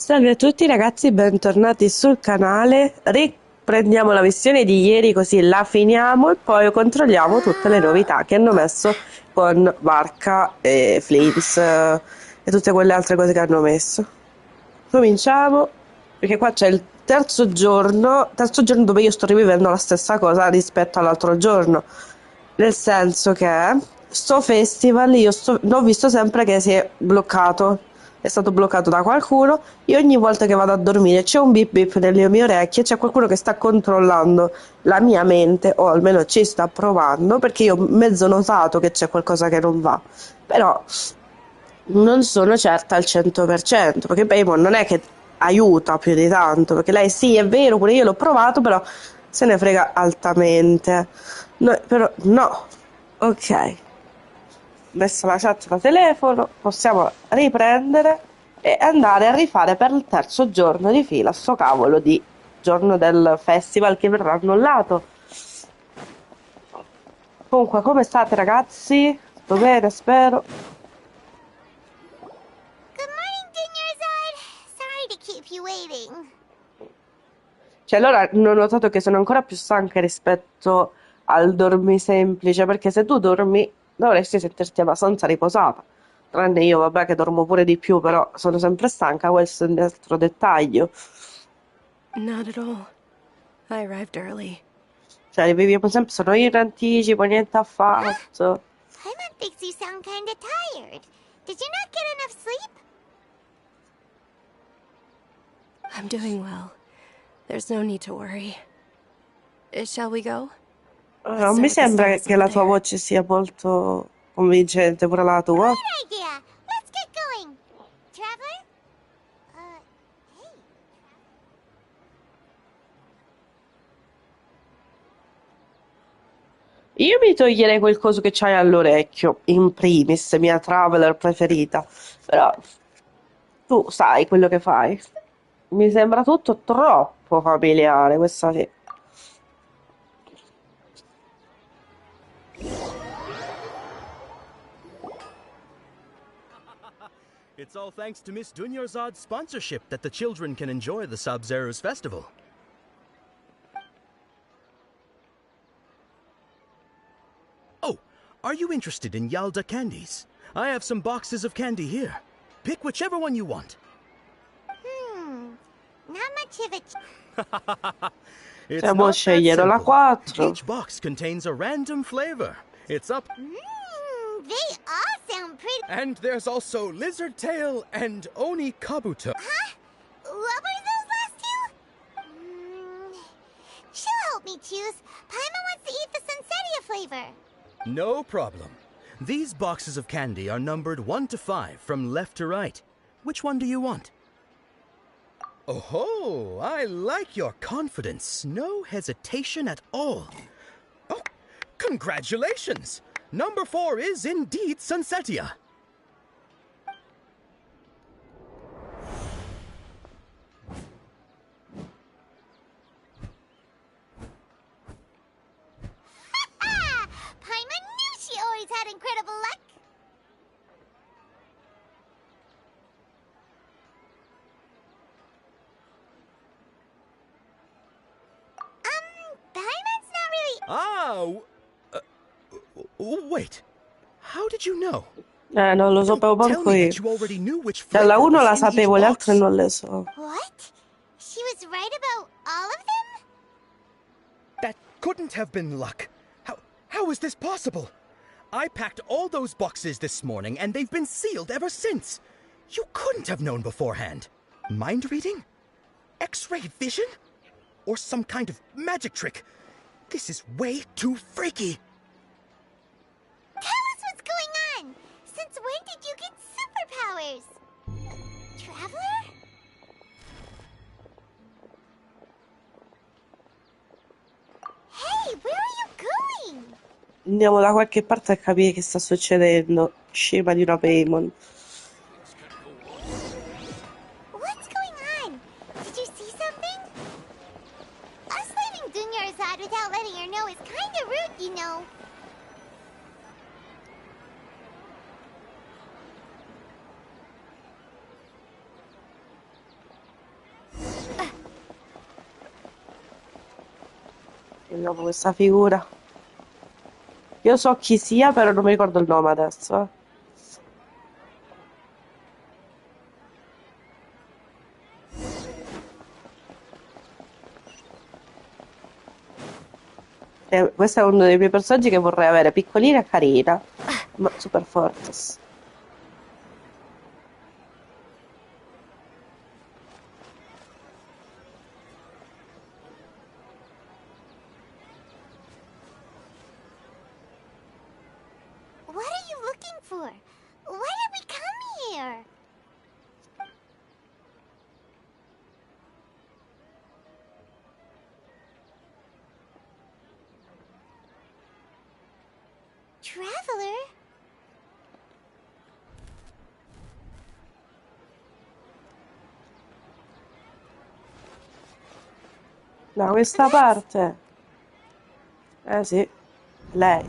Salve a tutti ragazzi, bentornati sul canale. Riprendiamo la missione di ieri così la finiamo e poi controlliamo tutte le novità che hanno messo con Varka e Flames e tutte quelle altre cose che hanno messo. Cominciamo perché qua c'è il terzo giorno dove io sto rivivendo la stessa cosa rispetto all'altro giorno. Nel senso che sto festival l'ho visto sempre che si è bloccato, è stato bloccato da qualcuno e ogni volta che vado a dormire c'è un bip bip nelle mie orecchie, c'è qualcuno che sta controllando la mia mente o almeno ci sta provando perché io ho mezzo notato che c'è qualcosa che non va, però non sono certa al 100% perché Paymon non è che aiuta più di tanto, perché lei sì è vero, pure io l'ho provato, però se ne frega altamente. Però no, ok, messa la chat da telefono, possiamo riprendere e andare a rifare per il terzo giorno di fila sto cavolo di giorno del festival che verrà annullato. Comunque, come state ragazzi? Tutto bene, spero. Good morning, Dinnerside. Sorry to keep you waiting. Cioè, allora ho notato che sono ancora più stanca rispetto al dormi semplice, perché se tu dormi dovresti sentirti abbastanza riposata. Tranne io, vabbè, che dormo pure di più, però sono sempre stanca, questo è un altro dettaglio. Not at all. I arrived early. Cioè, viviamo sempre, sono io in anticipo, niente affatto. Paimon thinks you sound kinda tired. Did you not get enough sleep? I'm doing well. There's no need to worry. Shall we go? Non mi Let's start with the sembra stalls che over la tua there. voce sia molto convincente, pure la tua. Great idea. Let's get going. Traveler? Hey. Io mi toglierei quel coso che c'hai all'orecchio, in primis, mia traveler preferita. Però tu sai quello che fai. Mi sembra tutto troppo familiare, questa sì. It's all thanks to Miss Dunyarzad's sponsorship that the children can enjoy the Sub-Zero's festival. Oh, are you interested in Yalda candies? I have some boxes of candy here. Pick whichever one you want. Not much of a... It's Cioè, mo not that scegliere la simple. 4. Each box contains a random flavor. It's up. They all sound pretty... And there's also Lizard Tail and Oni Kabuto. Huh? What were those last two? She'll help me choose. Paimon wants to eat the Sunsetia flavor. No problem. These boxes of candy are numbered 1 to 5 from left to right. Which one do you want? Oh, I like your confidence. No hesitation at all. Oh, congratulations! Number 4 is indeed Sunsetia. Paimon knew she always had incredible luck. Paimon's not really... Wait. How did you know? Non lo sapevo Don't tell manco me io. that you already knew which Dalla flavor 1 was la in each sapevo, le altre box. non le so. What? She was right about all of them? That couldn't have been luck. How is this possible? I packed all those boxes this morning, and they've been sealed ever since. You couldn't have known beforehand. Mind reading? X-ray vision? Or some kind of magic trick? This is way too freaky. Tell us what's going on! Since when did you get superpowers? Traveler? Hey, where are you going? Andiamo da qualche parte a capire che sta succedendo. Scema di una Paymon. What's going on? Did you see something? Us leaving Dunyarzad without letting her know is kinda rude, you know. Vediamo questa figura. Io so chi sia, però non mi ricordo il nome adesso. Questo è uno dei miei personaggi che vorrei avere, piccolina e carina, ma super forte. What are you looking for? Why did we come here? Traveler? Da questa That's... parte. Eh sì, lei.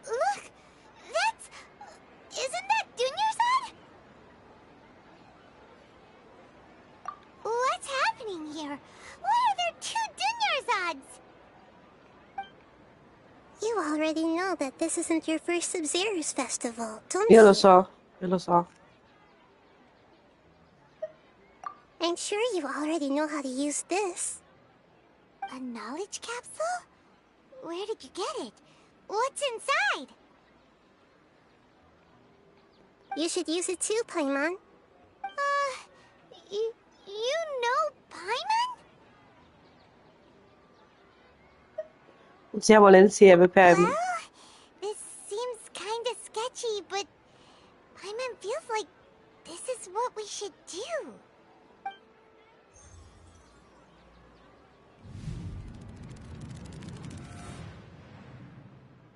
Look! That's... Isn't that Dunyarzad? What's happening here? Why are there two Dunyarzads? You already know that this isn't your first Sub-Zero's festival, don't Io lo you? so, io lo so. I'm sure you already know how to use this. A knowledge capsule? Where did you get it? What's inside? You should use it too, Paimon. You know Paimon? Usiamole insieme, Pam. Well, this seems kinda sketchy, but Paimon feels like this is what we should do.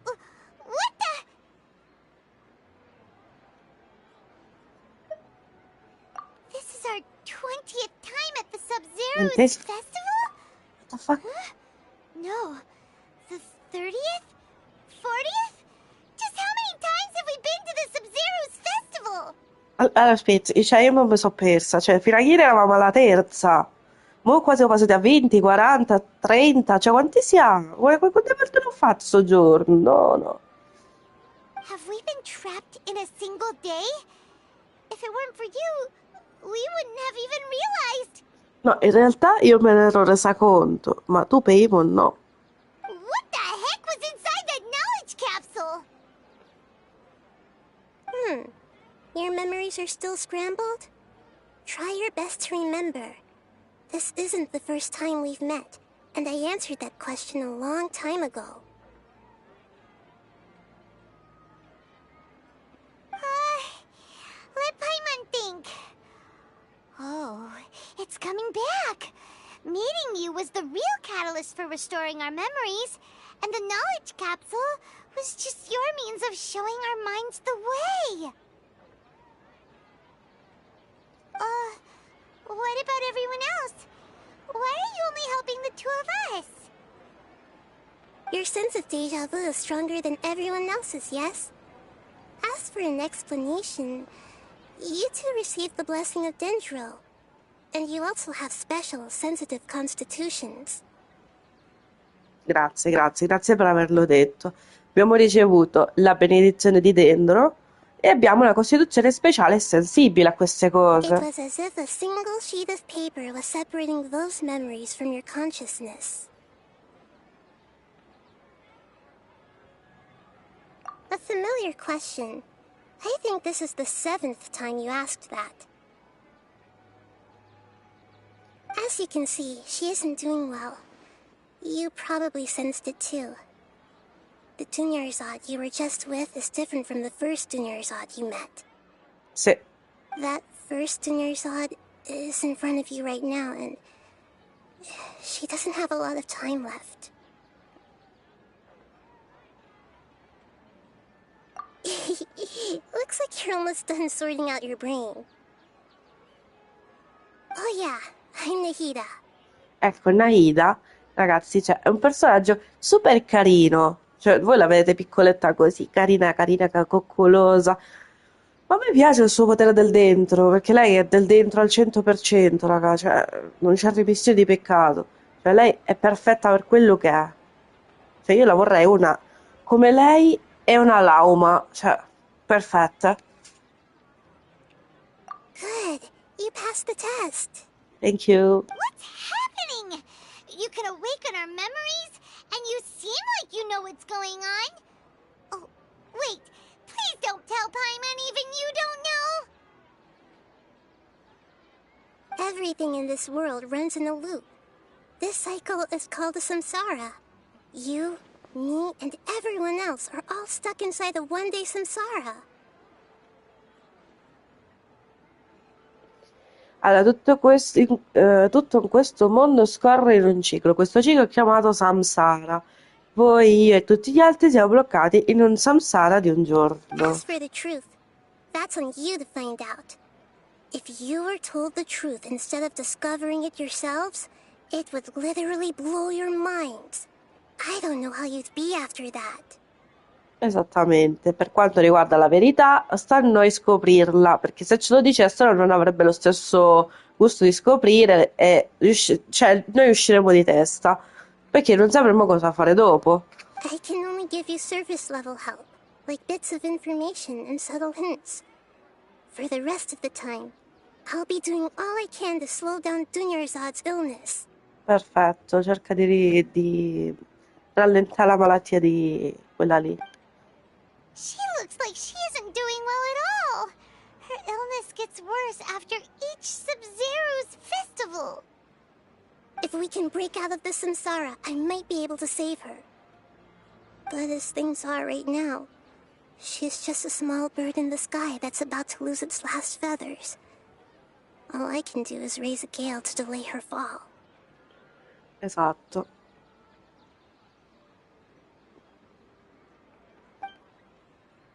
What the? This is our 20th time at the Sub-Zero's Ventesimo. festival? What the fuck? Huh? No. The 30th? 40th? Just how many times have we been to the Sub-Zero's festival? Allora, aspetta, cioè io non mi sono persa. Cioè, fino a ieri eravamo alla terza. Mo' qua siamo passati a 20, 40, 30. Cioè, quanti siamo? Quante volte l'ho fatto sto giorno? No, no. Have we been trapped in a single day? If it weren't for you, we wouldn't have even realized. No, in realtà io me ne ero resa conto, ma tu Paimon no. What the heck was inside that knowledge capsule? Your memories are still scrambled? Try your best to remember. This isn't the first time we've met, and I answered that question a long time ago. Let Paimon think. Oh, it's coming back. Meeting you was the real catalyst for restoring our memories, and the knowledge capsule was just your means of showing our minds the way. What about everyone else? Why are you only helping the two of us? Your sense of deja vu is stronger than everyone else's, yes? As for an explanation, you two received the blessing of Dendro, and you also have special, sensitive constitutions. Grazie, grazie, grazie per averlo detto. Abbiamo ricevuto la benedizione di Dendro e abbiamo una costituzione speciale e sensibile a queste It cose. was as if a single sheet of paper was separating those memories from your consciousness. A familiar question. I think this is the 7th time you asked that. As you can see, she isn't doing well. You probably sensed it too. The Dunyarzad you were just with is different from the first Dunyarzad you met. Sì, That first Dunyarzad is in front of you right now, and she doesn't have a lot of time left. Looks like you're almost done sorting out your brain. Oh yeah, I'm Nahida. Ecco, Naida, ragazzi, cioè, è un personaggio super carino. Cioè, voi la vedete piccoletta così, carina, carina, coccolosa. Ma a me piace il suo potere del dentro, perché lei è del dentro al 100%, raga. Cioè, non c'è ripissione di peccato. Cioè, lei è perfetta per quello che è. Cioè, io la vorrei una come lei e una Lauma. Cioè, perfetta. Good, you passed the test. Thank you. What's happening? You can awaken our memories, and you seem like you know what's going on. Oh, wait, please don't tell Paimon even you don't know. Everything in this world runs in a loop. This cycle is called a samsara. You, me, and everyone else are all stuck inside a one-day samsara. Allora, tutto questo mondo scorre in un ciclo. Questo ciclo è chiamato Samsara. Voi io e tutti gli altri siamo bloccati in un Samsara di un giorno. As for the truth, that's on you to find out. If you were told the truth instead of discovering it yourselves, it would literally blow your minds. I don't know how you'd be after that. Esattamente. Per quanto riguarda la verità, sta a noi scoprirla, perché se ce lo dicessero non avrebbe lo stesso gusto di scoprire e cioè, noi usciremo di testa, perché non sapremo cosa fare dopo. I can only give you surface level help, like bits of information and subtle hints. For the rest of the time, I'll be doing all I can to slow down Dunyarzad's illness. Perfetto, cerca di rallentare la malattia di quella lì. She looks like she isn't doing well at all. Her illness gets worse after each Sub-Zero's festival. If we can break out of the samsara, I might be able to save her. But as things are right now, she's just a small bird in the sky that's about to lose its last feathers. All I can do is raise a gale to delay her fall. Esatto.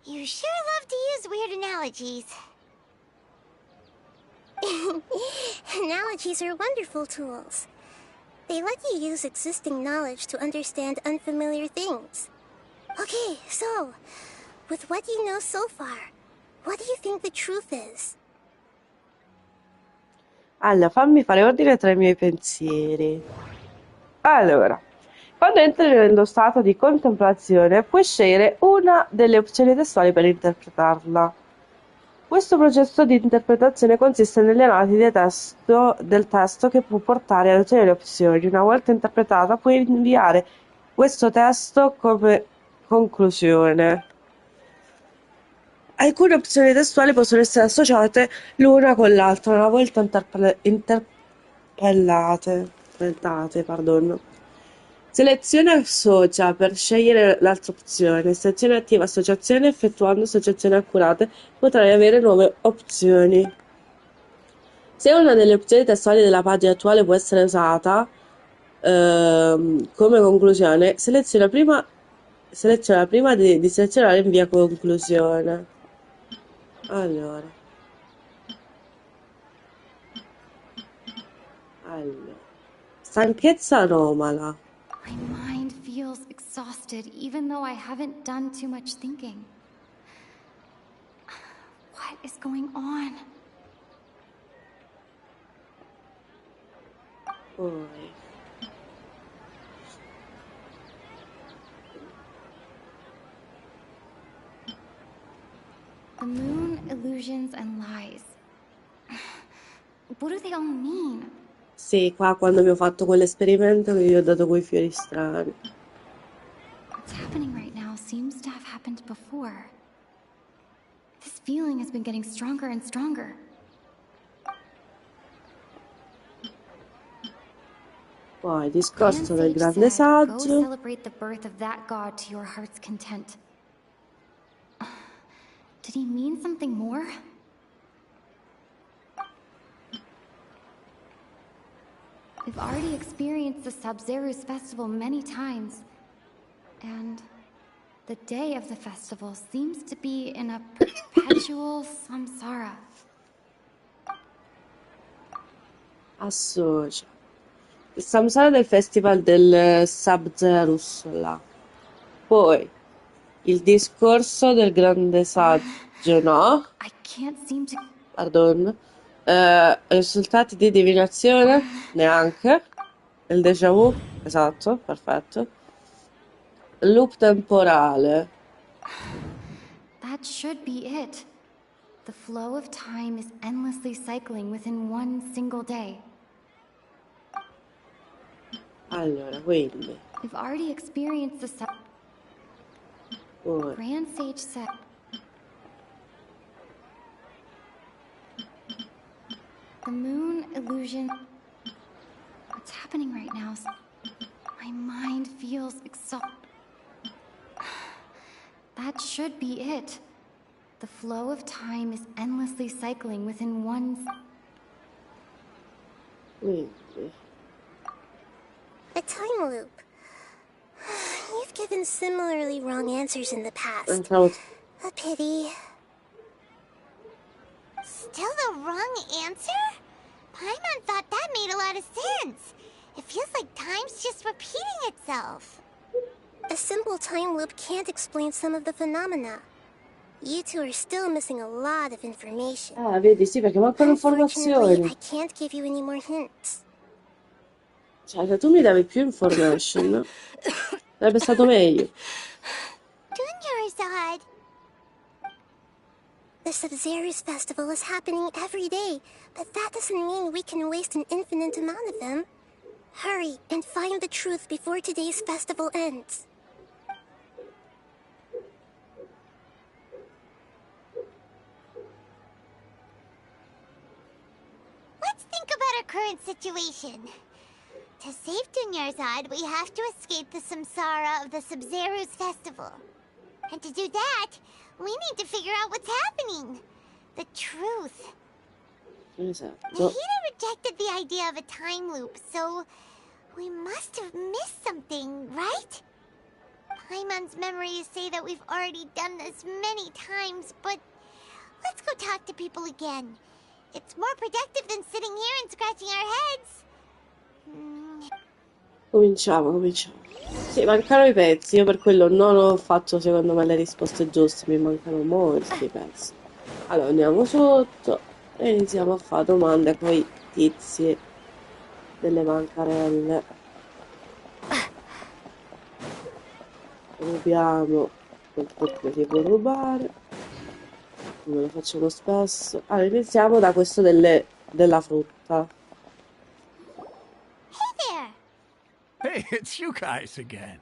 You sure love to use weird analogies. Analogies are wonderful tools. They let you use existing knowledge to understand unfamiliar things. Okay, so, with what you know so far, what do you think the truth is? Allora, fammi fare ordine tra i miei pensieri. Allora, quando entri nello stato di contemplazione, puoi scegliere una delle opzioni testuali per interpretarla. Questo processo di interpretazione consiste nell'analisi del testo che può portare ad ottenere opzioni. Una volta interpretata, puoi inviare questo testo come conclusione. Alcune opzioni testuali possono essere associate l'una con l'altra una volta interpretate, pardon. Selezione associa per scegliere l'altra opzione. Selezione attiva associazione. Effettuando associazioni accurate potrai avere nuove opzioni. Se una delle opzioni testuali della pagina attuale può essere usata come conclusione, seleziona prima di selezionare invia conclusione. Allora, stanchezza anomala. My mind feels exhausted even though I haven't done too much thinking. What is going on? Poi, The moon, illusions, and lies. What do they all mean? sì, qua quando mi ho fatto quell'esperimento che gli ho dato quei fiori strani. What's happening right now seems to have happened before. This feeling has been getting stronger and stronger. Poi, discorso del Sage grande said, "Go saggio. celebrate the birth of that god to your heart's content." Did he mean something more? We've already experienced the Sub-Zeru's festival many times. And the day of the festival seems to be in a perpetual samsara. Associa. Il samsara del festival del Sub-Zerus là. Poi il discorso del grande saggio, no? I can't seem to... Pardon. Risultati di divinazione? Neanche. Il déjà vu? Esatto, perfetto. Loop temporale. That should be it. The flow of time is endlessly cycling within one single day. Allora, quindi. We've already experienced the Poi. Grand Sage said... The moon illusion... What's happening right now? My mind feels exhausted. That should be it. The flow of time is endlessly cycling within one... Quindi. A time loop. You've given similarly wrong answers in the past. Entravo. A pity. Still the wrong answer? Paimon thought that made a lot of sense. It feels like time's just repeating itself. A simple time loop can't explain some of the phenomena. You two are still missing a lot of information. Ah, vedi, sì, perché mancano Unfortunately, informazioni. I can't give you any more hints. Cioè, se tu mi davi più information, sarebbe stato meglio. Dunyarzad! The Sub-Zeru's festival is happening every day, but that doesn't mean we can waste an infinite amount of them. Hurry and find the truth before today's festival ends. Let's think about our current situation. To save Dunyarzad, we have to escape the samsara of the Sub-Zeru's festival. And to do that, we need to figure out what's happening. The truth. Esatto. Nahida rejected the idea of a time loop, so we must have missed something, right? Paimon's memories say that we've already done this many times, but let's go talk to people again. It's more productive than sitting here and scratching our heads. Cominciamo. Sì, mancano i pezzi. Io per quello non ho fatto, secondo me, le risposte giuste. Mi mancano molti pezzi. Allora, andiamo sotto e iniziamo a fare domande con i tizi delle bancarelle. Rubiamo quel po' che si può rubare. Come lo facciamo spesso. Allora, iniziamo da questo della frutta. Hey there! Hey, it's you guys again.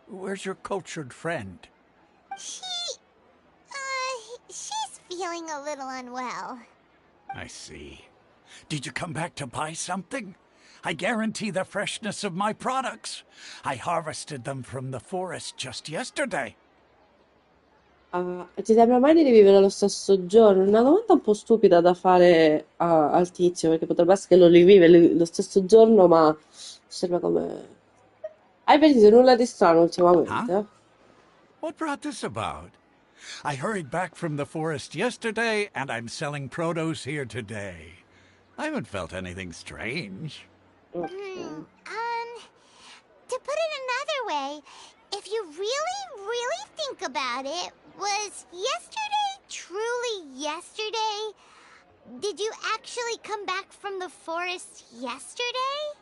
Where's your cultured friend? She's feeling a little unwell. I see. Did you come back to buy something? I guarantee the freshness of my products. I harvested them from the forest just yesterday. Ti sembra mai di rivivere lo stesso giorno? Una domanda un po' stupida da fare al tizio, perché potrebbe essere che lo rivive lo stesso giorno, ma sembra come... Hai pensato nulla di strano ultimamente? Huh? What brought this about? I hurried back from the forest yesterday, and I'm selling produce here today. I haven't felt anything strange. To put it another way, if you really think about it, was yesterday truly yesterday? Did you actually come back from the forest yesterday?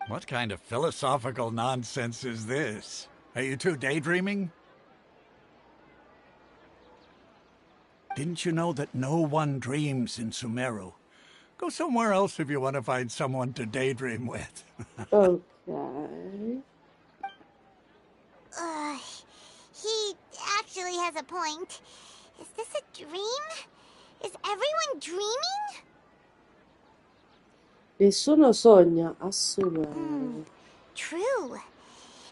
What kind of philosophical nonsense is this? Are you two daydreaming? Didn't you know that no one dreams in Sumeru? Go somewhere else if you want to find someone to daydream with. Ok. He actually has a point. Is this a dream? Is everyone dreaming? Nessuno sogna, assumere. True.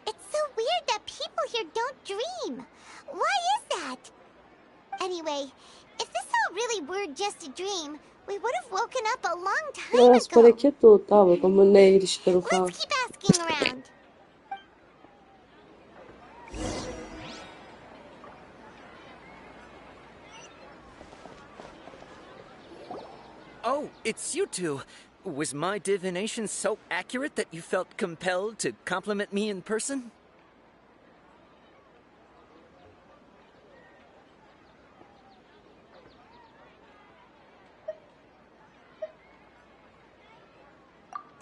It's so weird that people here don't dream. Why is that? Anyway, if this all really were just a dream, We would have woken up a long time Era ago. sparecchiato tavolo, come lei riesce a fare. Let's keep asking around. Oh, it's you two. Was my divination so accurate that you felt compelled to compliment me in person?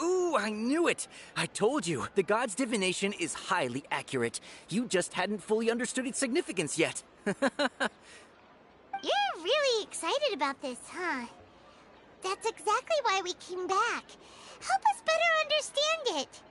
Ooh, I knew it! I told you, the god's divination is highly accurate. You just hadn't fully understood its significance yet. You're really excited about this, huh? That's exactly why we came back. Help us better understand it.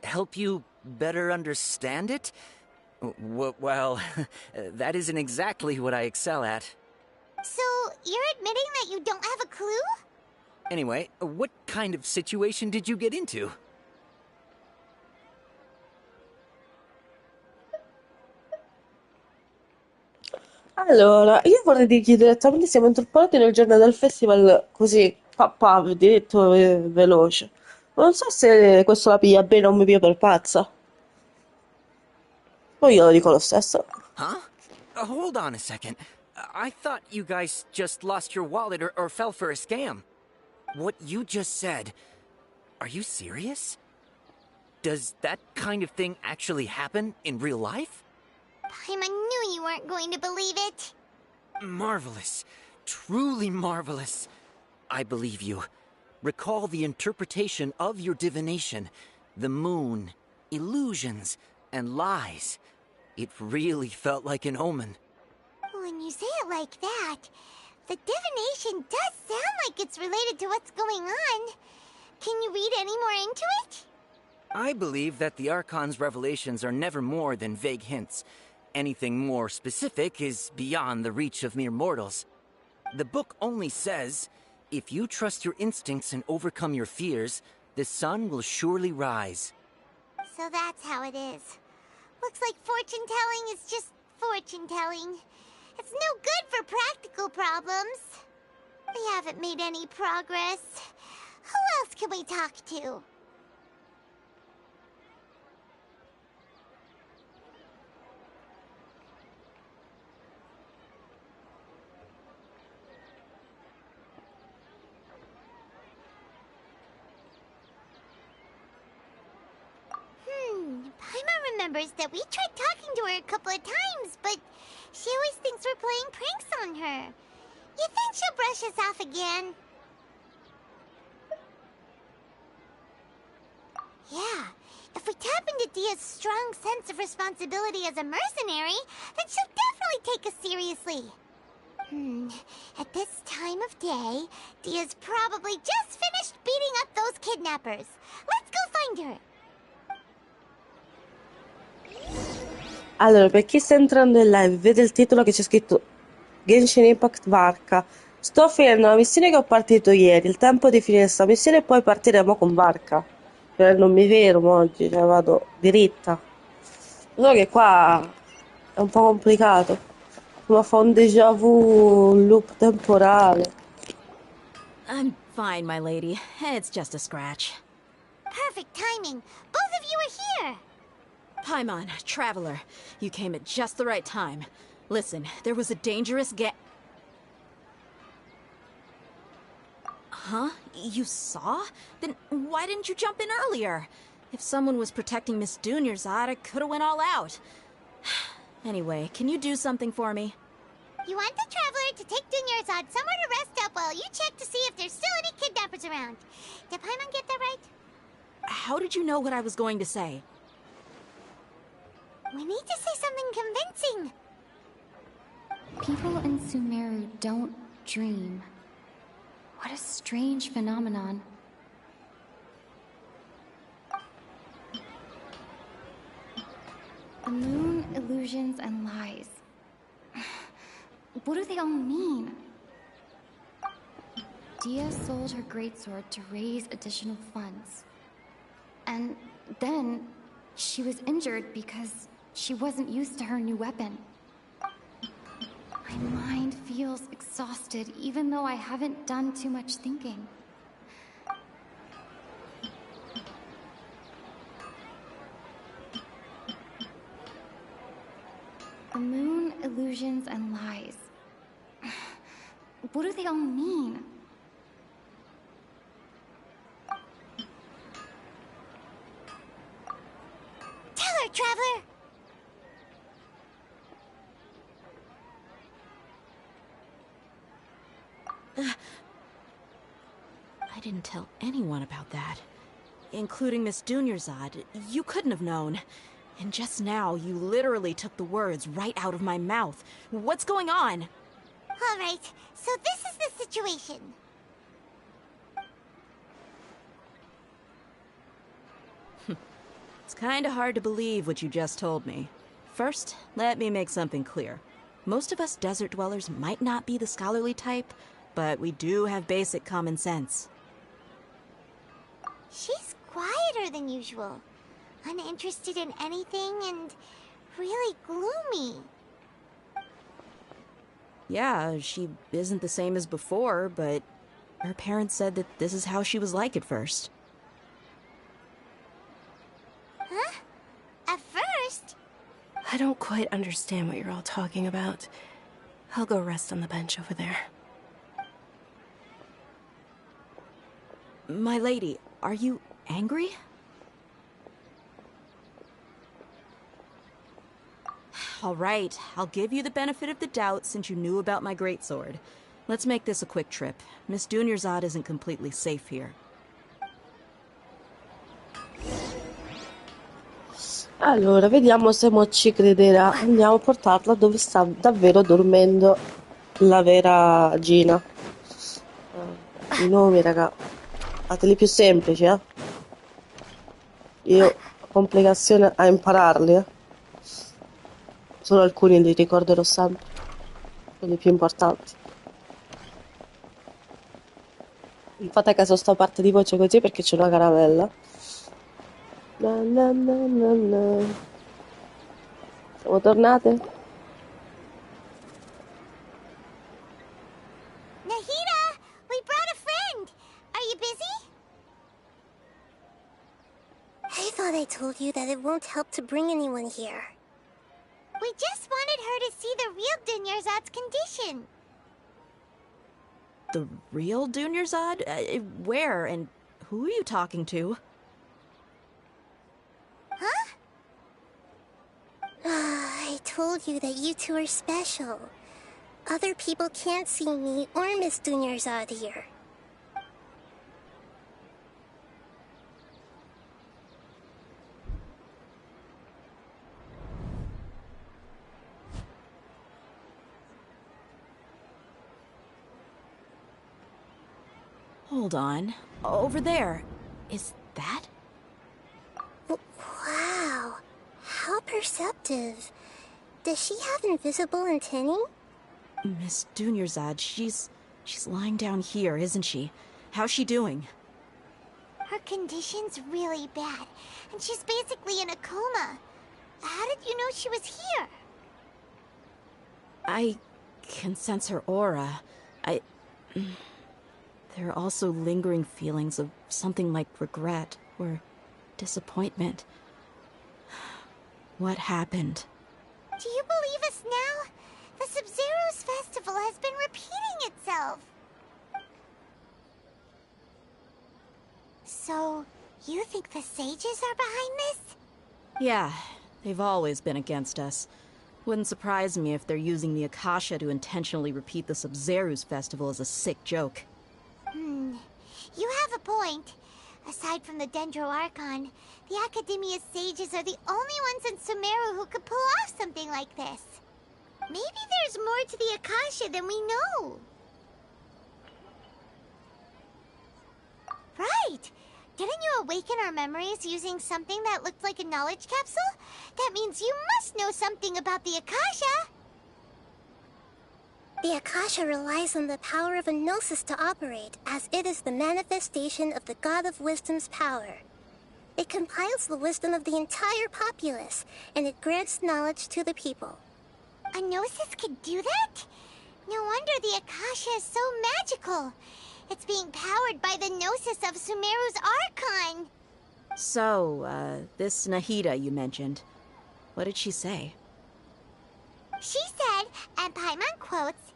Help you better understand it? Well, that isn't exactly what I excel at. So, you're admitting that you don't have a clue? Anyway, what kind of situation did you get into? Allora, io vorrei dirgli direttamente siamo introppati nel giorno del festival così, diretto e veloce. Non so se questo la piglia bene o mi piglia per pazza. Poi io lo dico lo stesso. Huh? Hold on a second. I thought you guys just lost your wallet or fell for a scam. What you just said, are you serious? Does that kind of thing actually happen in real life? Paimon knew you weren't going to believe it. Marvelous. Truly marvelous. I believe you. Recall the interpretation of your divination. The moon, illusions, and lies. It really felt like an omen. When you say it like that, the divination does sound like it's related to what's going on. Can you read any more into it? I believe that the Archon's revelations are never more than vague hints. Anything more specific is beyond the reach of mere mortals. The book only says, if you trust your instincts and overcome your fears, the sun will surely rise. So that's how it is. Looks like fortune-telling is just fortune-telling. It's no good for practical problems. We haven't made any progress. Who else can we talk to? Paimon remembers that we tried talking to her a couple of times, but she always thinks we're playing pranks on her. You think she'll brush us off again? Yeah, if we tap into Dia's strong sense of responsibility as a mercenary, then she'll definitely take us seriously. At this time of day, Dia's probably just finished beating up those kidnappers. Let's go find her. Allora, per chi sta entrando in live, vede il titolo che c'è scritto Genshin Impact Varka. Sto finendo la missione che ho partito ieri. Il tempo di finire questa missione e poi partiremo con Varka. Cioè, non mi fermo oggi, cioè vado diritta. Solo che qua è un po' complicato. Ma fa un déjà vu, un loop temporale. I'm fine, my lady. It's just a scratch. Perfect timing. Both of you are here. Paimon, Traveler, you came at just the right time. Listen, there was a dangerous Huh? You saw? Then why didn't you jump in earlier? If someone was protecting Miss Dunyarzad, I could have went all out. Anyway, can you do something for me? You want the Traveler to take Dunyarzad somewhere to rest up while you check to see if there's still any kidnappers around. Did Paimon get that right? How did you know what I was going to say? We need to say something convincing. People in Sumeru don't dream. What a strange phenomenon. The moon, illusions, and lies. What do they all mean? Dia sold her greatsword to raise additional funds. And then she was injured because she wasn't used to her new weapon. My mind feels exhausted, even though I haven't done too much thinking. The moon, illusions, and lies. What do they all mean? Tell her, Traveler! I didn't tell anyone about that. Including Miss Dunyarzad. You couldn't have known. And just now, you literally took the words right out of my mouth. What's going on? All right, so this is the situation. It's kinda hard to believe what you just told me. First, let me make something clear. Most of us desert dwellers might not be the scholarly type, but we do have basic common sense. She's quieter than usual, uninterested in anything, and really gloomy. Yeah, she isn't the same as before, but her parents said that this is how she was like at first. Huh? At first? I don't quite understand what you're all talking about. I'll go rest on the bench over there. My lady, are you angry? All right, I'll give you the benefit of the doubt since you knew about my greatsword. Let's make this a quick trip. Miss Dunyarzad isn't completely safe here. Allora, vediamo se mo ci crederà. Andiamo a portarla dove sta davvero dormendo la vera Gina. I nomi, raga, fateli più semplici, eh. Io ho complicazione a impararli, eh. Solo alcuni li ricorderò sempre, quelli più importanti. Fate caso a sta parte di voce così perché c'è una caramella. Na, na, na, na, na. Siamo tornate? Nahida, we brought a friend. Are you busy? I thought I told you that it won't help to bring anyone here. We just wanted her to see the real Dunyarzad's condition. The real Dunyarzad? Where and who are you talking to? Huh? I told you that you two are special. Other people can't see me or Miss Dunyarzad here. Hold on. Over there. Is that? Wow. How perceptive. Does she have invisible antennae? Miss Dunyarzad, she's lying down here, isn't she? How's she doing? Her condition's really bad, and she's basically in a coma. How did you know she was here? I can sense her aura. There are also lingering feelings of something like regret or disappointment. What happened? Do you believe us now? The Sub-Zero's festival has been repeating itself. So, you think the sages are behind this? Yeah, they've always been against us. Wouldn't surprise me if they're using the Akasha to intentionally repeat the Sub-Zero's festival as a sick joke. You have a point. Aside from the Dendro Archon, the Academia's sages are the only ones in Sumeru who could pull off something like this. Maybe there's more to the Akasha than we know. Right! Didn't you awaken our memories using something that looked like a knowledge capsule? That means you must know something about the Akasha! The Akasha relies on the power of a gnosis to operate, as it is the manifestation of the God of Wisdom's power. It compiles the wisdom of the entire populace, and it grants knowledge to the people. A gnosis could do that? No wonder the Akasha is so magical. It's being powered by the gnosis of Sumeru's Archon. So, this Nahida you mentioned, what did she say? She said, and Paimon quotes,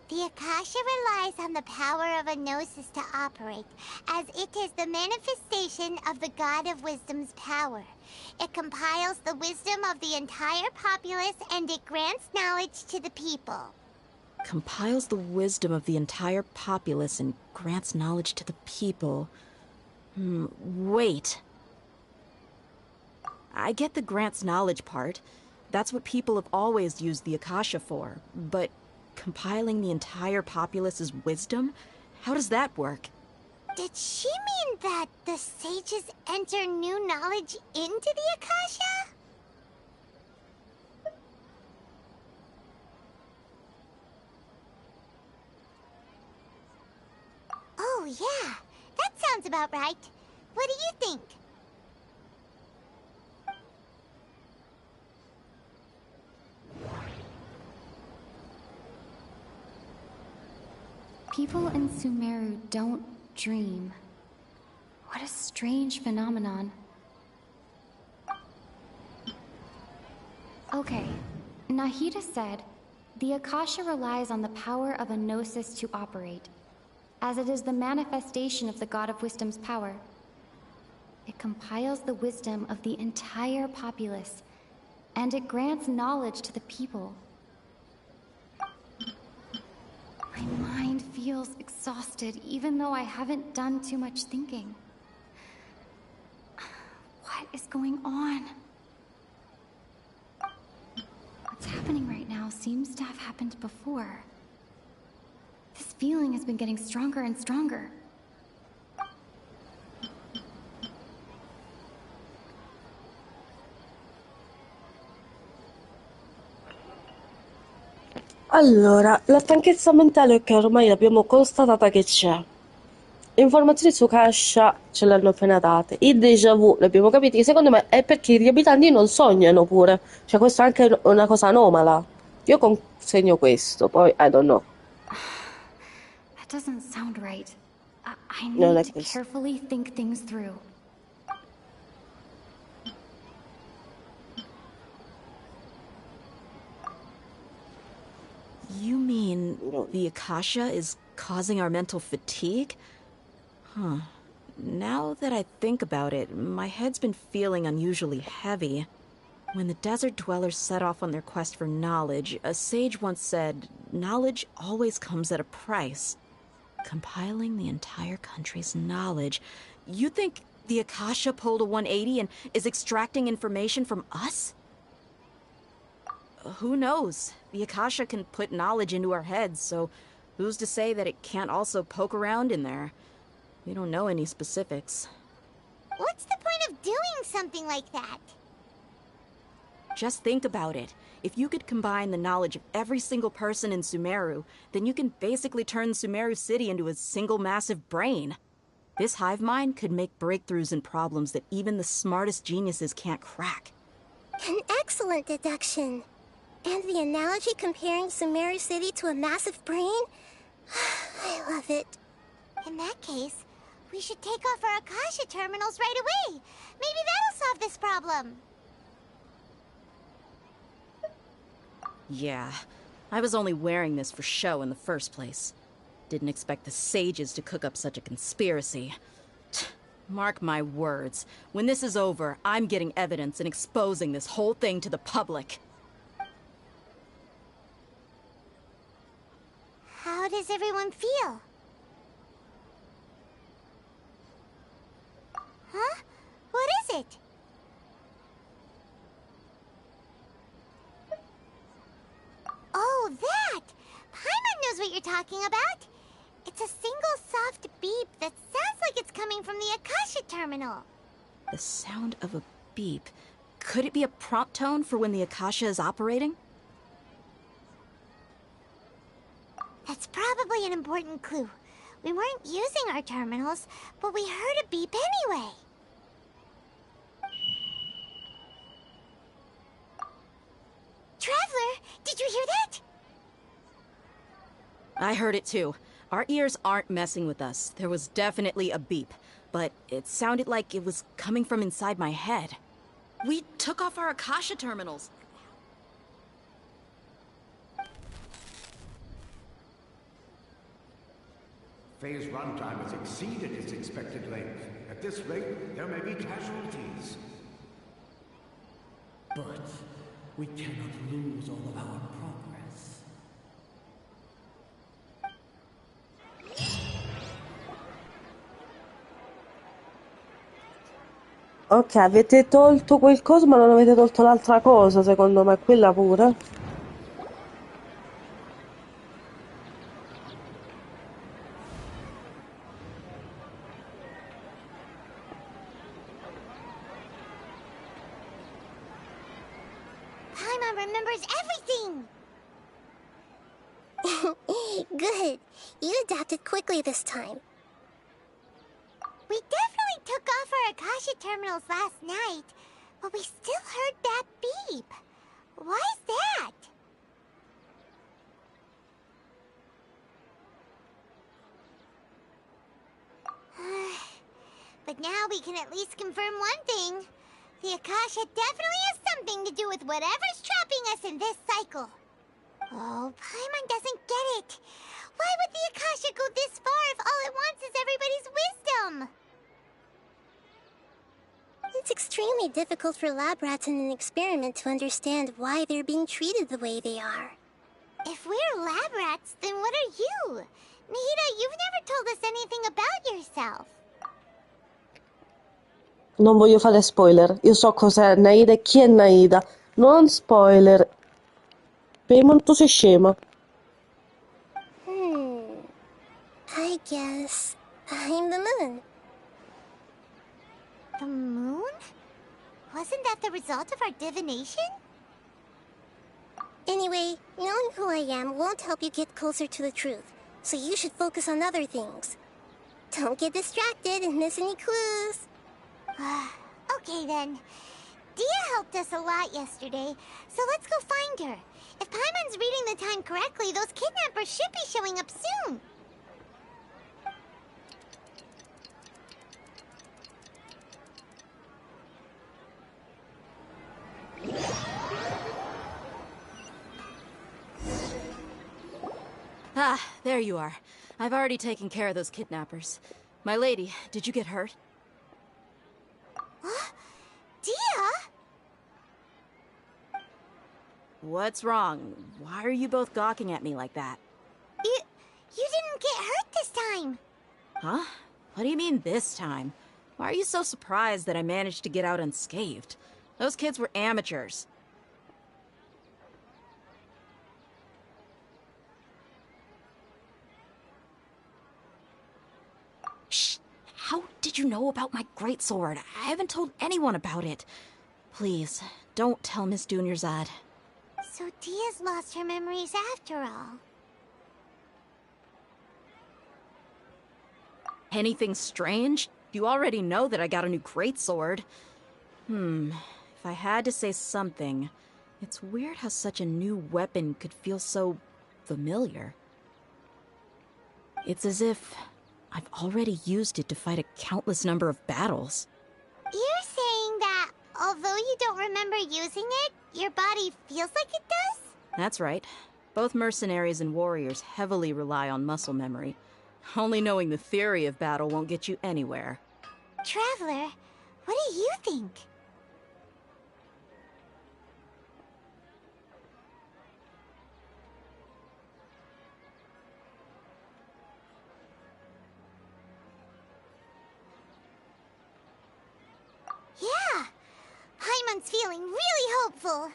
"The Akasha relies on the power of a gnosis to operate, as it is the manifestation of the God of Wisdom's power. It compiles the wisdom of the entire populace, and it grants knowledge to the people." Compiles the wisdom of the entire populace and grants knowledge to the people. Wait. I get the grants knowledge part. That's what people have always used the Akasha for. But compiling the entire populace's wisdom? How does that work? Did she mean that the sages enter new knowledge into the Akasha? Oh yeah, that sounds about right. What do you think? People in Sumeru don't dream. What a strange phenomenon. Okay, Nahida said, the Akasha relies on the power of a gnosis to operate, as it is the manifestation of the God of Wisdom's power. It compiles the wisdom of the entire populace, and it grants knowledge to the people. My mind feels exhausted, even though I haven't done too much thinking. What is going on? What's happening right now seems to have happened before. This feeling has been getting stronger and stronger. Allora, la stanchezza mentale che ormai abbiamo constatata che c'è. Informazioni su Kasha ce le hanno appena date. Il déjà vu, ne abbiamo capito che secondo me è perché gli abitanti non sognano pure. Cioè, questa è anche una cosa anomala. Io consegno questo, poi I don't know. That doesn't sound right. I Non need è to questo. carefully think things through. You mean the Akasha is causing our mental fatigue? Huh. Now that I think about it, my head's been feeling unusually heavy. When the desert dwellers set off on their quest for knowledge, a sage once said, knowledge always comes at a price. Compiling the entire country's knowledge. You think the Akasha pulled a 180 and is extracting information from us? Who knows? The Akasha can put knowledge into our heads, so who's to say that it can't also poke around in there? We don't know any specifics. What's the point of doing something like that? Just think about it. If you could combine the knowledge of every single person in Sumeru, then you can basically turn Sumeru City into a single massive brain. This hive mind could make breakthroughs in problems that even the smartest geniuses can't crack. An excellent deduction. And the analogy comparing Sumeru City to a massive brain? I love it. In that case, we should take off our Akasha terminals right away. Maybe that'll solve this problem. Yeah, I was only wearing this for show in the first place. Didn't expect the sages to cook up such a conspiracy. Mark my words, when this is over, I'm getting evidence and exposing this whole thing to the public. How does everyone feel? Huh? What is it? Oh, that! Paimon knows what you're talking about. It's a single soft beep that sounds like it's coming from the Akasha terminal. The sound of a beep. Could it be a prompt tone for when the Akasha is operating? That's probably an important clue. We weren't using our terminals, but we heard a beep anyway. Traveler, did you hear that? I heard it too. Our ears aren't messing with us. There was definitely a beep, but it sounded like it was coming from inside my head. We took off our Akasha terminals. Phase runtime has exceeded its expected length. At this rate, there may be casualties. But we cannot lose all of our progress. Ok, avete tolto quel coso, ma non avete tolto l'altra cosa, secondo me, quella pure. remembers everything! Good. You adapted quickly this time. We definitely took off our Akasha terminals last night, but we still heard that beep. Why is that? But now we can at least confirm one thing. The Akasha definitely has something to do with whatever's trapping us in this cycle. Oh, Paimon doesn't get it. Why would the Akasha go this far if all it wants is everybody's wisdom? It's extremely difficult for lab rats in an experiment to understand why they're being treated the way they are. If we're lab rats, then what are you? Nahida, you've never told us anything about yourself. Non voglio fare spoiler. Io so cos'è Naida e chi è Naida. Non spoiler. Paimon, tu sei scema. I guess I'm the moon. The moon? Wasn't that the result of our divination? Anyway, knowing who I am won't help you get closer to the truth, so you should focus on other things. Don't get distracted and miss any clues. Okay then. Dia helped us a lot yesterday, so let's go find her. If Paimon's reading the time correctly, those kidnappers should be showing up soon. Ah, there you are. I've already taken care of those kidnappers. My lady, did you get hurt? Dia? What's wrong? Why are you both gawking at me like that? You didn't get hurt this time. Huh? What do you mean this time? Why are you so surprised that I managed to get out unscathed? Those kids were amateurs. Shh! How did you know about my greatsword? I haven't told anyone about it. Please, don't tell Miss Dunyarzad. So Dia's lost her memories after all. Anything strange? You already know that I got a new greatsword. If I had to say something, it's weird how such a new weapon could feel so familiar. It's as if I've already used it to fight a countless number of battles. You're saying that although you don't remember using it, your body feels like it does? That's right. Both mercenaries and warriors heavily rely on muscle memory. Only knowing the theory of battle won't get you anywhere. Traveler, what do you think? Yeah! Paimon's feeling really hopeful.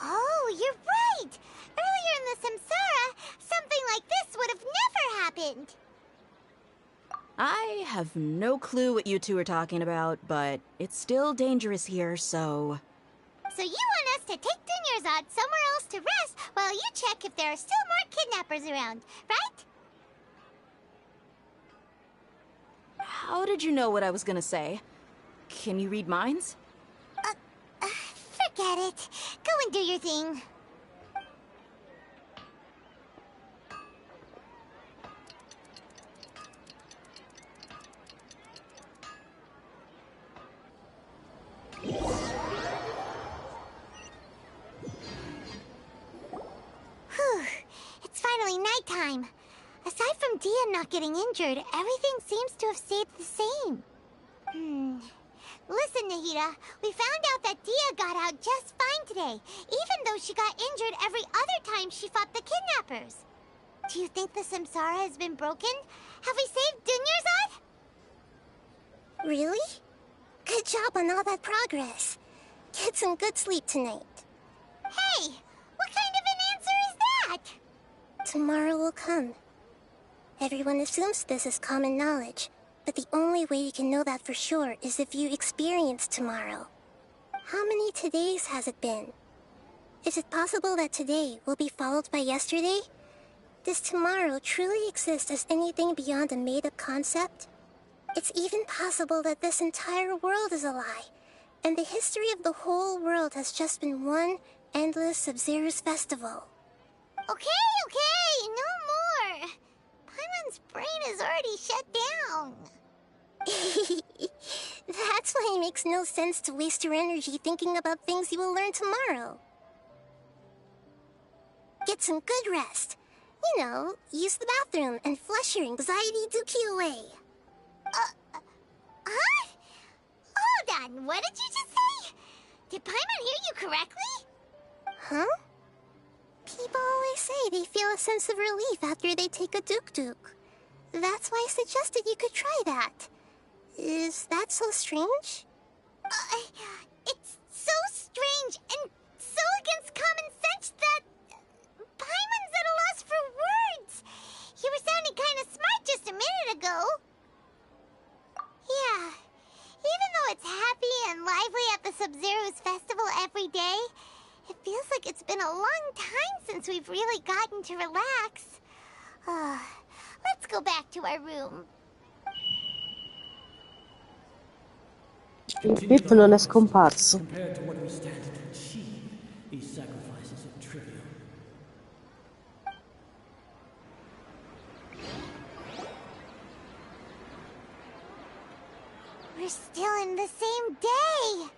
Oh, you're right! Earlier in the Samsara, something like this would have never happened. I have no clue what you two are talking about, but it's still dangerous here, so... So you want us to take Dunyarzad somewhere else to rest while you check if there are still more kidnappers around, right? How did you know what I was gonna say? Can you read minds? Forget it. Go and do your thing. Whew. It's finally nighttime. Aside from Dia not getting injured, everything seems to have stayed the same. Listen, Nahida, we found out that Dia got out just fine today, even though she got injured every other time she fought the kidnappers. Do you think the Samsara has been broken? Have we saved Dunyarzad? Really? Good job on all that progress. Get some good sleep tonight. Hey, what kind of an answer is that? Tomorrow will come. Everyone assumes this is common knowledge. But the only way you can know that for sure is if you experience tomorrow. How many todays has it been? Is it possible that today will be followed by yesterday? Does tomorrow truly exist as anything beyond a made-up concept? It's even possible that this entire world is a lie, and the history of the whole world has just been one endless Sub-Zero's festival. Okay, no more! Paimon's brain is already shut down. That's why it makes no sense to waste your energy thinking about things you will learn tomorrow. Get some good rest. You know, use the bathroom and flush your anxiety dookie away. Huh? Hold on, what did you just say? Did Paimon hear you correctly? Huh? People always say they feel a sense of relief after they take a duk-duk. That's why I suggested you could try that. Is that so strange? It's so strange and so against common sense that Paimon's at a loss for words. You were sounding kind of smart just a minute ago. Yeah, even though it's happy and lively at the Sub-Zero's festival every day, it feels like it's been a long time since we've really gotten to relax. Let's go back to our room. Il Pip non è scomparso. Compared to what we stand to achieve, these sacrifices are trivial. We're still in the same day!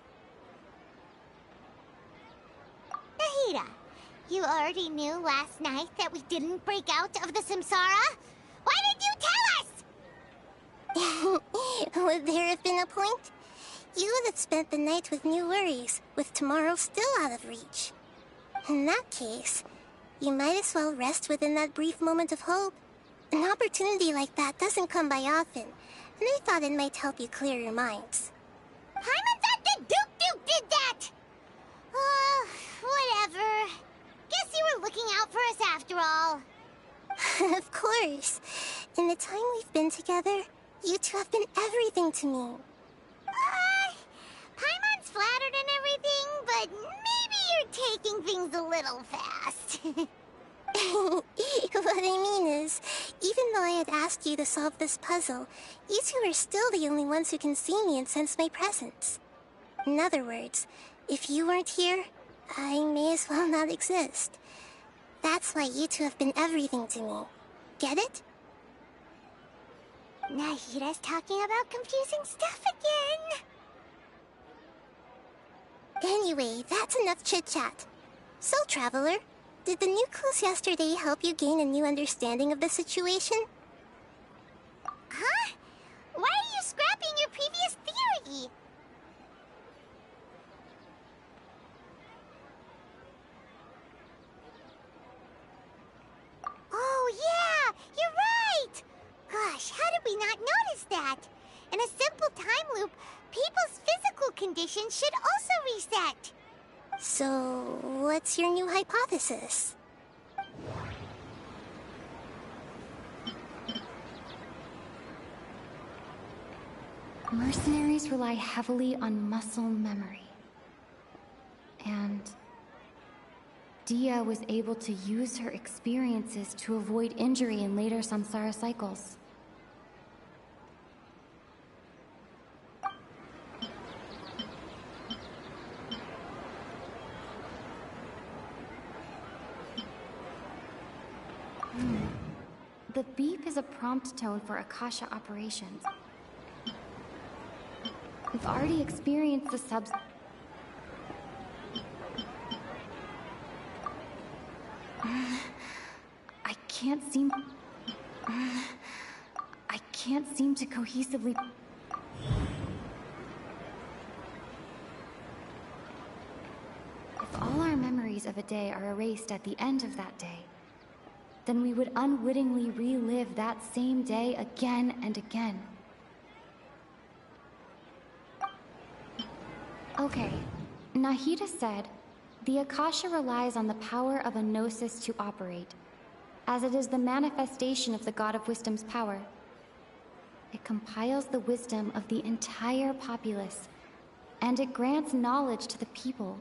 Nahida, you already knew last night that we didn't break out of the Samsara? Why did you tell us? Would there have been a point? You would have spent the night with new worries, with tomorrow still out of reach. In that case, you might as well rest within that brief moment of hope. An opportunity like that doesn't come by often, and I thought it might help you clear your minds. Paimon thought the Duke did that! Whatever. Guess you were looking out for us after all. Of course. In the time we've been together, you two have been everything to me. Paimon's flattered and everything, but maybe you're taking things a little fast. What I mean is, even though I had asked you to solve this puzzle, you two are still the only ones who can see me and sense my presence. In other words, if you weren't here, I may as well not exist. That's why you two have been everything to me. Get it? Nahida's talking about confusing stuff again. Anyway, that's enough chit-chat. So, Traveler, did the new clues yesterday help you gain a new understanding of the situation? Huh? Why are you scrapping your previous theory? Oh yeah, you're right! Gosh, how did we not notice that? In a simple time loop, people's physical conditions should also reset. So, what's your new hypothesis? Mercenaries rely heavily on muscle memory. And Dia was able to use her experiences to avoid injury in later samsara cycles. The beep is a prompt tone for Akasha operations. We've already experienced the subs... I can't seem to cohesively... If all our memories of a day are erased at the end of that day, then we would unwittingly relive that same day again and again. Okay, Nahida said, the Akasha relies on the power of a gnosis to operate, as it is the manifestation of the God of Wisdom's power. It compiles the wisdom of the entire populace and it grants knowledge to the people.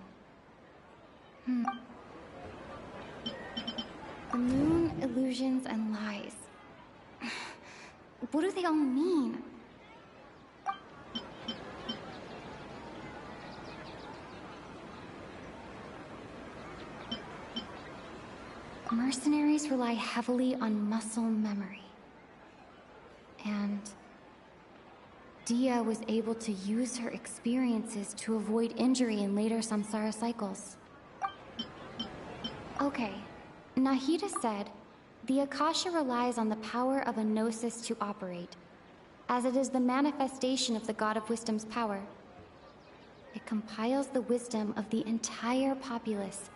The moon, illusions, and lies. What do they all mean? Mercenaries rely heavily on muscle memory. And Dia was able to use her experiences to avoid injury in later samsara cycles. Okay, Nahida said, the Akasha relies on the power of a gnosis to operate, as it is the manifestation of the God of Wisdom's power. It compiles the wisdom of the entire populace,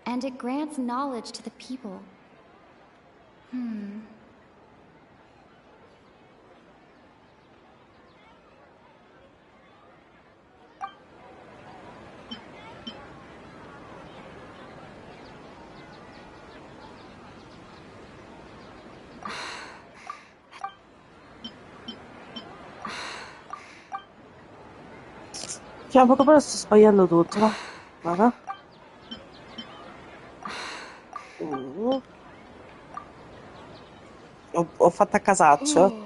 and it grants knowledge to the people. Fiamo però sto sbagliando tutto, va? Guarda. Ho fatto a casaccio.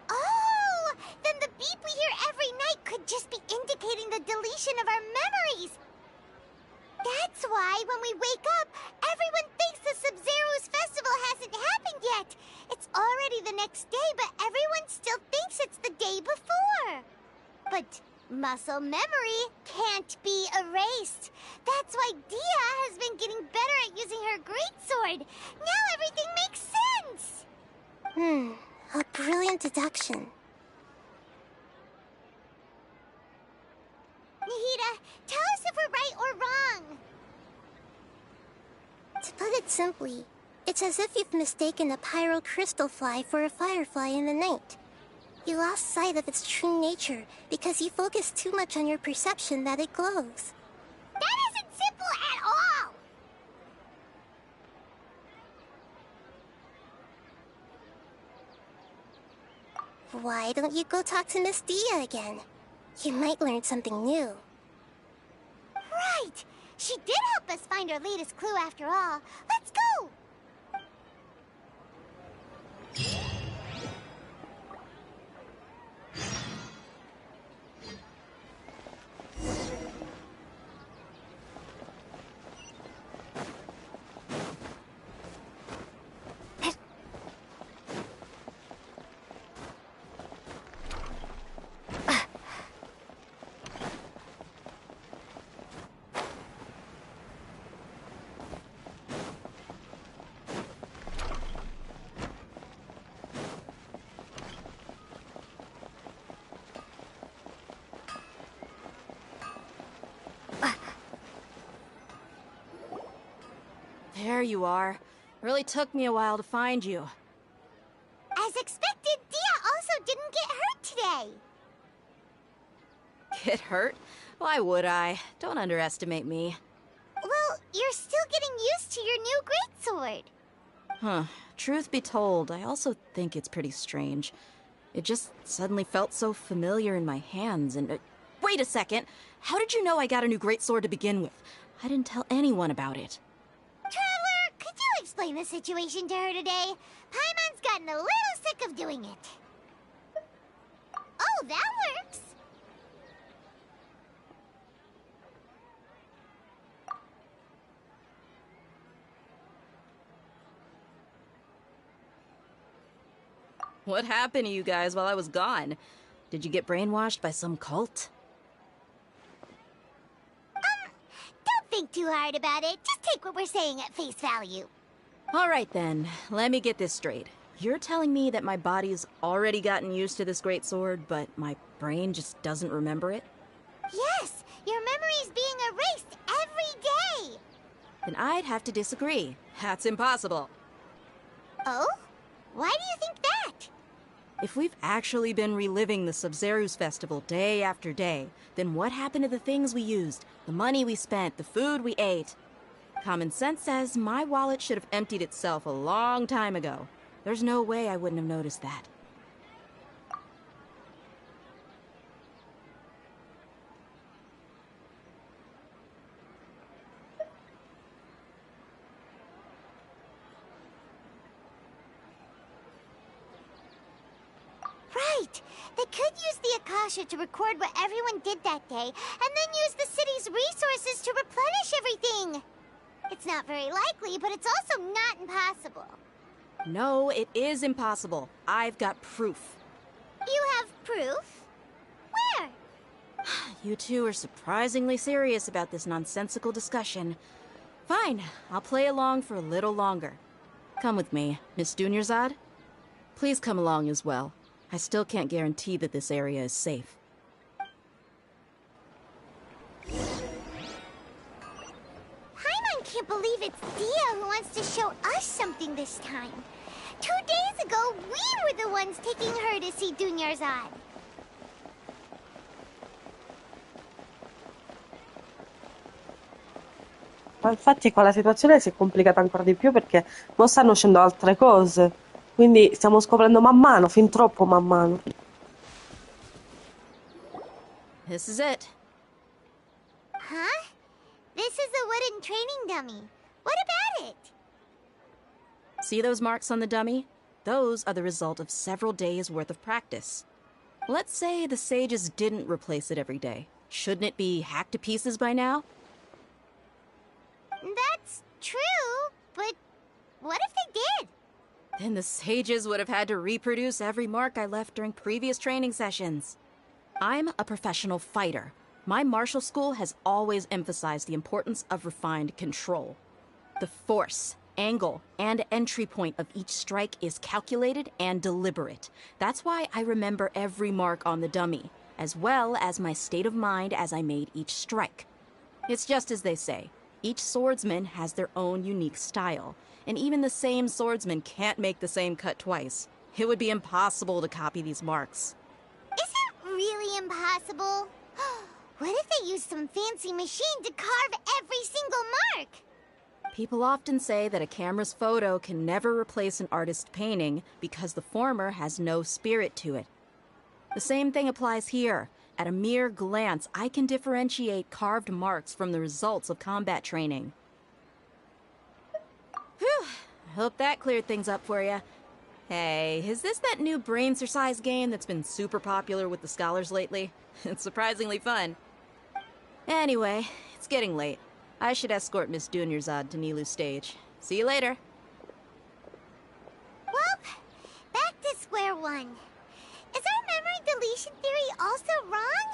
Oh, then the beep we hear every night could just be indicating the deletion of our memories. That's why when we wake up, everyone thinks the Sub-Zero's festival hasn't happened yet. It's already the next day, but everyone still thinks it's the day before. But muscle memory can't be erased. That's why Dia has been getting better at using her greatsword. Now everything makes sense. A brilliant deduction. Nahida, tell us if we're right or wrong. To put it simply, it's as if you've mistaken a pyro crystal fly for a firefly in the night. You lost sight of its true nature because you focused too much on your perception that it glows. That isn't simple at all. Why don't you go talk to Miss Dia again? You might learn something new. Right. She did help us find our latest clue after all. Let's go. There you are. Really took me a while to find you. As expected, Dia also didn't get hurt today. Get hurt? Why would I? Don't underestimate me. Well, you're still getting used to your new greatsword. Huh. Truth be told, I also think it's pretty strange. It just suddenly felt so familiar in my hands and... wait a second! How did you know I got a new greatsword to begin with? I didn't tell anyone about it. Traveler, could you explain the situation to her today? Paimon's gotten a little sick of doing it. Oh, that works. What happened to you guys while I was gone? Did you get brainwashed by some cult? Don't think too hard about it. Just take what we're saying at face value. All right then, let me get this straight. You're telling me that my body's already gotten used to this great sword, but my brain just doesn't remember it? Yes, your memory's being erased every day. Then I'd have to disagree. That's impossible. Oh? Why do you think that? If we've actually been reliving the Sub-Zero's festival day after day, then what happened to the things we used, the money we spent, the food we ate? Common sense says my wallet should have emptied itself a long time ago. There's no way I wouldn't have noticed that. Right! They could use the Akasha to record what everyone did that day, and then use the city's resources to replenish everything! It's not very likely, but it's also not impossible. No, it is impossible. I've got proof. You have proof? Where? You two are surprisingly serious about this nonsensical discussion. Fine, I'll play along for a little longer. Come with me, Miss Dunyarzad. Please come along as well. I still can't guarantee that this area is safe. Paimon can't believe it's Dia who wants to show us something this time. 2 days ago, we were the ones taking her to see Dunyarzad. Ma infatti qua la situazione si è complicata ancora di più perché mo stanno uscendo altre cose. Quindi stiamo scoprendo man mano, fin troppo man mano. This is it. Huh? This is a wooden training dummy. What about it? See those marks on the dummy? Those are the result of several days' worth of practice. Let's say the sages didn't replace it every day. Shouldn't it be hacked to pieces by now? That's true, but what if they did? Then the sages would have had to reproduce every mark I left during previous training sessions. I'm a professional fighter. My martial school has always emphasized the importance of refined control. The force, angle, and entry point of each strike is calculated and deliberate. That's why I remember every mark on the dummy, as well as my state of mind as I made each strike. It's just as they say. Each swordsman has their own unique style, and even the same swordsman can't make the same cut twice. It would be impossible to copy these marks. Is it really impossible? What if they used some fancy machine to carve every single mark? People often say that a camera's photo can never replace an artist's painting because the former has no spirit to it. The same thing applies here. At a mere glance, I can differentiate carved marks from the results of combat training. Whew, I hope that cleared things up for you. Hey, is this that new brain exercise game that's been super popular with the scholars lately? It's surprisingly fun. Anyway, it's getting late. I should escort Miss Dunyarzad to Nilu's stage. See you later. Well, back to square one. Is our memory deletion theory also wrong?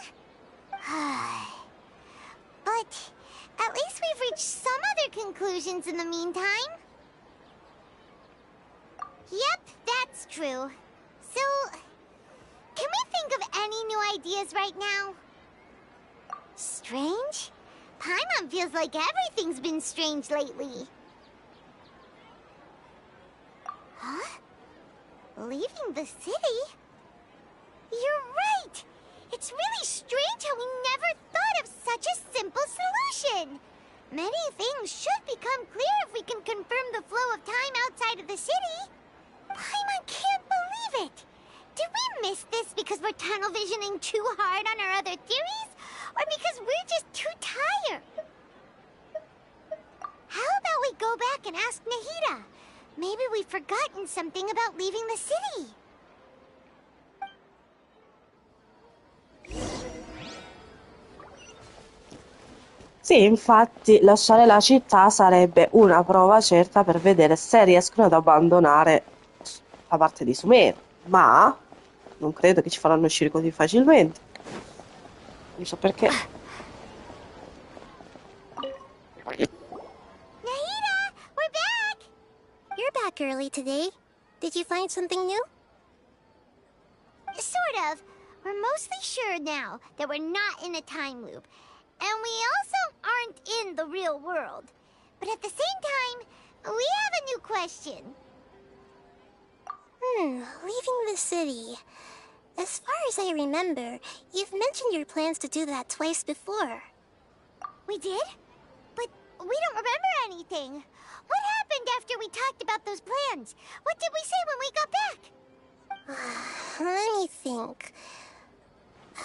But at least we've reached some other conclusions in the meantime. Yep, that's true. So, can we think of any new ideas right now? Strange? Paimon feels like everything's been strange lately. Huh? Leaving the city? You're right! It's really strange how we never thought of such a simple solution! Many things should become clear if we can confirm the flow of time outside of the city. Paimon can't believe it! Did we miss this because we're tunnel visioning too hard on our other theories? Or because we're just too tired? How about we go back and ask Nahida? Maybe we've forgotten something about leaving the city. Sì, infatti lasciare la città sarebbe una prova certa per vedere se riescono ad abbandonare la parte di Sumeru, ma non credo che ci faranno uscire così facilmente. Non so perché. Nahida, we're back! You're back early today. Did you find something new? Sort of. We're mostly sure now that we're not in a time loop. And we also aren't in the real world. But at the same time, we have a new question. Leaving the city. As far as I remember, you've mentioned your plans to do that twice before. We did? But we don't remember anything. What happened after we talked about those plans? What did we say when we got back? Let me think.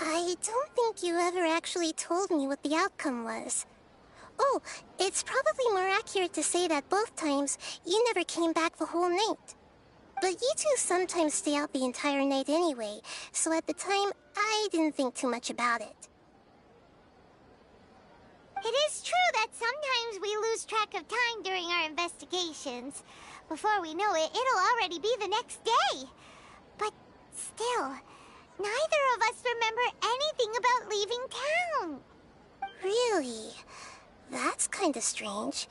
I don't think you ever actually told me what the outcome was. Oh, it's probably more accurate to say that both times you never came back the whole night. But you two sometimes stay out the entire night anyway, so at the time, I didn't think too much about it. It is true that sometimes we lose track of time during our investigations. Before we know it, it'll already be the next day. But still, neither of us remember anything about leaving town. Really? That's kinda strange.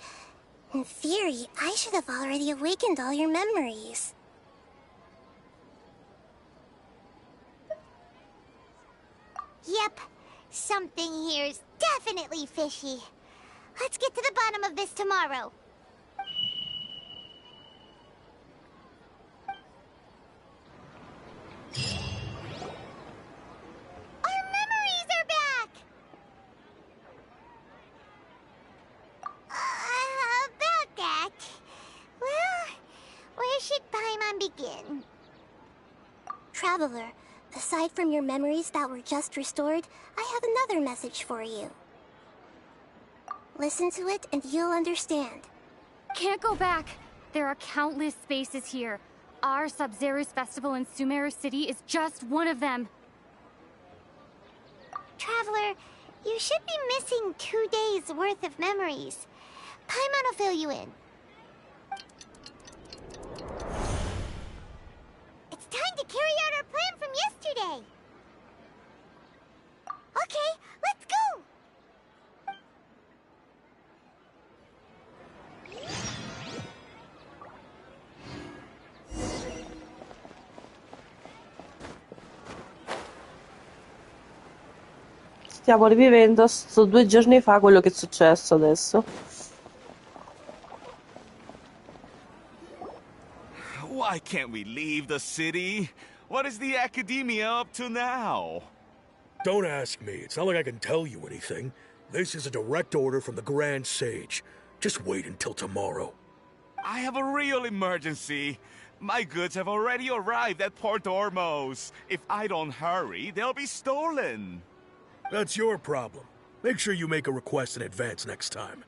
In theory, I should have already awakened all your memories. Yep, something here's definitely fishy. Let's get to the bottom of this tomorrow. Our memories are back! About that... Well, where should Paimon begin? Traveler, aside from your memories that were just restored, I have another message for you. Listen to it and you'll understand. Can't go back. There are countless spaces here. Our Sub-Zero's festival in Sumeru City is just one of them. Traveler, you should be missing 2 days worth of memories. Paimon will fill you in. It's time to carry out our plan from yesterday. Okay, let's go! Stiamo rivivendo sto 2 giorni fa quello che è successo adesso. Why can't we leave the city? What is the Academia up to now? Don't ask me. It's not like I can tell you anything. This is a direct order from the Grand Sage. Just wait until tomorrow. I have a real emergency. My goods have already arrived at Port Ormos. If I don't hurry, they'll be stolen. That's your problem. Make sure you make a request in advance next time.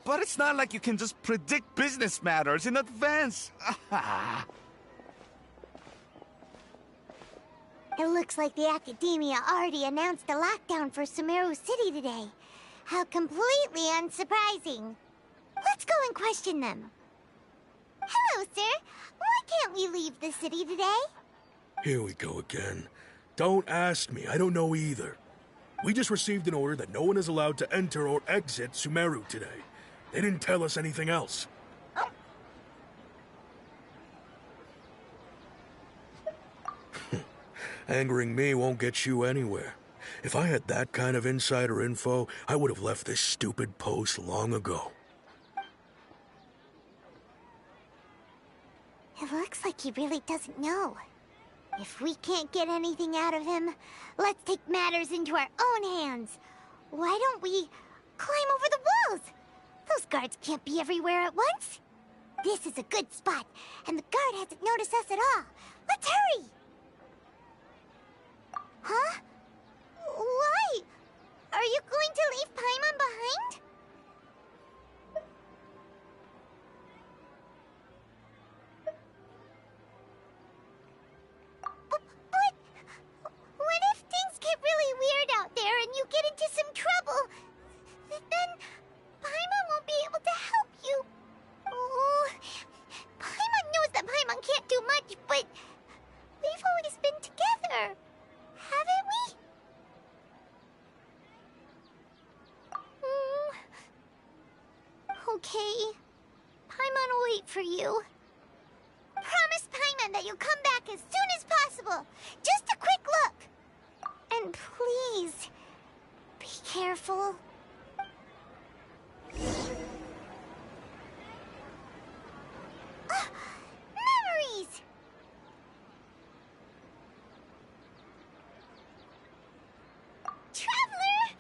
But it's not like you can just predict business matters in advance. It looks like the Academia already announced a lockdown for Sumeru City today. How completely unsurprising. Let's go and question them. Hello, sir. Why can't we leave the city today? Here we go again. Don't ask me. I don't know either. We just received an order that no one is allowed to enter or exit Sumeru today. They didn't tell us anything else. Angering me won't get you anywhere. If I had that kind of insider info, I would have left this stupid post long ago. It looks like he really doesn't know. If we can't get anything out of him, let's take matters into our own hands. Why don't we climb over the walls? Those guards can't be everywhere at once. This is a good spot, and the guard hasn't noticed us at all. Let's hurry! Huh? Why? Are you going to leave Paimon behind? But what if things get really weird out there and you get into some trouble? Then Paimon won't be able to help you. Oh, Paimon knows that Paimon can't do much, but we've always been together, haven't we? Okay. Paimon will wait for you. Promise Paimon that you'll come back as soon as possible. Just a quick look. And please, be careful. Memories! Traveler!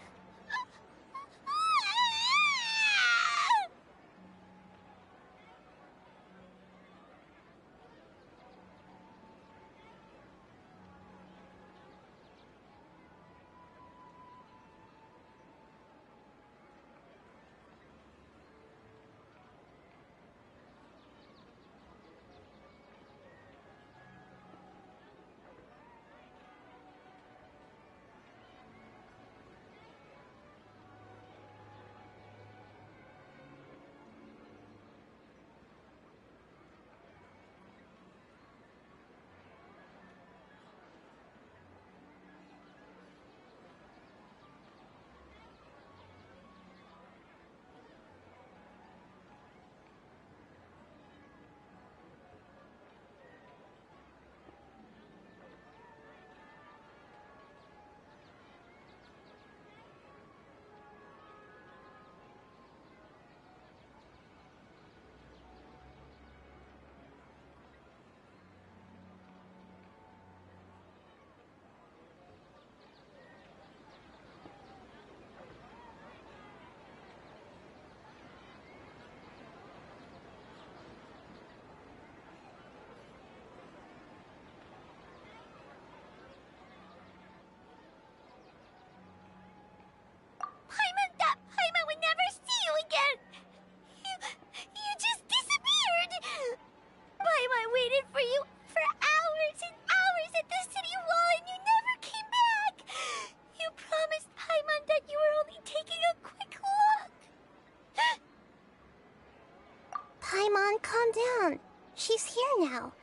now.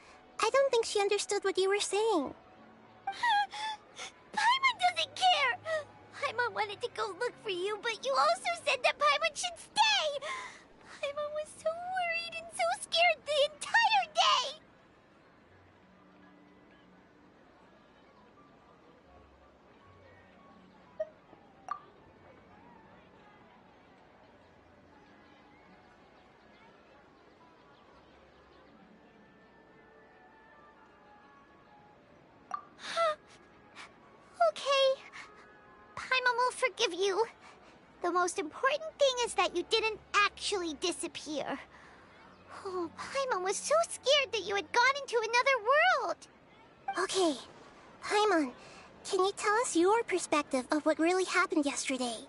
I don't think she understood what you were saying. Paimon doesn't care! Paimon wanted to go look for you, but you also said that Paimon should stay! Paimon was so worried and so scared the entire day! Okay. Paimon will forgive you. The most important thing is that you didn't actually disappear. Oh, Paimon was so scared that you had gone into another world. Okay. Paimon, can you tell us your perspective of what really happened yesterday?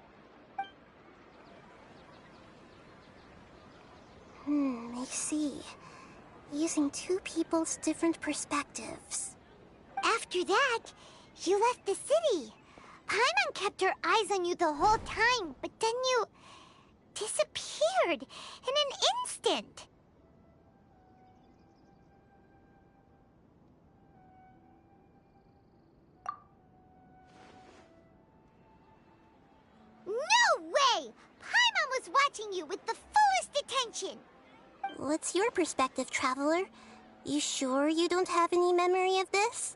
I see. Using two people's different perspectives. After that, you left the city. Paimon kept her eyes on you the whole time, but then you disappeared in an instant. No way! Paimon was watching you with the fullest attention. What's your perspective, Traveler? You sure you don't have any memory of this?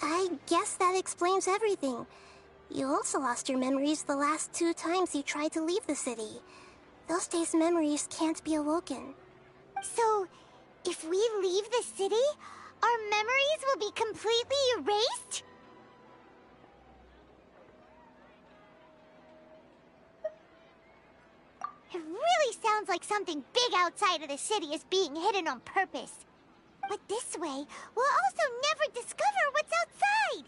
I guess that explains everything. You also lost your memories the last 2 times you tried to leave the city. Those days' memories can't be awoken. So, if we leave the city, our memories will be completely erased? It really sounds like something big outside of the city is being hidden on purpose. But this way, we'll also never discover what's outside!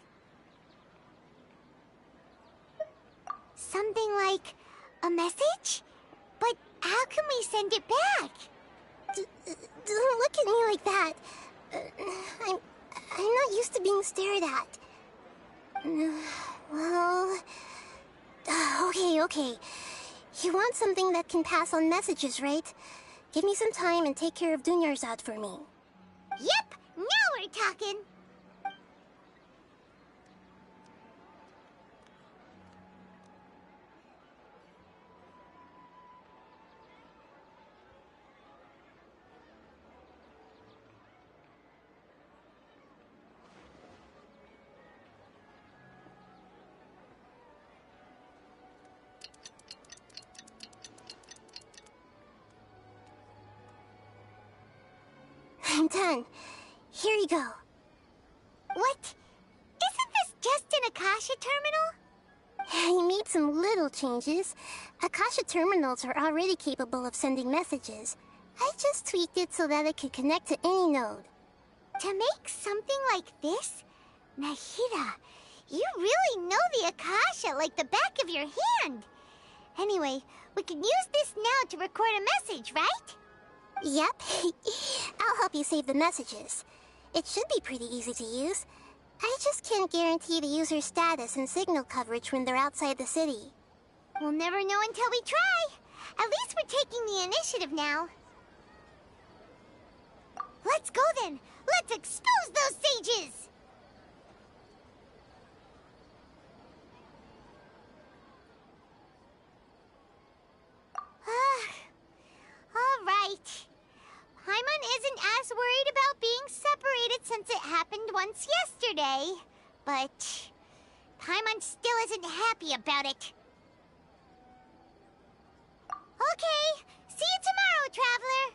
Something like a message? But how can we send it back? Don't look at me like that. I'm not used to being stared at. Well... Okay. You want something that can pass on messages, right? Give me some time and take care of Dunyarzad for me. Yep! Now we're talking! I'm done. Here you go. What? Isn't this just an Akasha terminal? You made some little changes. Akasha terminals are already capable of sending messages. I just tweaked it so that it could connect to any node. To make something like this? Nahida, you really know the Akasha like the back of your hand. Anyway, we can use this now to record a message, right? Yep. I'll help you save the messages. It should be pretty easy to use. I just can't guarantee the user's status and signal coverage when they're outside the city. We'll never know until we try. At least we're taking the initiative now. Let's go then. Let's expose those sages! Alright. Paimon isn't as worried about being separated since it happened once yesterday. But Paimon still isn't happy about it. Okay, see you tomorrow, Traveler!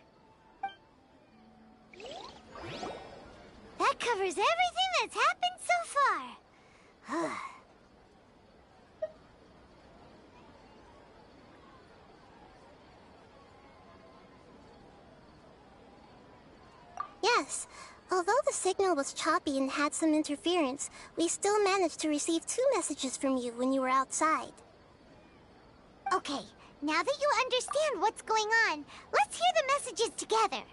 That covers everything that's happened so far. Yes, although the signal was choppy and had some interference, we still managed to receive 2 messages from you when you were outside. Okay, now that you understand what's going on, let's hear the messages together.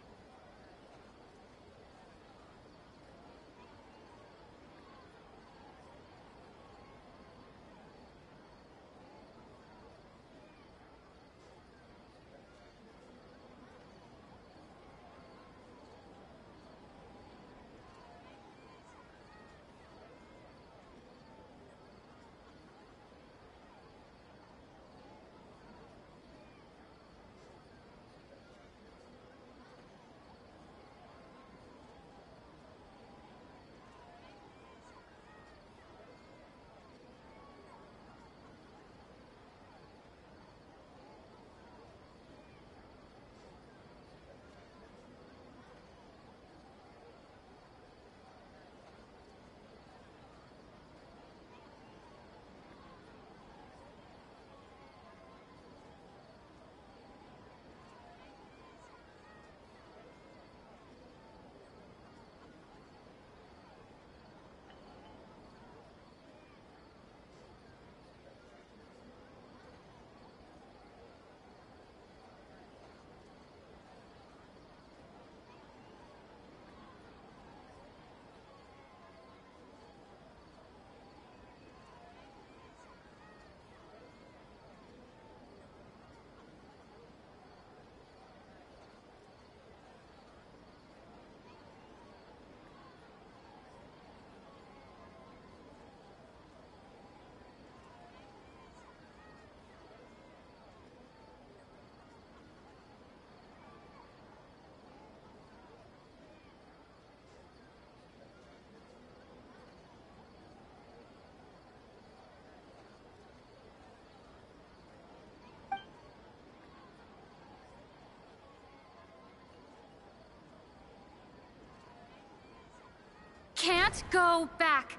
can't go back.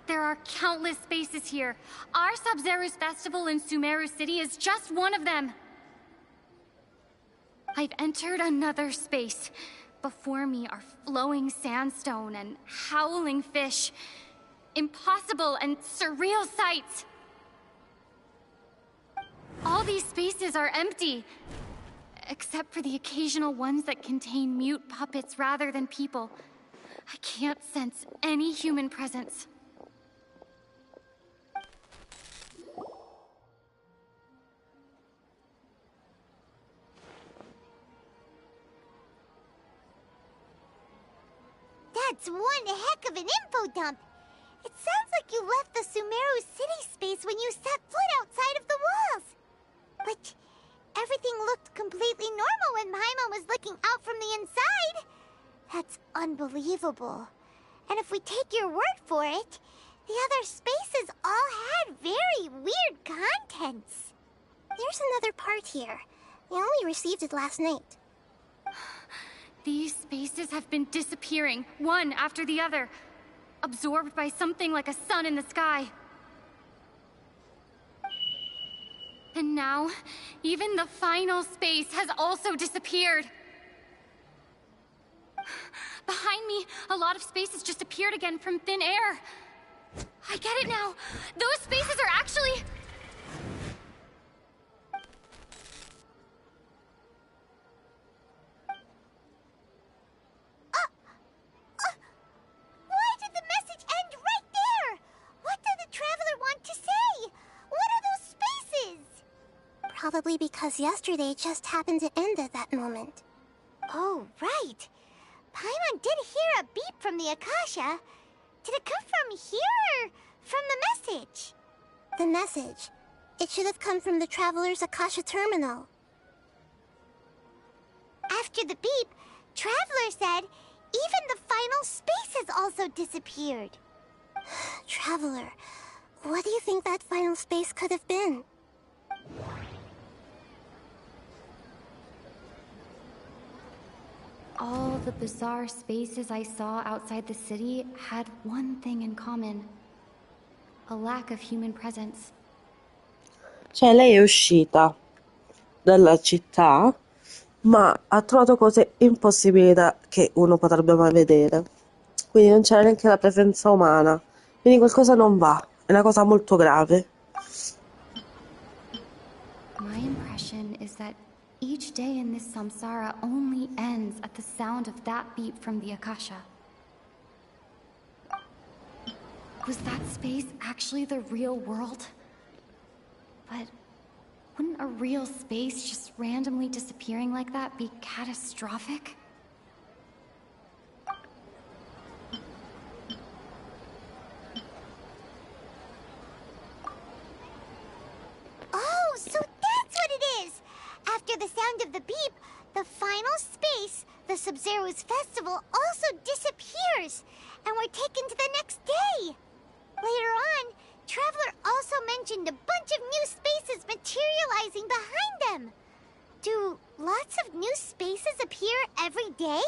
There are countless spaces here. Our Sub-Zero's festival in Sumeru City is just one of them. I've entered another space. Before me are flowing sandstone and howling fish. Impossible and surreal sights. All these spaces are empty, except for the occasional ones that contain mute puppets rather than people. I can't sense any human presence. That's one heck of an info dump. It sounds like you left the Sumeru City space when you set foot outside of the walls. But everything looked completely normal when Paimon was looking out from the inside. That's unbelievable. And if we take your word for it, the other spaces all had very weird contents. There's another part here. We only received it last night. These spaces have been disappearing, one after the other, absorbed by something like a sun in the sky. And now, even the final space has also disappeared. Behind me, a lot of spaces just appeared again from thin air. I get it now. Those spaces are actually... Why did the message end right there? What did the Traveler want to say? What are those spaces? Probably because yesterday just happened to end at that moment. Oh, right. Paimon did hear a beep from the Akasha. Did it come from here or from the message? The message. It should have come from the Traveler's Akasha terminal. After the beep, Traveler said even the final spaces also disappeared. Traveler, what do you think that final space could have been? All the bizarre spaces I saw outside the city had one thing in common. A lack of human presence. Cioè, lei è uscita dalla città, ma ha trovato cose impossibili che uno potrebbe mai vedere. Quindi non c'era neanche la presenza umana. Quindi qualcosa non va. È una cosa molto grave. My impression is that each day in this samsara only ends at the sound of that beep from the Akasha. Was that space actually the real world? But wouldn't a real space just randomly disappearing like that be catastrophic? Oh, so that's what it is! After the sound of the beep, the final space, the Sub-Zero's festival, also disappears, and we're taken to the next day. Later on, Traveler also mentioned a bunch of new spaces materializing behind them. Do lots of new spaces appear every day?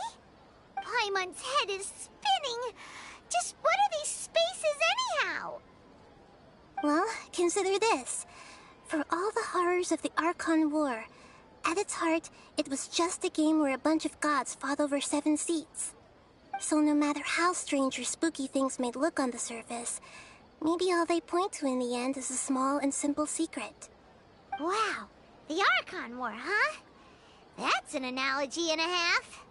Paimon's head is spinning. Just what are these spaces anyhow? Well, consider this. For all the horrors of the Archon War, at its heart, it was just a game where a bunch of gods fought over 7 seats. So no matter how strange or spooky things may look on the surface, maybe all they point to in the end is a small and simple secret. Wow, the Archon War, huh? That's an analogy and a half.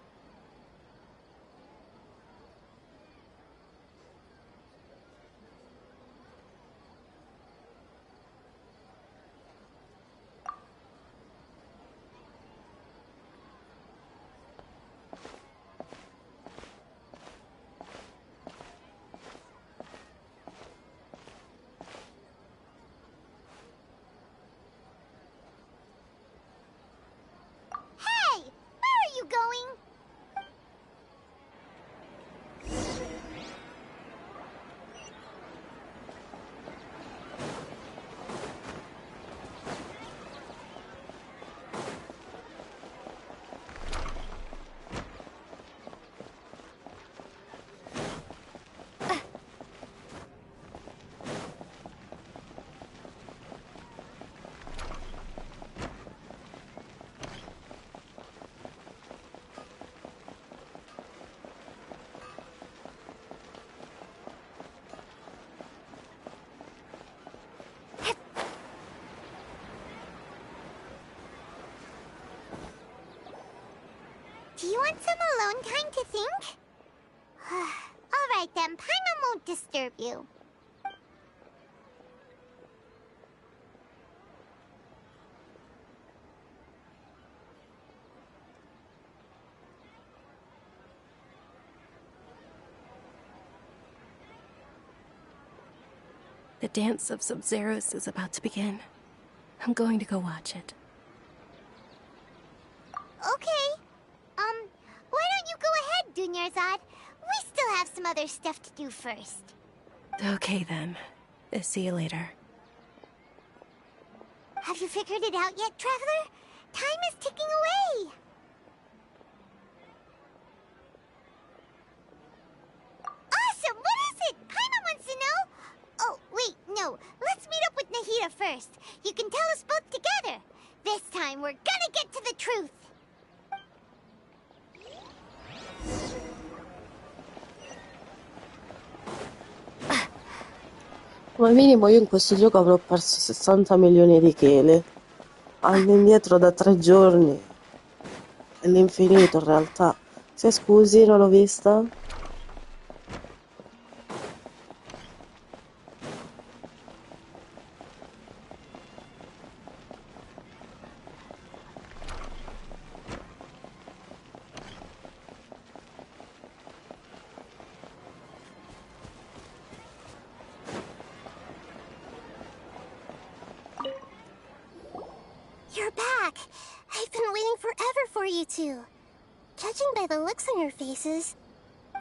Hey, where are you going? Do you want some alone time to think? Alright then, Paimon won't disturb you. The dance of Sub-Zeros is about to begin. I'm going to go watch it. Okay. Why don't you go ahead, Dunyarzad? We still have some other stuff to do first. Okay then. See you later. Have you figured it out yet, Traveler? Time is ticking away. Awesome! What is it? Paimon wants to know. Oh, wait, no. Let's meet up with Nahida first. You can tell us both together. This time, we're gonna get to the truth. Come minimo io in questo gioco avrò perso 60 milioni di chele. All'indietro da 3 giorni. È l'infinito in realtà. Se scusi, non l'ho vista. You're back! I've been waiting forever for you two. Judging by the looks on your faces,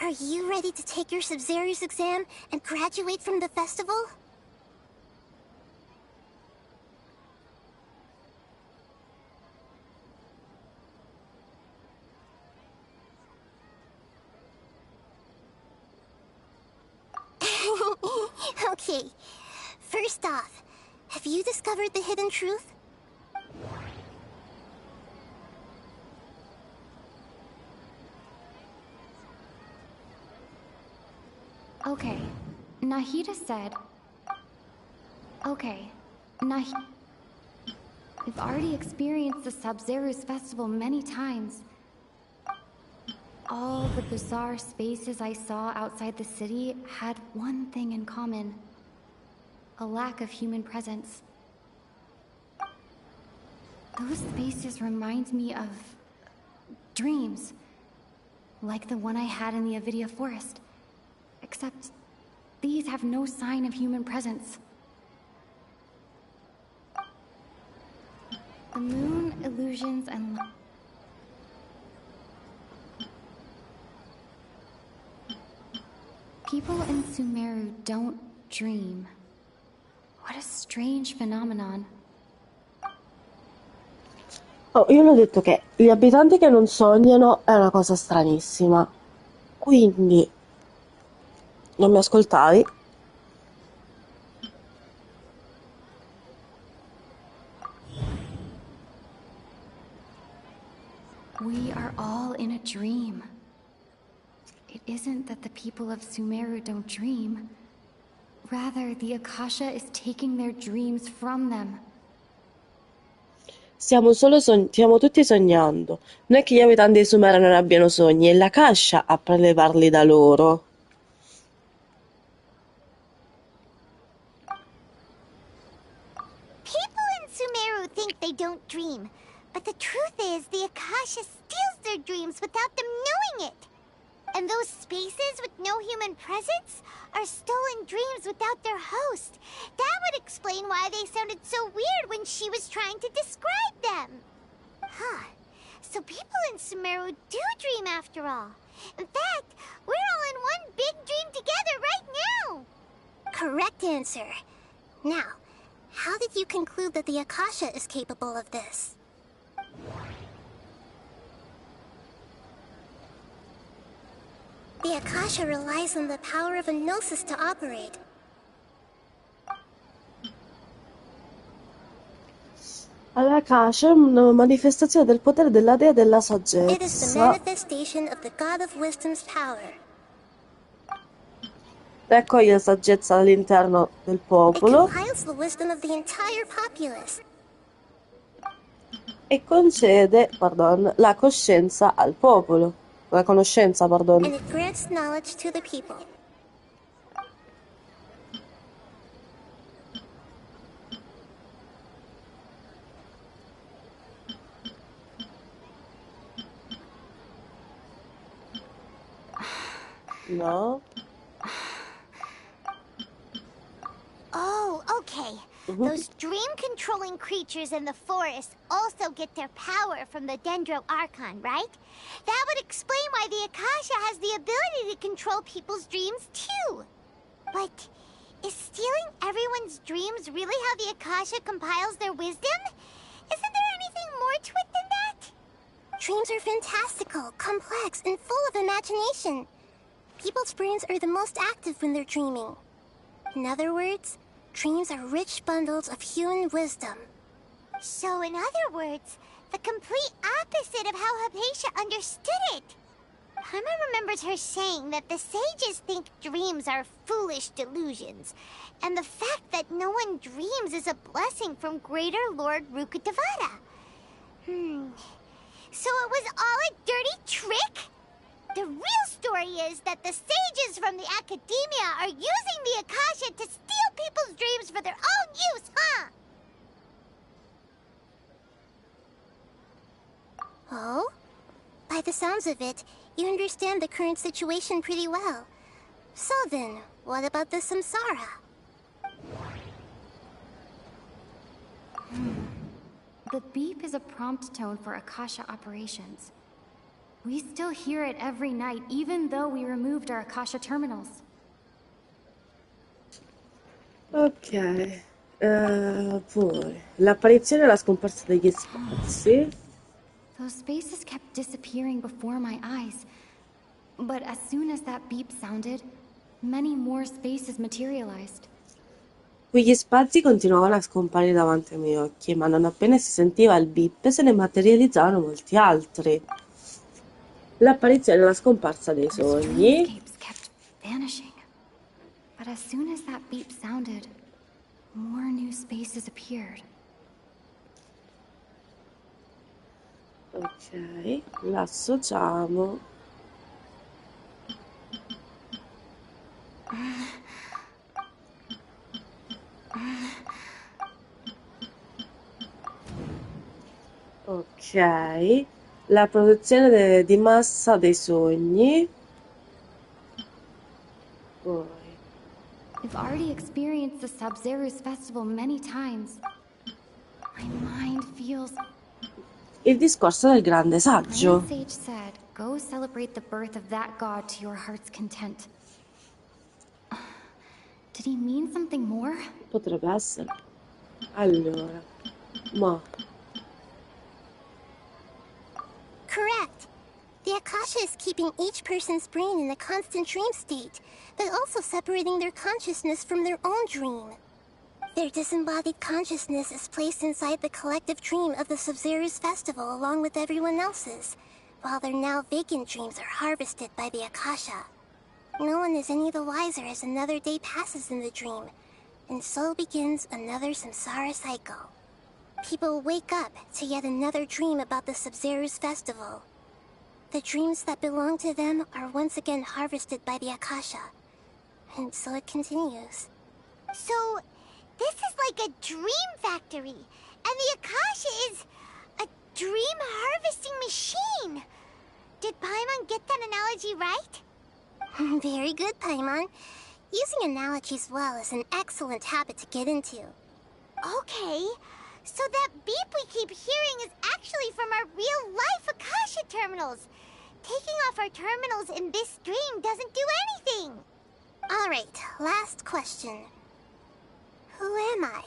are you ready to take your Sub-Zero's exam and graduate from the festival? Okay, first off, have you discovered the hidden truth? Okay, Nahida said... Okay, I've already experienced the Sub-Zero's festival many times. All the bizarre spaces I saw outside the city had one thing in common. A lack of human presence. Those spaces remind me of... dreams. Like the one I had in the Obiettivo forest. Except, these have no sign of human presence. The moon, illusions, and... People in Sumeru don't dream. What a strange phenomenon. Oh, io l'ho detto che gli abitanti che non sognano è una cosa stranissima. Quindi, non mi ascoltavi? We are all in a dream. It isn't that the people of Sumeru don't dream. Rather, the Akasha is taking their dreams from them. Stiamo tutti sognando. Non è che gli abitanti di Sumera non abbiano sogni, è la Kasha a prelevarli da loro. People in Sumeru think they don't dream, but the truth is the Akasha steals their dreams without them knowing it. And those spaces with no human presence are stolen dreams without their host. That would explain why they sounded so weird when she was trying to describe them. Huh. So people in Sumeru do dream after all. In fact, we're all in one big dream together right now. Correct answer. Now, how did you conclude that the Akasha is capable of this? The Akasha relies on the power of a gnosis to operate. La Kasha è una manifestazione del potere della dea della It is the saggezza. manifestation of the God of Wisdom's power. Raccoglie saggezza all'interno del It popolo. compiles the wisdom of the entire populace. e concede, pardon, la coscienza al popolo. La conoscenza, pardon. And it grants knowledge to the people. No? Oh, okay. Those dream-controlling creatures in the forest also get their power from the Dendro Archon, right? That would explain why the Akasha has the ability to control people's dreams, too. But is stealing everyone's dreams really how the Akasha compiles their wisdom? Isn't there anything more to it than that? Dreams are fantastical, complex, and full of imagination. People's brains are the most active when they're dreaming. In other words, dreams are rich bundles of human wisdom. So in other words, the complete opposite of how Hypatia understood it. Paimon remembers her saying that the sages think dreams are foolish delusions, and the fact that no one dreams is a blessing from Greater Lord Rukkhadevata. So it was all a dirty trick? The real story is that the sages from the Academia are using the Akasha to steal people's dreams for their own use, huh? Oh? By the sounds of it, you understand the current situation pretty well. So then, what about the samsara? The beep is a prompt tone for Akasha operations. We still hear it every night, even though we removed our Akasha terminals. Ok. Poi l'apparizione e la scomparsa degli spazi. Those spaces kept disappearing before my eyes. But as soon as that beep sounded, many more spaces materialized. Quegli spazi continuavano a scomparire davanti ai miei occhi, ma non appena si sentiva il beep se ne materializzavano molti altri. L'apparizione e la scomparsa dei Those sogni. dreamscapes kept vanishing. But as soon as that beep sounded, more new spaces appeared. Ok, l'associamo. Ok, la produzione di massa dei sogni. Poi We've already experienced the Sub-Zero's festival many times. My mind feels... il discorso del grande saggio. Grand Sage said, go celebrate the birth of that god to your heart's content. Did he mean something more? Potrebbe essere. Allora, ma Correct. The Akasha is keeping each person's brain in a constant dream state, but also separating their consciousness from their own dream. Their disembodied consciousness is placed inside the collective dream of the Sub-Zero's festival along with everyone else's, while their now vacant dreams are harvested by the Akasha. No one is any the wiser as another day passes in the dream, and so begins another samsara cycle. People wake up to yet another dream about the Sub-Zero's festival. The dreams that belong to them are once again harvested by the Akasha, and so it continues. So, this is like a dream factory, and the Akasha is a dream harvesting machine. Did Paimon get that analogy right? Very good, Paimon. Using analogies well is an excellent habit to get into. Okay, so that beep we keep hearing is actually from our real-life Akasha terminals. Taking off our terminals in this dream doesn't do anything. Alright, last question. Who am I?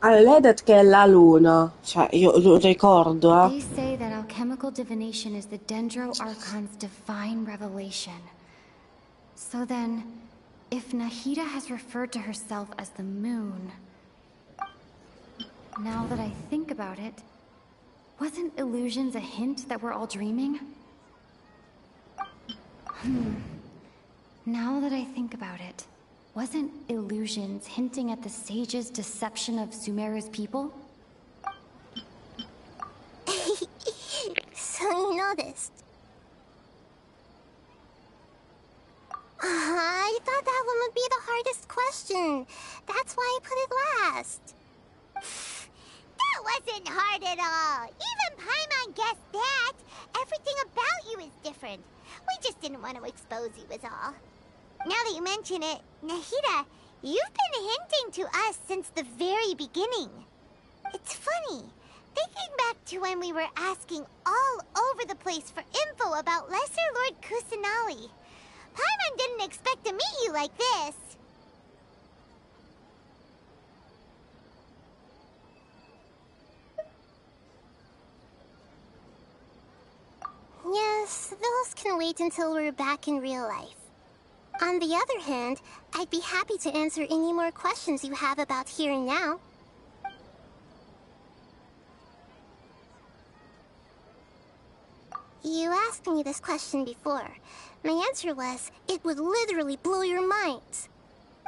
lei ha detto che è la luna, cioè io lo ricordo, They say that alchemical divination is the Dendro Archon's divine revelation. So then, if Nahida has referred to herself as the moon... Now that I think about it, wasn't illusions a hint that we're all dreaming? Now that I think about it, wasn't illusions hinting at the sage's deception of Sumeru's people? So you noticed. I thought that one would be the hardest question. That's why I put it last. That wasn't hard at all. Even Paimon guessed that. Everything about you is different. We just didn't want to expose you is all. Now that you mention it, Nahida, you've been hinting to us since the very beginning. It's funny. Thinking back to when we were asking all over the place for info about Lesser Lord Kusanali. Paimon didn't expect to meet you like this. Yes, those can wait until we're back in real life. On the other hand, I'd be happy to answer any more questions you have about here and now. You asked me this question before. My answer was, it would literally blow your minds.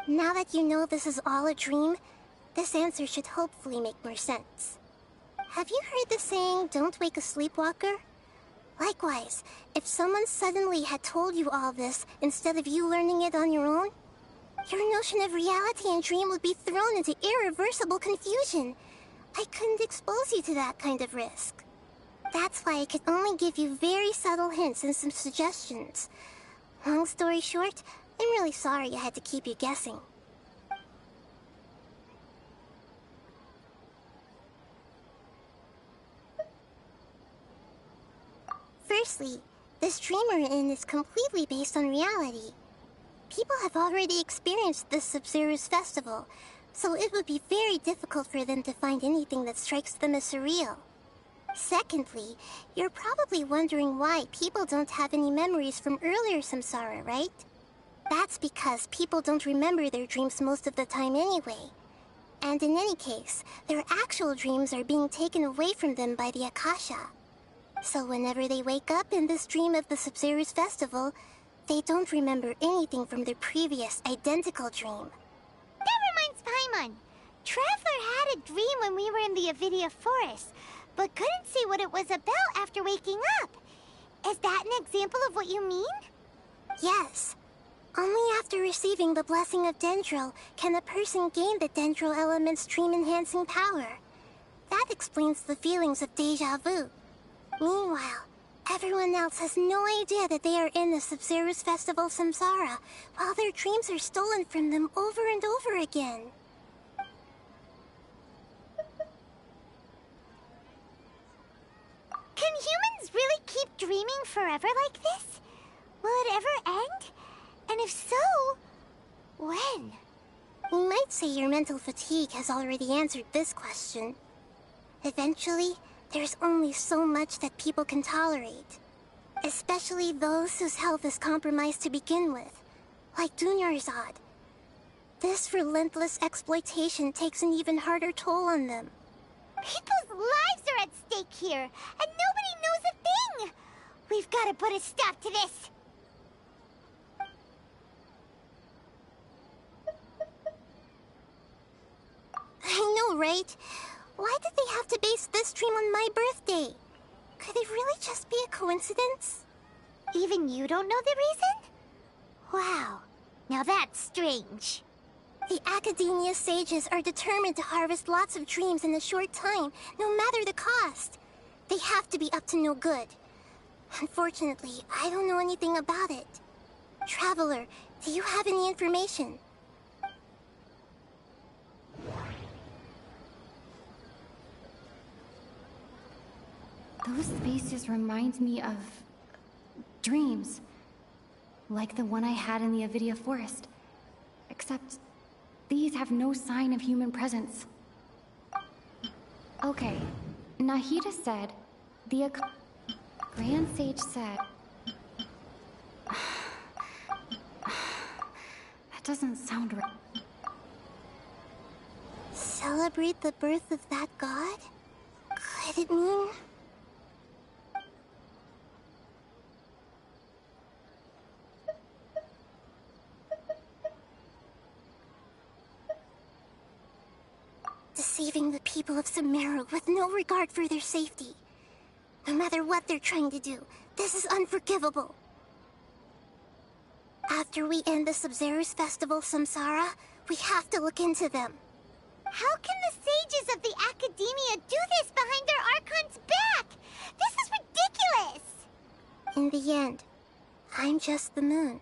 Now that you know this is all a dream, this answer should hopefully make more sense. Have you heard the saying, don't wake a sleepwalker? Likewise, if someone suddenly had told you all this instead of you learning it on your own, your notion of reality and dream would be thrown into irreversible confusion. I couldn't expose you to that kind of risk. That's why I could only give you very subtle hints and some suggestions. Long story short, I'm really sorry I had to keep you guessing. Firstly, this dream we're in is completely based on reality. People have already experienced this Sub-Zero's festival, so it would be very difficult for them to find anything that strikes them as surreal. Secondly, you're probably wondering why people don't have any memories from earlier samsara, right? That's because people don't remember their dreams most of the time anyway. And in any case, their actual dreams are being taken away from them by the Akasha. So whenever they wake up in this dream of the Sub-Zero's festival, they don't remember anything from their previous identical dream. That reminds Paimon. Traveler had a dream when we were in the Obiettivo forest, but couldn't see what it was about after waking up. Is that an example of what you mean? Yes. Only after receiving the blessing of Dendro can a person gain the Dendro element's dream-enhancing power. That explains the feelings of déjà vu. Meanwhile, everyone else has no idea that they are in the Sub-Zero's festival samsara, while their dreams are stolen from them over and over again. Can humans really keep dreaming forever like this? Will it ever end? And if so, when? You might say your mental fatigue has already answered this question. Eventually, there's only so much that people can tolerate. Especially those whose health is compromised to begin with, like Dunyarzad. This relentless exploitation takes an even harder toll on them. People's lives are at stake here, and nobody knows a thing! We've got to put a stop to this! I know, right? Why did they have to base this dream on my birthday? Could it really just be a coincidence? Even you don't know the reason? Wow, now that's strange. The Academia sages are determined to harvest lots of dreams in a short time, no matter the cost. They have to be up to no good. Unfortunately, I don't know anything about it. Traveler, do you have any information? Those faces remind me of dreams. Like the one I had in the Obiettivo forest. Except these have no sign of human presence. Okay, Nahida said, the Grand Sage said... That doesn't sound right. Celebrate the birth of that god? Could it mean... deceiving the people of Sumeru with no regard for their safety. No matter what they're trying to do, this is unforgivable. After we end the Sub-Zero's festival, Samsara, we have to look into them. How can the sages of the Academia do this behind their Archon's back? This is ridiculous! In the end, I'm just the moon.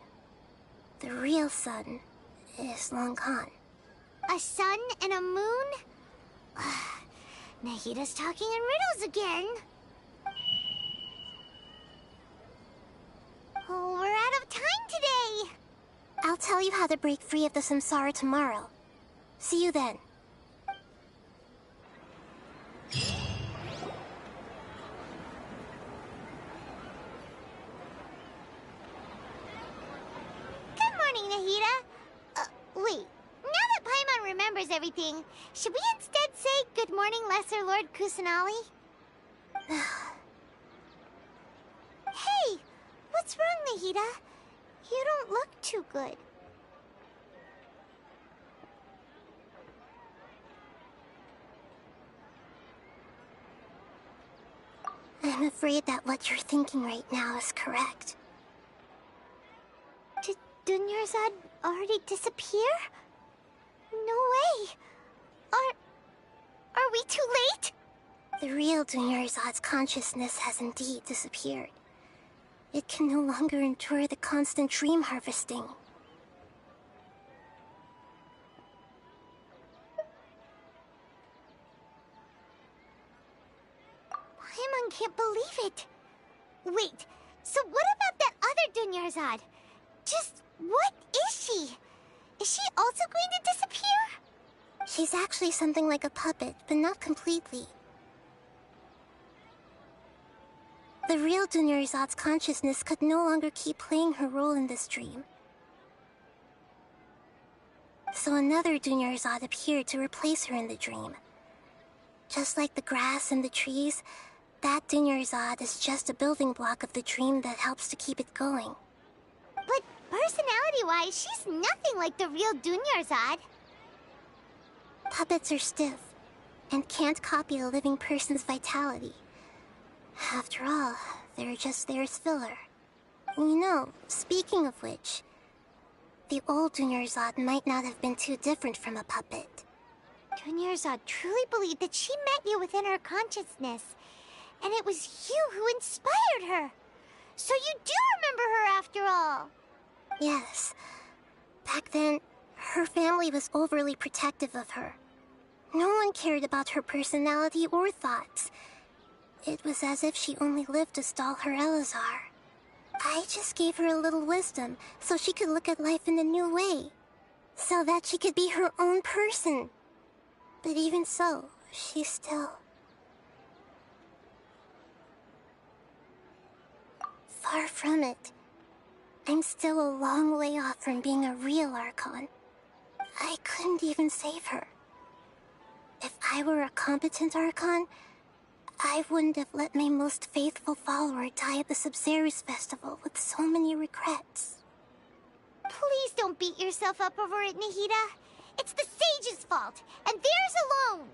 The real sun is long gone. A sun and a moon? Nahida's talking in riddles again. Oh, we're out of time today! I'll tell you how to break free of the Samsara tomorrow. See you then. Good morning, Nahida. Wait. Now that Paimon remembers everything, should we instead say good morning, Lesser Lord Kusanali? Hey! What's wrong, Nahida? You don't look too good. I'm afraid that what you're thinking right now is correct. Did Dunyarzad already disappear? No way! Are we too late? The real Dunyarzad's consciousness has indeed disappeared. It can no longer endure the constant dream harvesting. Paimon can't believe it. Wait, so what about that other Dunyarzad? Just what is she? Is she also going to disappear? She's actually something like a puppet, but not completely. The real Dunyarzad's consciousness could no longer keep playing her role in this dream. So another Dunyarzad appeared to replace her in the dream. Just like the grass and the trees, that Dunyarzad is just a building block of the dream that helps to keep it going. But personality-wise, she's nothing like the real Dunyarzad. Puppets are stiff, and can't copy a living person's vitality. After all, they're just there as filler. You know, speaking of which, the old Dunyarzad might not have been too different from a puppet. Dunyarzad truly believed that she met you within her consciousness, and it was you who inspired her. So you do remember her after all. Yes. Back then, her family was overly protective of her. No one cared about her personality or thoughts. It was as if she only lived to stall her Elazar. I just gave her a little wisdom so she could look at life in a new way. So that she could be her own person. But even so, she's still... far from it. I'm still a long way off from being a real Archon. I couldn't even save her. If I were a competent Archon, I wouldn't have let my most faithful follower die at the Sub-Zero's festival with so many regrets. Please don't beat yourself up over it, Nahida. It's the sage's fault, and theirs alone.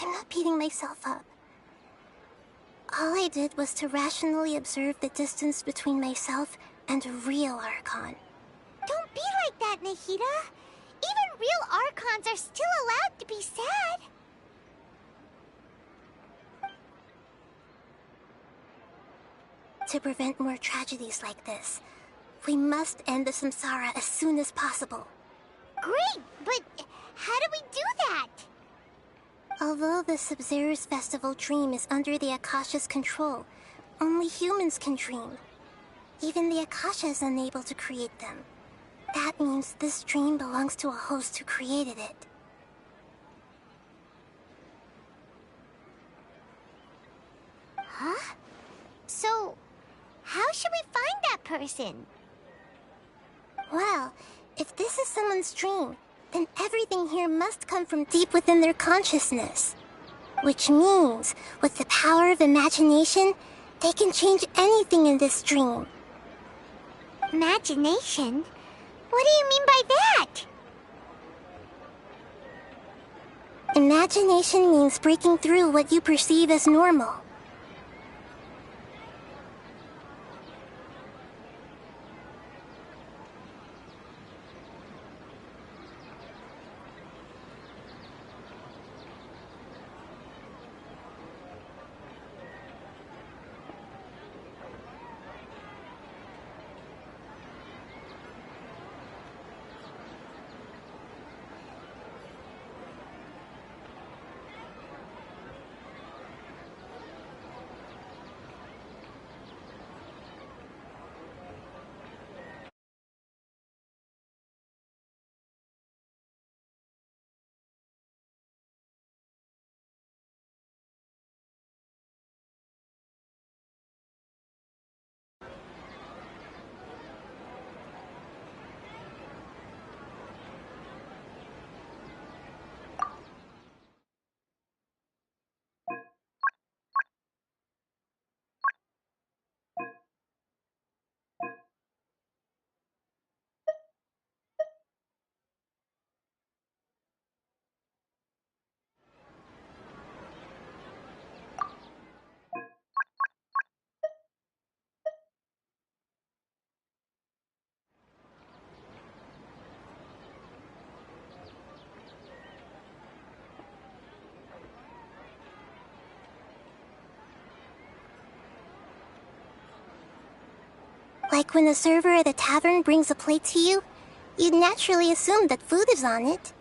I'm not beating myself up. All I did was to rationally observe the distance between myself and a real Archon. Don't be like that, Nahida. Even real Archons are still allowed to be sad. To prevent more tragedies like this, we must end the Samsara as soon as possible. Great, but how do we do that? Although the Sub-Zero's festival dream is under the Akasha's control, only humans can dream. Even the Akasha is unable to create them. That means this dream belongs to a host who created it. Huh? So, how should we find that person? Well, if this is someone's dream, then everything here must come from deep within their consciousness. Which means, with the power of imagination, they can change anything in this dream. Imagination? What do you mean by that? Imagination means breaking through what you perceive as normal. Like when the server at a tavern brings a plate to you, you'd naturally assume that food is on it.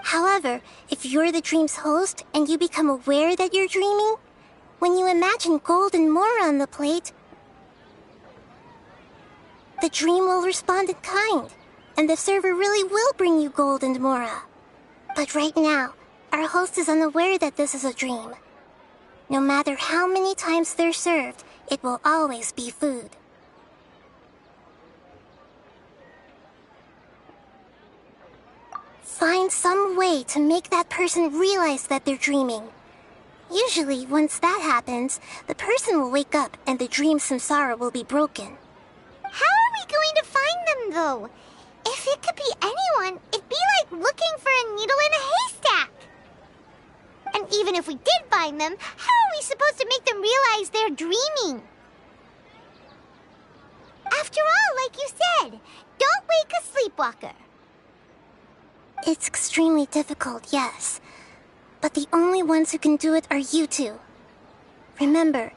However, if you're the dream's host and you become aware that you're dreaming, when you imagine gold and more on the plate, the dream will respond in kind, and the server really will bring you gold and mora. But right now, our host is unaware that this is a dream. No matter how many times they're served, it will always be food. Find some way to make that person realize that they're dreaming. Usually, once that happens, the person will wake up and the dream samsara will be broken. How are we going to find them, though? If it could be anyone, it'd be like looking for a needle in a haystack. And even if we did find them, how are we supposed to make them realize they're dreaming? After all, like you said, don't wake a sleepwalker. It's extremely difficult, yes. But the only ones who can do it are you two. Remember,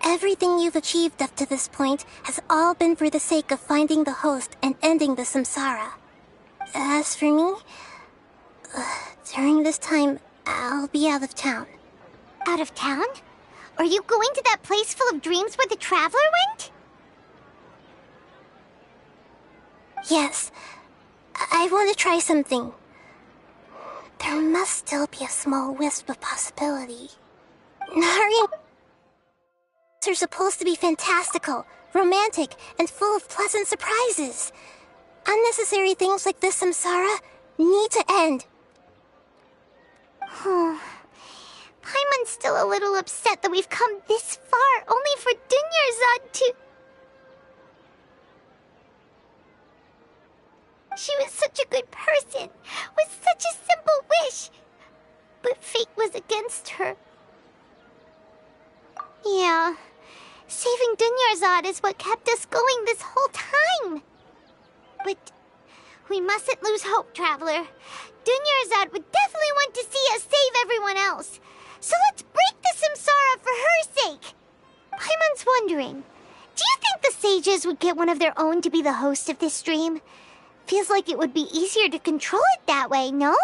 everything you've achieved up to this point has all been for the sake of finding the host and ending the samsara. As for me, during this time, I'll be out of town. Out of town? Are you going to that place full of dreams where the traveler went? Yes. I want to try something. There must still be a small wisp of possibility. Nari are supposed to be fantastical, romantic, and full of pleasant surprises. Unnecessary things like this samsara need to end. Paimon's still a little upset that we've come this far only for Dunyarzad to... She was such a good person, with such a simple wish. But fate was against her. Yeah, saving Dunyarzad is what kept us going this whole time. But We mustn't lose hope, Traveler. Dunyarzad would definitely want to see us save everyone else. So let's break the samsara for her sake. Paimon's wondering, do you think the sages would get one of their own to be the host of this stream? Feels like it would be easier to control it that way, no?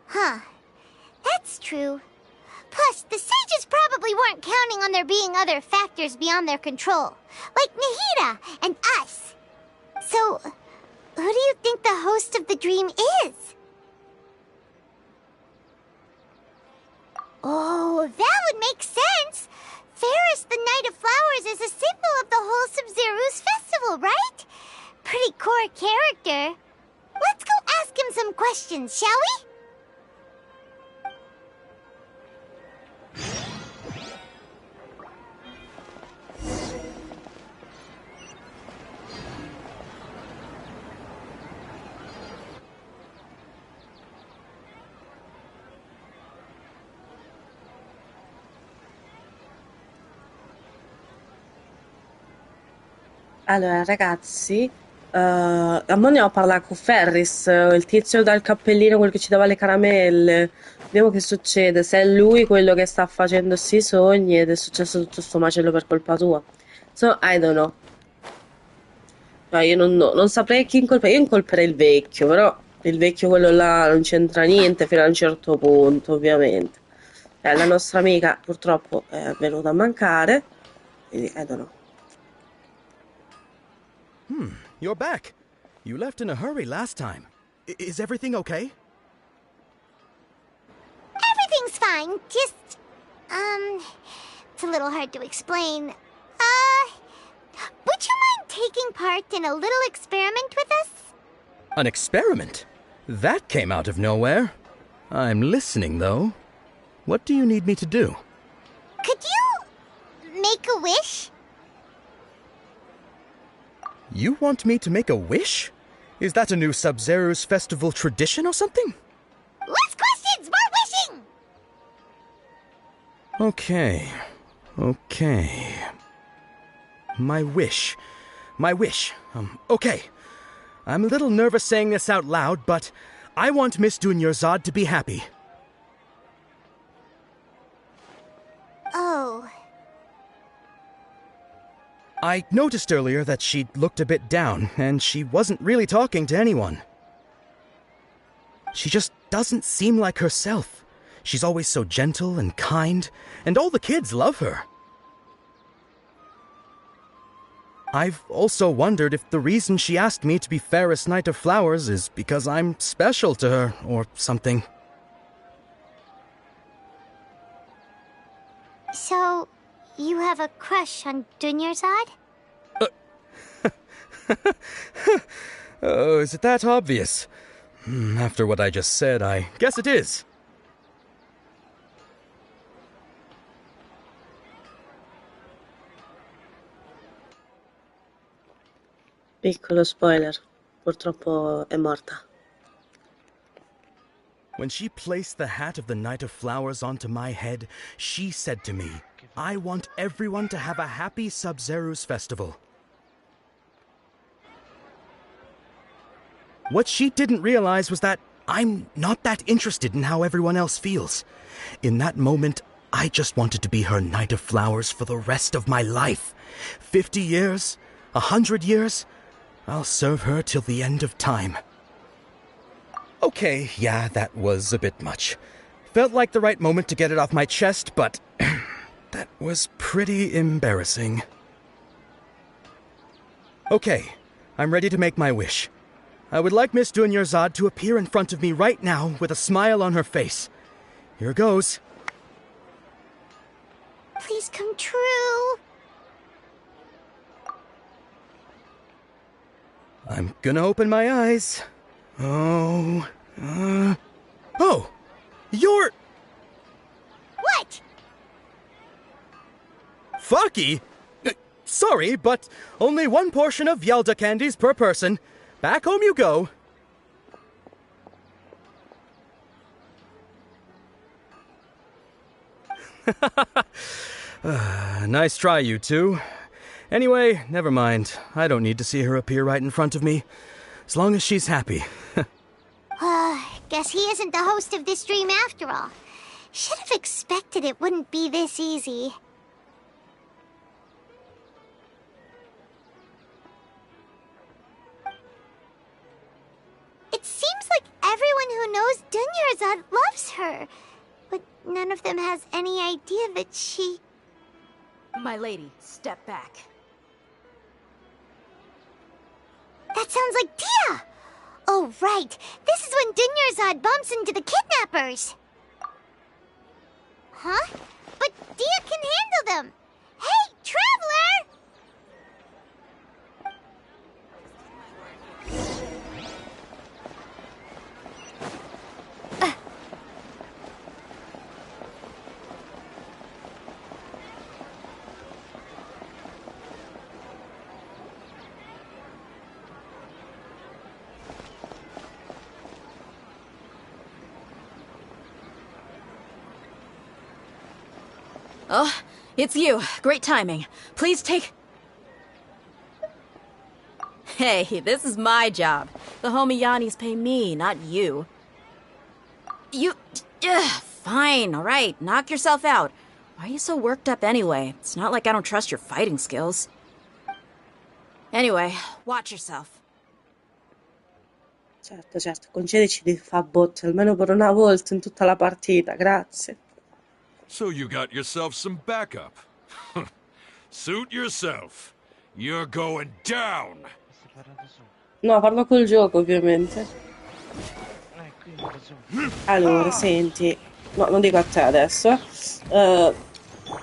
Huh. That's true. Plus, the sages probably weren't counting on there being other factors beyond their control, like Nahida and us. So, who do you think the host of the dream is? Oh, that would make sense. Ferris, the Knight of Flowers, is a symbol of the whole Sub-Zero's festival, right? Pretty core character. Let's go ask him some questions, shall we? Allora, ragazzi, andiamo a parlare con Ferris, il tizio dal cappellino, quello che ci dava le caramelle. Vediamo che succede, se è lui quello che sta facendo sti sogni ed è successo tutto sto macello per colpa tua. So, I don't know. Cioè, io non saprei chi incolpare. Io incolperei il vecchio, però il vecchio quello là non c'entra niente fino a un certo punto, ovviamente. La nostra amica purtroppo è venuta a mancare, quindi I don't know. You're back. You left in a hurry last time. Is everything okay? Everything's fine, just, it's a little hard to explain. Would you mind taking part in a little experiment with us? An experiment? That came out of nowhere. I'm listening, though. What do you need me to do? Could you make a wish? You want me to make a wish? Is that a new Sub-Zero's festival tradition or something? Less questions, more wishing! Okay. My wish. Okay. I'm a little nervous saying this out loud, but I want Miss Dunyarzad to be happy. Oh. I noticed earlier that she looked a bit down, and she wasn't really talking to anyone. She just doesn't seem like herself. She's always so gentle and kind, and all the kids love her. I've also wondered if the reason she asked me to be Ferris Knight of Flowers is because I'm special to her, or something. So, you have a crush on Dunyarzad? Oh, is it that obvious? After what I just said, I guess it is. Piccolo spoiler, purtroppo è morta. When she placed the hat of the Knight of Flowers onto my head, she said to me, I want everyone to have a happy Sub-Zero's festival. What she didn't realize was that I'm not that interested in how everyone else feels. In that moment, I just wanted to be her Knight of Flowers for the rest of my life. 50 years? 100 years? I'll serve her till the end of time. Okay, yeah, that was a bit much. Felt like the right moment to get it off my chest, but that was pretty embarrassing. Okay, I'm ready to make my wish. I would like Miss Dunyarzad to appear in front of me right now with a smile on her face. Here goes. Please come true. I'm gonna open my eyes. Oh, you're... What? Faki? Sorry, but only one portion of Yalda candies per person. Back home you go. Nice try, you two. Anyway, never mind. I don't need to see her appear right in front of me. As long as she's happy. Guess he isn't the host of this dream after all. Should have expected it wouldn't be this easy. It seems like everyone who knows Dunyarzad loves her. But none of them has any idea that she... My lady, step back. That sounds like Dia! Oh, right. This is when Dunyarzad bumps into the kidnappers. Huh? But Dia can handle them. Hey, Traveler! Oh, it's you. Great timing. Please take... Hey, this is my job. The homie Yannis pay me, not you. You... fine, alright. Knock yourself out. Why are you so worked up anyway? It's not like I don't trust your fighting skills. Anyway, watch yourself. Certo, concedici di fa botte, almeno per una volta in tutta la partita, grazie. So you got yourself some backup. Suit yourself. You're going down. No, parlo col gioco, ovviamente. Allora, senti, no, non dico a te adesso.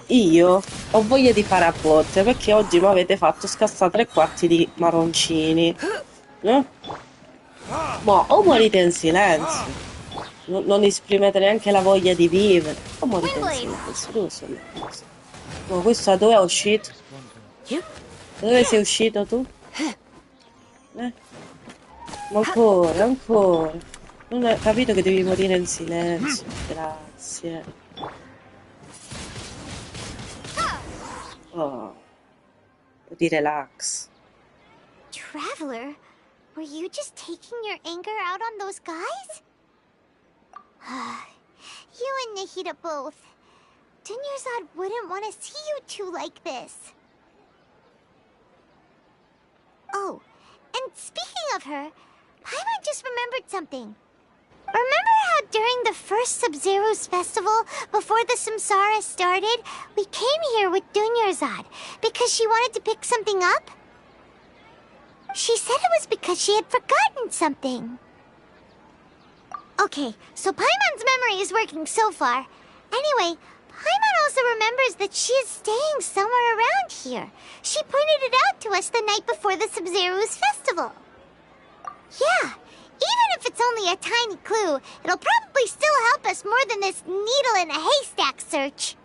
Io ho voglia di fare a botte perché oggi mi avete fatto scassare 3 quarti di marroncini. Ma o morite in silenzio. Non esprimete neanche la voglia di vivere. O morite in silenzio. Ma questo da dove è uscito? Da dove sei uscito tu? Ma ancora. Non hai capito che devi morire in silenzio. Grazie. Oh. Di relax. Traveler, were you just taking your anger out on those guys? You and Nahida both. Dunyarzad wouldn't want to see you two like this. Oh, and speaking of her, Paimon just remembered something. Remember how during the first Sub-Zero's festival, before the Samsara started, we came here with Dunyarzad because she wanted to pick something up? She said it was because she had forgotten something. Okay, so Paimon's memory is working so far. Anyway, Paimon also remembers that she is staying somewhere around here. She pointed it out to us the night before the Sub-Zero's festival. Yeah, even if it's only a tiny clue, it'll probably still help us more than this needle in a haystack search.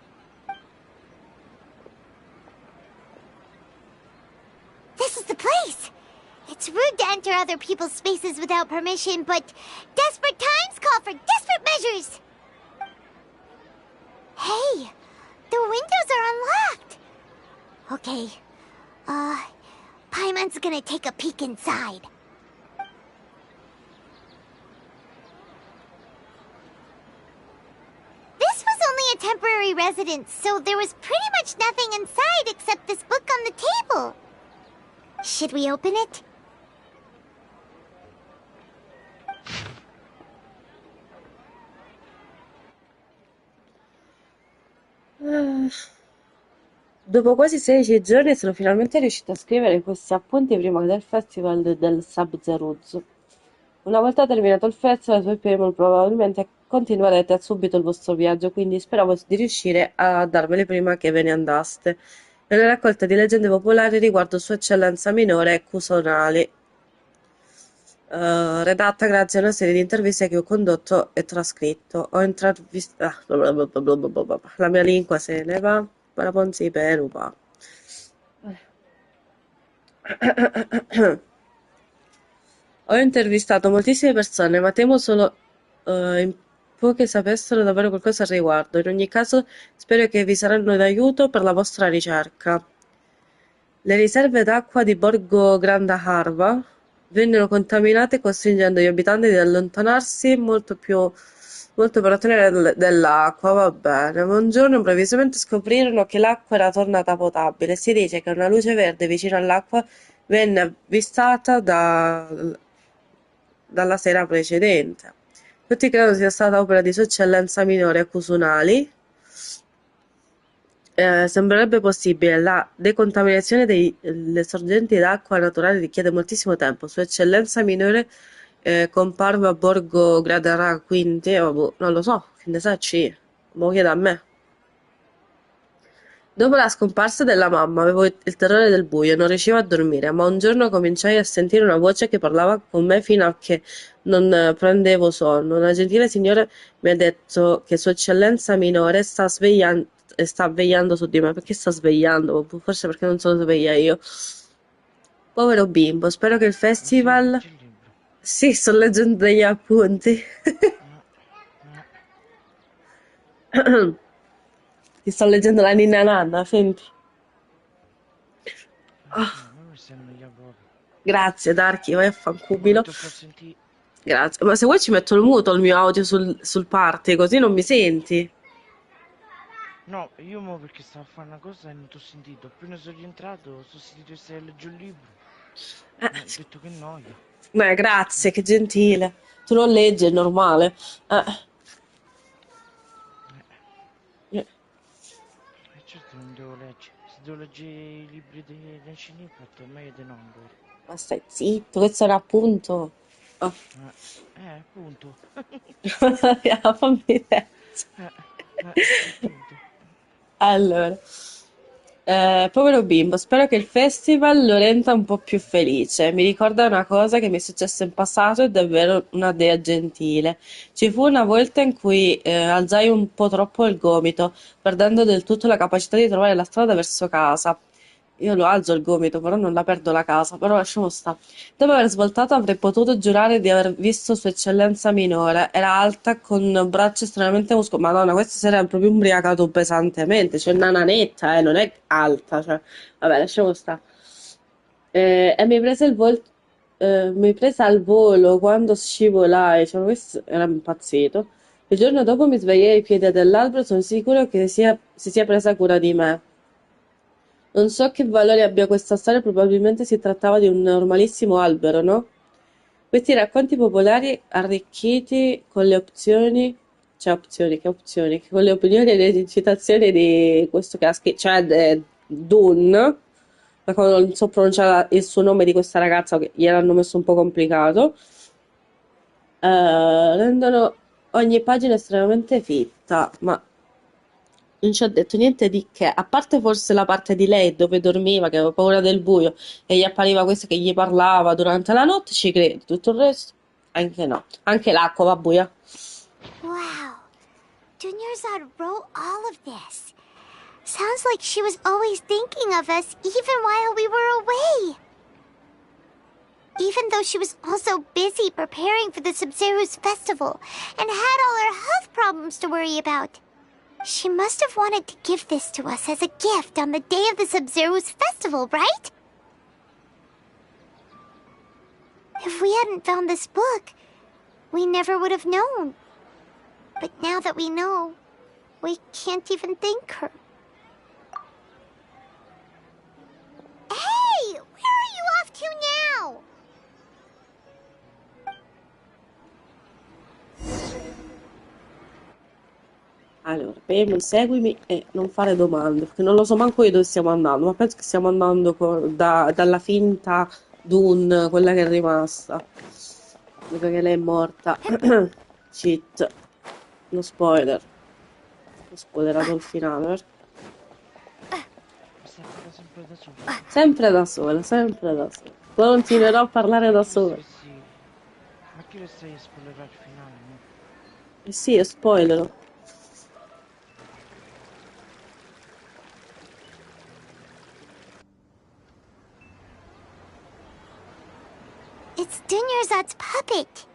This is the place! It's rude to enter other people's spaces without permission, but desperate times call for desperate measures! Hey, the windows are unlocked! Okay, Paimon's gonna take a peek inside. This was only a temporary residence, so there was pretty much nothing inside except this book on the table. Should we open it? Dopo quasi 16 giorni sono finalmente riuscita a scrivere questi appunti prima del festival del Sub-Zeruz. Una volta terminato il festival, voi Paimon probabilmente continuerete subito il vostro viaggio, quindi speravo di riuscire a darveli prima che ve ne andaste. È una raccolta di leggende popolari riguardo Sua Eccellenza Minore Kusanali, redatta grazie a una serie di interviste che ho condotto e trascritto. Ho intervistato... La mia lingua se ne va. Paraponzi perupa. Ho intervistato moltissime persone, ma temo solo pochi sapessero davvero qualcosa al riguardo. In ogni caso, spero che vi saranno d'aiuto per la vostra ricerca. Le riserve d'acqua di Borgo Granda Harva vennero contaminate costringendo gli abitanti ad allontanarsi molto per ottenere dell'acqua. Va bene. Un giorno improvvisamente scoprirono che l'acqua era tornata potabile. Si dice che una luce verde vicino all'acqua venne avvistata dalla sera precedente. Tutti credono sia stata opera di Sua Eccellenza Minore Kusunali. Sembrerebbe possibile. La decontaminazione delle sorgenti d'acqua naturale richiede moltissimo tempo. Sua Eccellenza Minore comparve a Borgo Gradara, quindi boh, non lo so, che ne sa ci. Mo chiede a me. Dopo la scomparsa della mamma avevo il terrore del buio, non riuscivo a dormire, ma un giorno cominciai a sentire una voce che parlava con me fino a che non prendevo sonno. Una gentile signora mi ha detto che Sua Eccellenza Minore sta vegliando su di me. Perché sta svegliando? Forse perché non sono sveglia io. Povero bimbo, spero che il festival... Sì, sto leggendo degli appunti. Ti sto leggendo la ninna nanna, senti. Ah, grazie, Darky, vai a fancubilo. Grazie, ma se vuoi ci metto il muto il mio audio sul party, così non mi senti. No, io mo perché stavo a fare una cosa e non ti ho sentito. Appena sono rientrato, sono sentito che stai a leggere un libro. Ho detto che noia. Grazie, che gentile. Tu non leggi, è normale. Certo non devo leggere. Se devo leggere i libri di Genshin Impact è meglio di no allora. Ma stai zitto, questo è un appunto. Oh. Appunto. Fammi vedere. Appunto. Allora, povero bimbo, spero che il festival lo renda un po' più felice. Mi ricorda una cosa che mi è successa in passato, è davvero una dea gentile. Ci fu una volta in cui alzai un po' troppo il gomito, perdendo del tutto la capacità di trovare la strada verso casa. Io lo alzo il gomito, però non la perdo la casa, però lasciamo stare. Dopo aver svoltato avrei potuto giurare di aver visto Sua Eccellenza Minore. Era alta con braccia estremamente muscolose. Madonna, questa sera è proprio ubriacato pesantemente. C'è una nanetta, non è alta. Cioè. Vabbè, lasciamo stare. E mi prese al volo quando scivolai. Cioè, questo era impazzito. Il giorno dopo mi svegliai ai piedi dell'albero. Sono sicuro che si sia presa cura di me. Non so che valore abbia questa storia, probabilmente si trattava di un normalissimo albero, no? Questi racconti popolari arricchiti con le opzioni, cioè opzioni, che opzioni? Con le opinioni e le citazioni di questo che ha scritto, cioè Dun, perché non so pronunciare il suo nome di questa ragazza, che gliel'hanno messo un po' complicato, rendono ogni pagina estremamente fitta, ma non ci ha detto niente di che, a parte forse la parte di lei dove dormiva, che aveva paura del buio e gli appariva questo che gli parlava durante la notte, ci credi, tutto il resto anche no. Anche l'acqua va buia. Wow. Dunyarzad wrote all of this. Sounds like she was always thinking of us even while we were away. Even though she was also busy preparing for the Sub-Zero's festival and had all her health problems to worry about. She must have wanted to give this to us as a gift on the day of the Sub-Zero's festival, right? If we hadn't found this book, we never would have known. But now that we know, we can't even thank her. Hey! Where are you off to now? Allora, Payment, seguimi e non fare domande, perché non lo so manco io dove stiamo andando, ma penso che stiamo andando dalla finta Dune, quella che è rimasta, perché lei è morta. Cheat, lo spoiler, ho spoilerato il finale, vero? Sempre da sola. Sempre da sola, sempre da sola. Continuerò a parlare da sola. Ma che lo stai a spoilerare il finale, no? Eh sì, io spoilerò. It's Dunyarzad's puppet.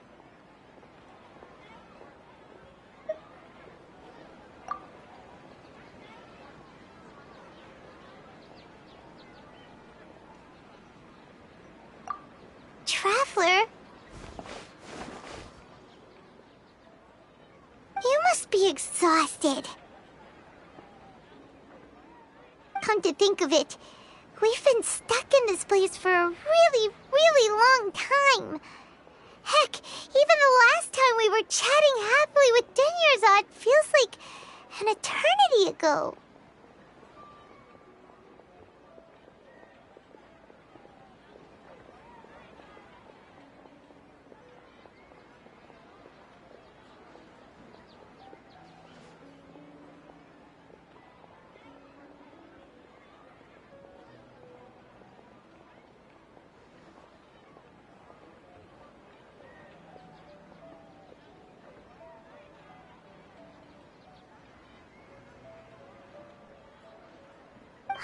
traveler. You must be exhausted. Come to think of it, we've been stuck in this place for a really, really long time. Heck, even the last time we were chatting happily with Dunyarzad feels like an eternity ago.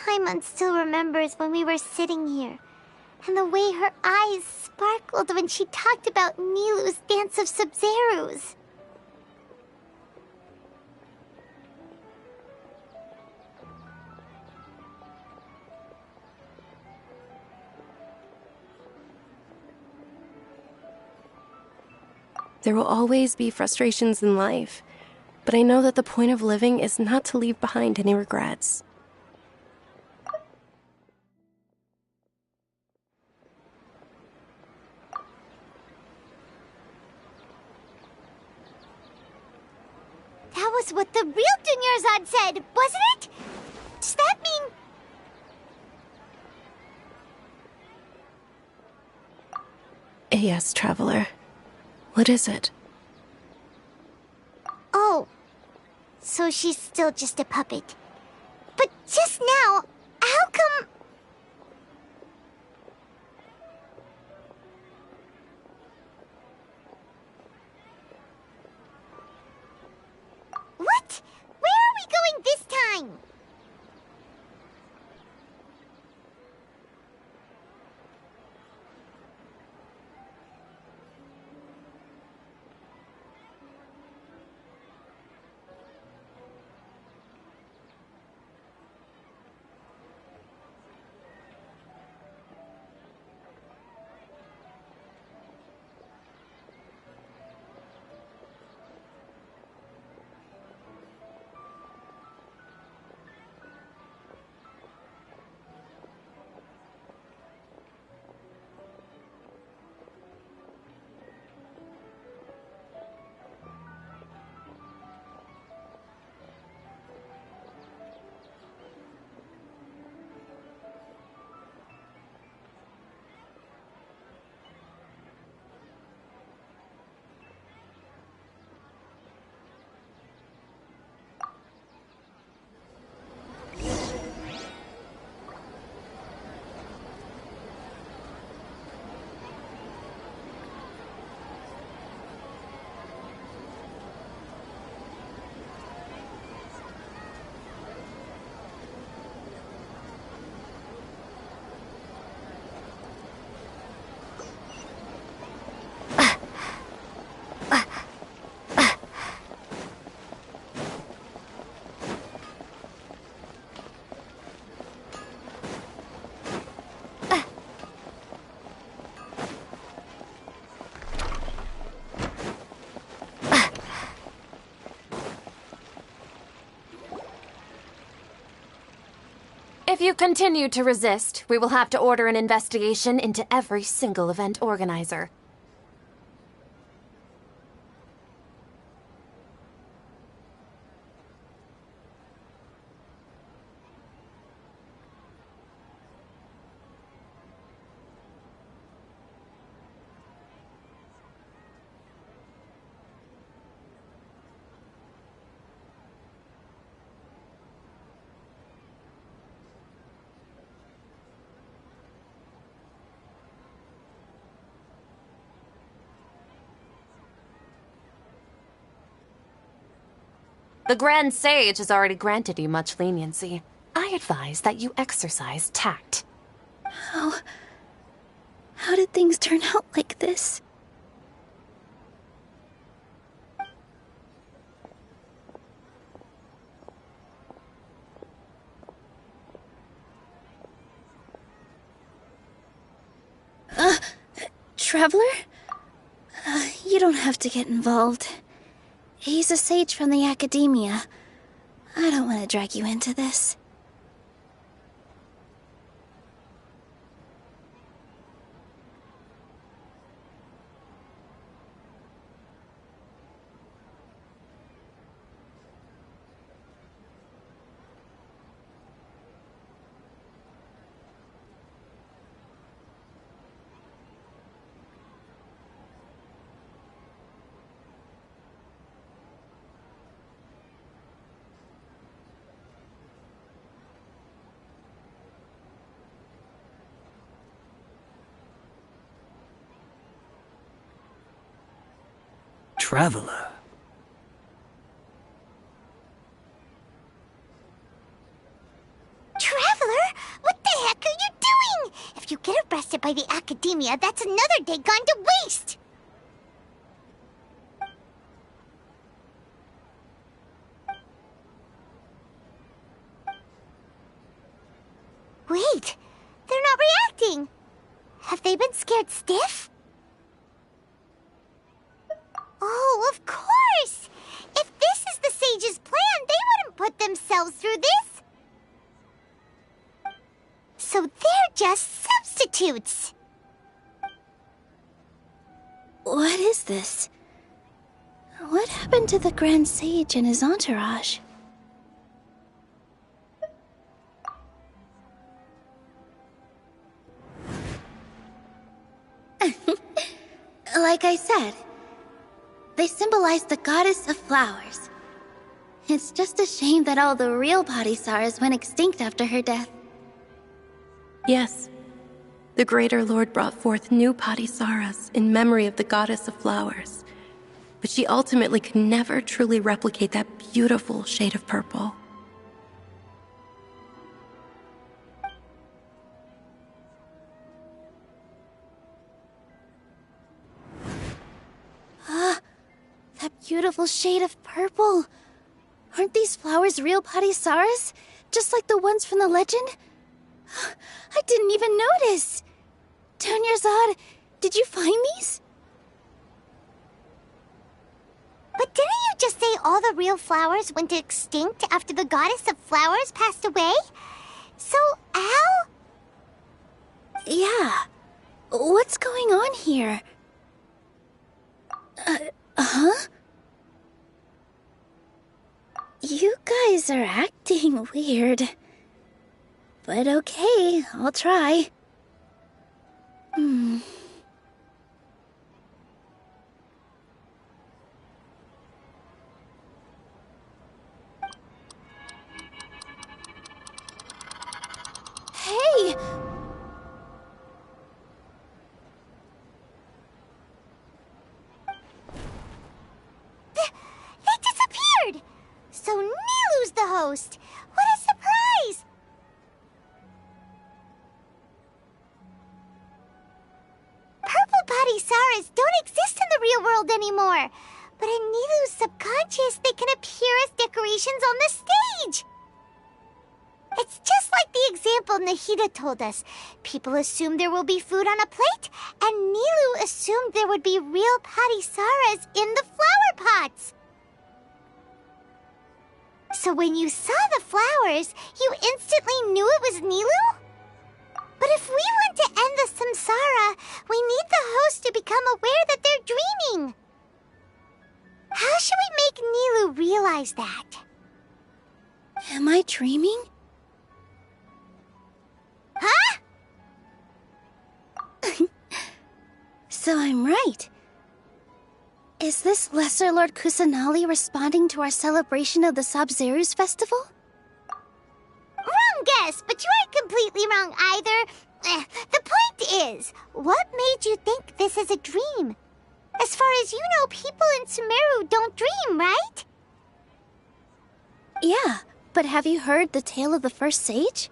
Paimon still remembers when we were sitting here, and the way her eyes sparkled when she talked about Nilu's Dance of Sub-Zerus. There will always be frustrations in life, but I know that the point of living is not to leave behind any regrets. That was what the real Dunyarzad said, wasn't it? Does that mean... Yes, Traveler. What is it? Oh, so she's still just a puppet. But just now, how come... What? Where are we going this time? If you continue to resist, we will have to order an investigation into every single event organizer. The Grand Sage has already granted you much leniency. I advise that you exercise tact. How did things turn out like this? Traveler? You don't have to get involved. He's a sage from the Academia. I don't want to drag you into this. Traveler. Traveler? What the heck are you doing? If you get arrested by the Academia, that's another day gone to waste! Wait, they're not reacting! Have they been scared stiff? Oh, of course! If this is the sage's plan, they wouldn't put themselves through this! So they're just substitutes! What is this? What happened to the Grand Sage and his entourage? Like I said, they symbolize the goddess of flowers. It's just a shame that all the real Padisaras went extinct after her death. Yes. The Greater Lord brought forth new Padisaras in memory of the goddess of flowers. But she ultimately could never truly replicate that beautiful shade of purple. That beautiful shade of purple. Aren't these flowers real Padisaras? Just like the ones from the legend? I didn't even notice. Dunyarzad, did you find these? But didn't you just say all the real flowers went extinct after the goddess of flowers passed away? So, how? Yeah. What's going on here? Huh? You guys are acting weird. But okay, I'll try. Hey! They disappeared! So Nilu's the host! What a surprise! Purple Padisaras don't exist in the real world anymore. But in Nilu's subconscious, they can appear as decorations on the stage. It's just like the example Nahida told us. People assume there will be food on a plate, and Nilu assumed there would be real Padisaras in the flower pots. So when you saw the flowers, you instantly knew it was Nilu? But if we want to end the samsara, we need the host to become aware that they're dreaming. How should we make Nilu realize that? Am I dreaming? Huh? So I'm right. Is this Lesser Lord Kusanali responding to our celebration of the Sabzeruz festival? Wrong guess, but you aren't completely wrong either. The point is, what made you think this is a dream? As far as you know, people in Sumeru don't dream, right? Yeah, but have you heard the tale of the first sage?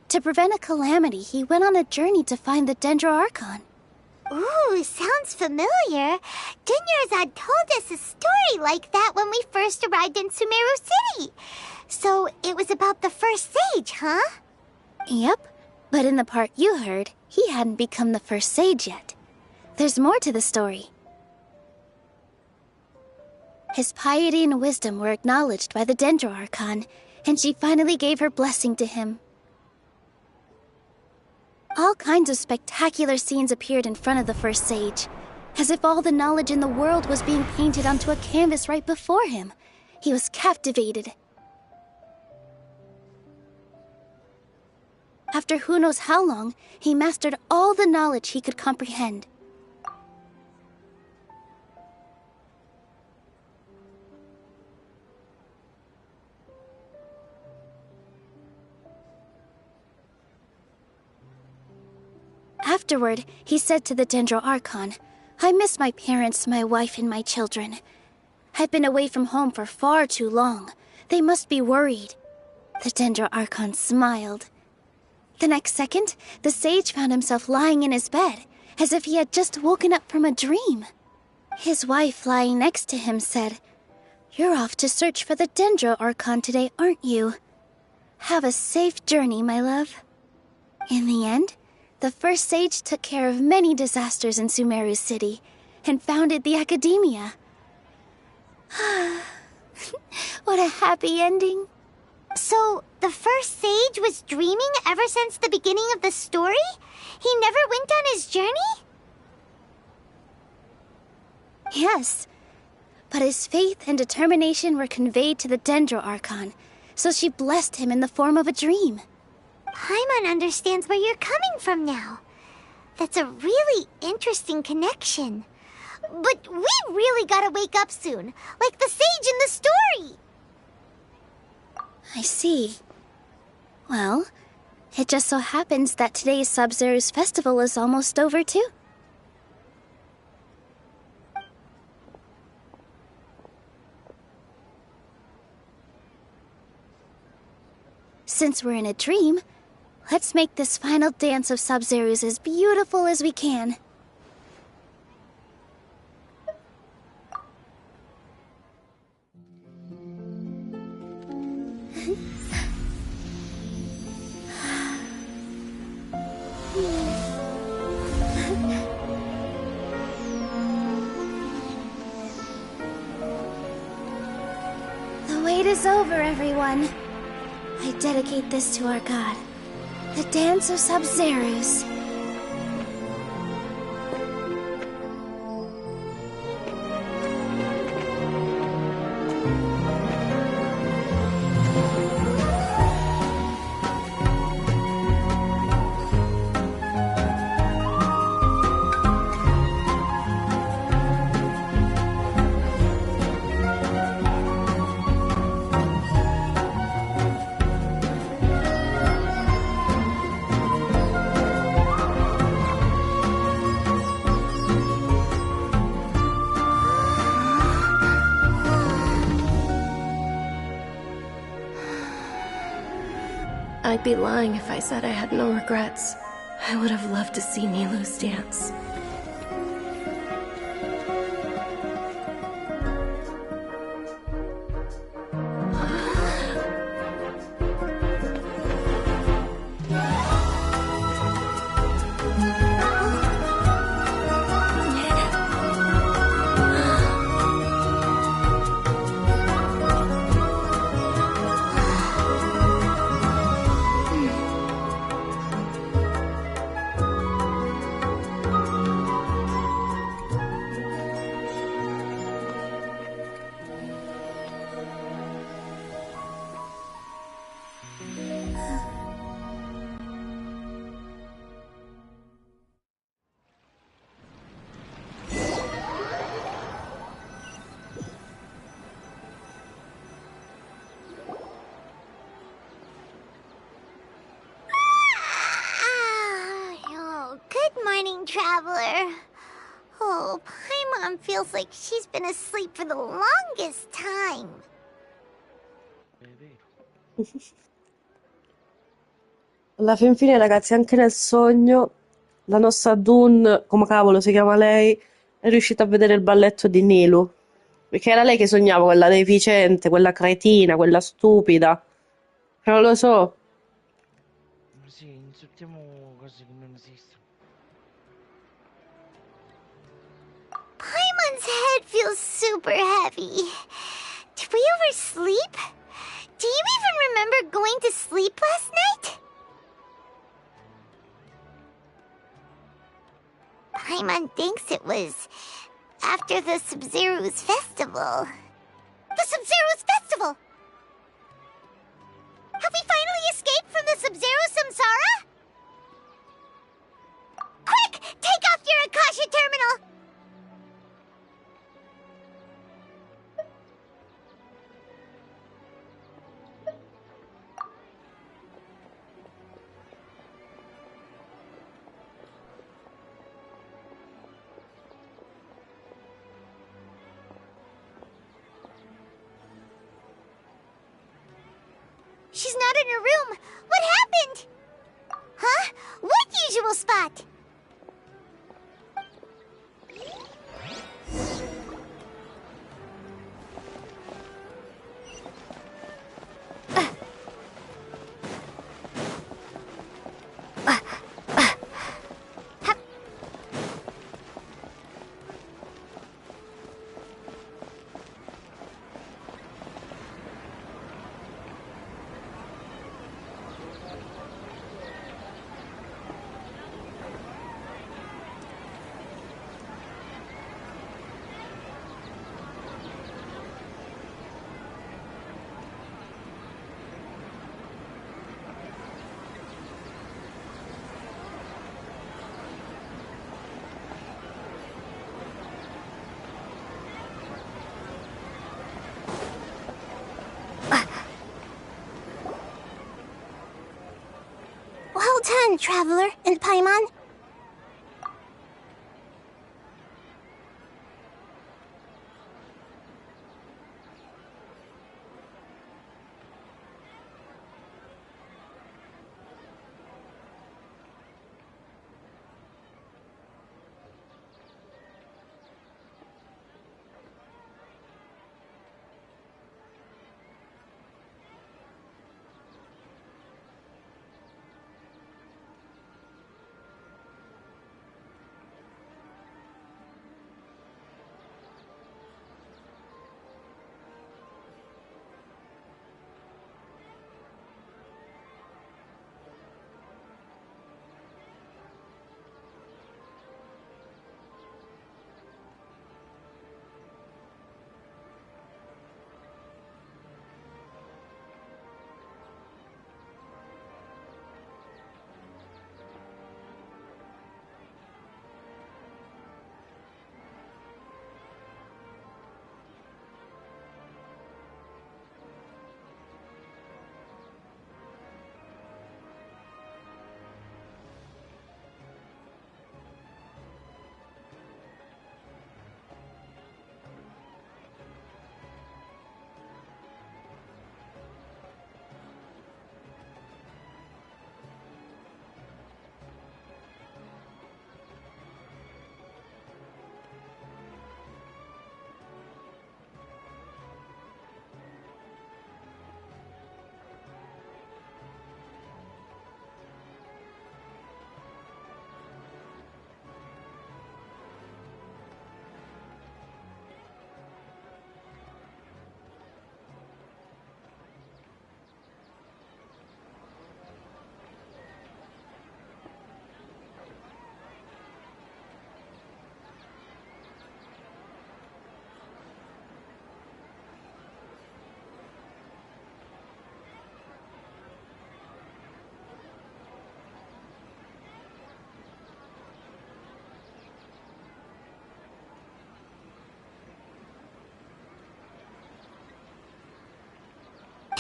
To prevent a calamity, he went on a journey to find the Dendro Archon. Ooh, sounds familiar. Dunyarzad told us a story like that when we first arrived in Sumeru City. So it was about the first sage, huh? Yep, but in the part you heard, he hadn't become the first sage yet. there's more to the story. His piety and wisdom were acknowledged by the Dendro Archon, and she finally gave her blessing to him. All kinds of spectacular scenes appeared in front of the first sage, as if all the knowledge in the world was being painted onto a canvas right before him. He was captivated. After who knows how long, he mastered all the knowledge he could comprehend. Afterward, he said to the Dendro Archon, "I miss my parents, my wife, and my children. I've been away from home for far too long. They must be worried." The Dendro Archon smiled. The next second, the sage found himself lying in his bed, as if he had just woken up from a dream. His wife, lying next to him, said, "You're off to search for the Dendro Archon today, aren't you? Have a safe journey, my love." In the end, the first sage took care of many disasters in Sumeru City, and founded the Academia. What a happy ending. So, the first sage was dreaming ever since the beginning of the story? He never went on his journey? Yes, but his faith and determination were conveyed to the Dendro Archon, so she blessed him in the form of a dream. Paimon understands where you're coming from now. That's a really interesting connection. But we really gotta wake up soon, like the sage in the story. I see. Well, it just so happens that today's Sub-Zero's festival is almost over too. Since we're in a dream, let's make this final dance of Sub-Zero's as beautiful as we can. The wait is over, everyone. I dedicate this to our god, the Dance of Sub-Zeros. I'd be lying if I said I had no regrets. I would have loved to see Nilou's dance. Good morning, traveler. Oh, Paimon feels like she's been asleep for the longest time. Alla fin fine, ragazzi, anche nel sogno, la nostra Dun, come cavolo si chiama lei, è riuscita a vedere il balletto di Nilou. Perché era lei che sognava, quella deficiente, quella cretina, quella stupida. Non lo so. Ma sì, insultiamo cose che non esistono. Paimon's head feels super heavy. Did we oversleep? Do you even remember going to sleep last night? Paimon thinks it was after the Sub-Zero's festival. The Sub-Zero's festival! Have we finally escaped from the Sub-Zero Samsara? Quick! Take off your Akasha terminal! She's not in her room. What happened? Huh? What usual spot? Well done, Traveler and Paimon.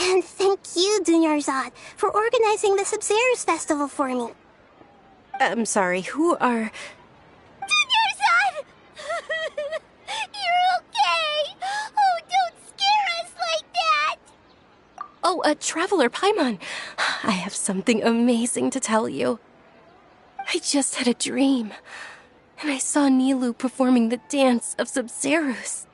And thank you, Dunyarzad, for organizing the Sub-Zero's festival for me. I'm sorry, who are... Dunyarzad! You're okay! Oh, don't scare us like that! Oh, Traveler Paimon. I have something amazing to tell you. I just had a dream, and I saw Nilou performing the dance of Sub-Zeros.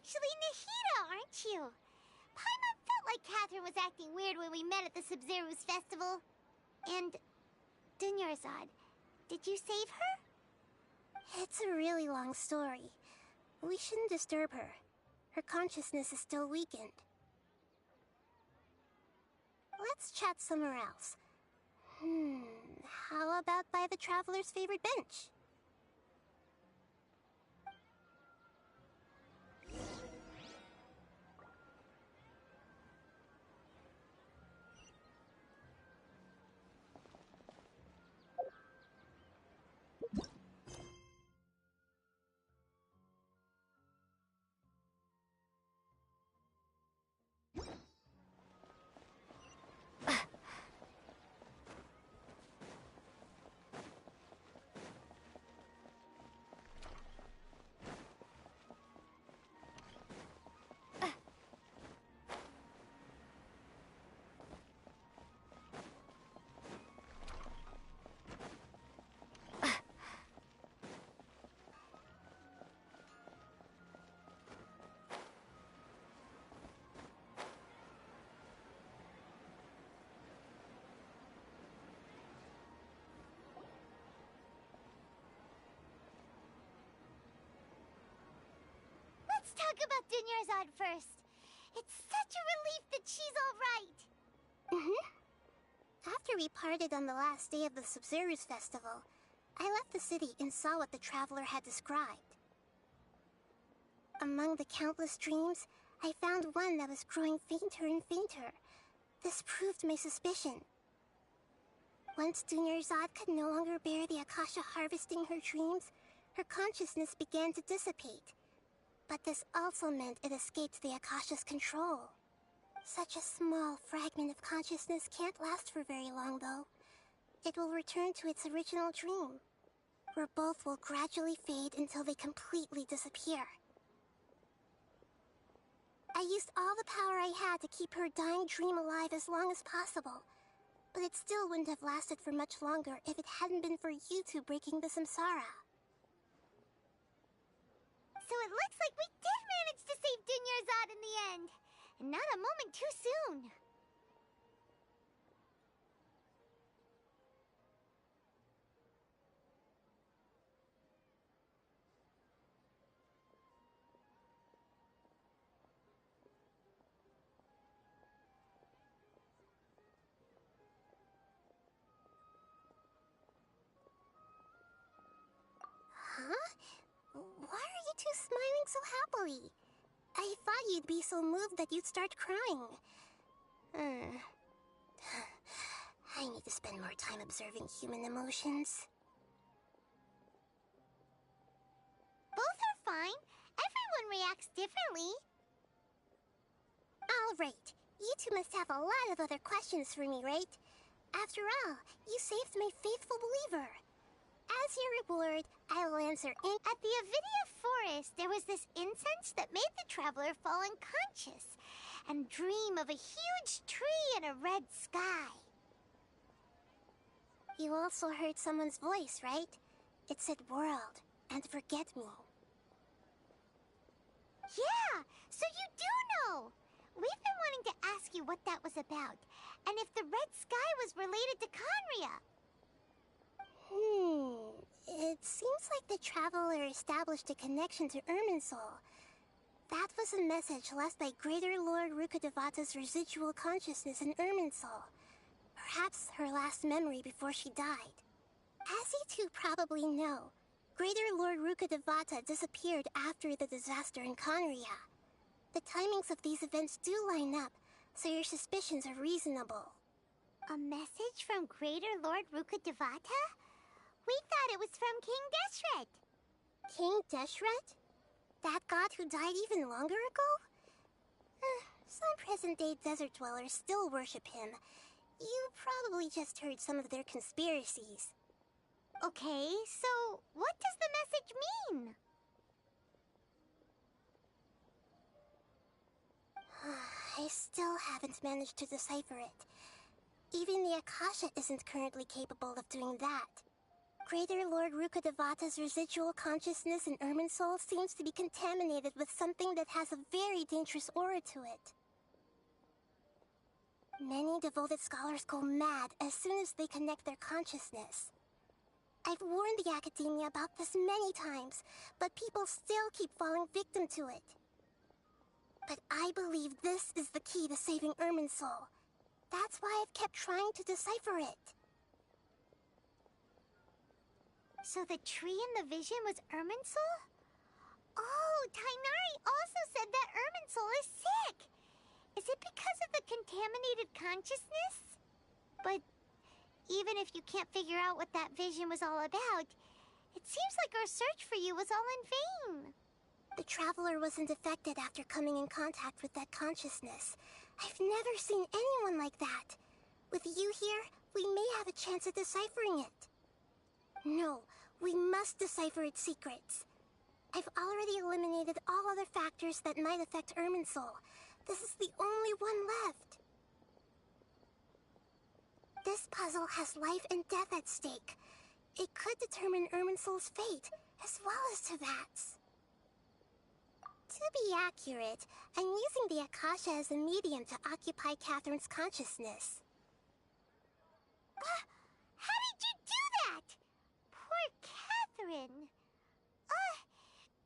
Actually Nahida, aren't you? Paimon felt like Catherine was acting weird when we met at the Sub-Zero's festival. And Dunyarzad, did you save her? It's a really long story. We shouldn't disturb her. Her consciousness is still weakened. Let's chat somewhere else. How about by the Traveler's favorite bench? Let's talk about Dunyarzad first. It's such a relief that she's all right. After we parted on the last day of the Sub-Zero's festival, I left the city and saw what the Traveler had described. Among the countless dreams, I found one that was growing fainter and fainter. This proved my suspicion. Once Dunyarzad could no longer bear the Akasha harvesting her dreams, her consciousness began to dissipate. But this also meant it escaped the Akasha's control. Such a small fragment of consciousness can't last for very long, though. It will return to its original dream, where both will gradually fade until they completely disappear. I used all the power I had to keep her dying dream alive as long as possible, but it still wouldn't have lasted for much longer if it hadn't been for you two breaking the samsara. So it looks like we did manage to save Dunyarzad in the end. And not a moment too soon. Huh? Why are you two smiling so happily? I thought you'd be so moved that you'd start crying. I need to spend more time observing human emotions. Both are fine. Everyone reacts differently. All right. You two must have a lot of other questions for me, right? After all, you saved my faithful believer. As your reward, I will answer in. At the Obiettivo forest, there was this incense that made the Traveler fall unconscious and dream of a huge tree and a red sky. You also heard someone's voice, right? It said world and forget me. Yeah, so you do know! We've been wanting to ask you what that was about, and if the red sky was related to Conria. It seems like the Traveler established a connection to Irminsul. That was a message left by Greater Lord Rukkhadevata's residual consciousness in Irminsul. Perhaps her last memory before she died. As you two probably know, Greater Lord Rukkhadevata disappeared after the disaster in Conria. The timings of these events do line up, so your suspicions are reasonable. A message from Greater Lord Rukkhadevata? We thought it was from King Deshret. King Deshret? That god who died even longer ago? Some present-day desert dwellers still worship him. You probably just heard some of their conspiracies. Okay, so what does the message mean? I still haven't managed to decipher it. Even the Akasha isn't currently capable of doing that. Greater Lord Rukkhadevata's residual consciousness in Irminsul seems to be contaminated with something that has a very dangerous aura to it. Many devoted scholars go mad as soon as they connect their consciousness. I've warned the Academia about this many times, but people still keep falling victim to it. But I believe this is the key to saving Irminsul. That's why I've kept trying to decipher it. So the tree in the vision was Irminsul? Oh, Tainari also said that Irminsul is sick! Is it because of the contaminated consciousness? But even if you can't figure out what that vision was all about, it seems like our search for you was all in vain. The Traveler wasn't affected after coming in contact with that consciousness. I've never seen anyone like that. With you here, we may have a chance at deciphering it. No, we must decipher its secrets. I've already eliminated all other factors that might affect Irminsul. This is the only one left. This puzzle has life and death at stake. It could determine Irminsul's fate, as well as Tevat's. To be accurate, I'm using the Akasha as a medium to occupy Catherine's consciousness. How did you do that? Poor Catherine.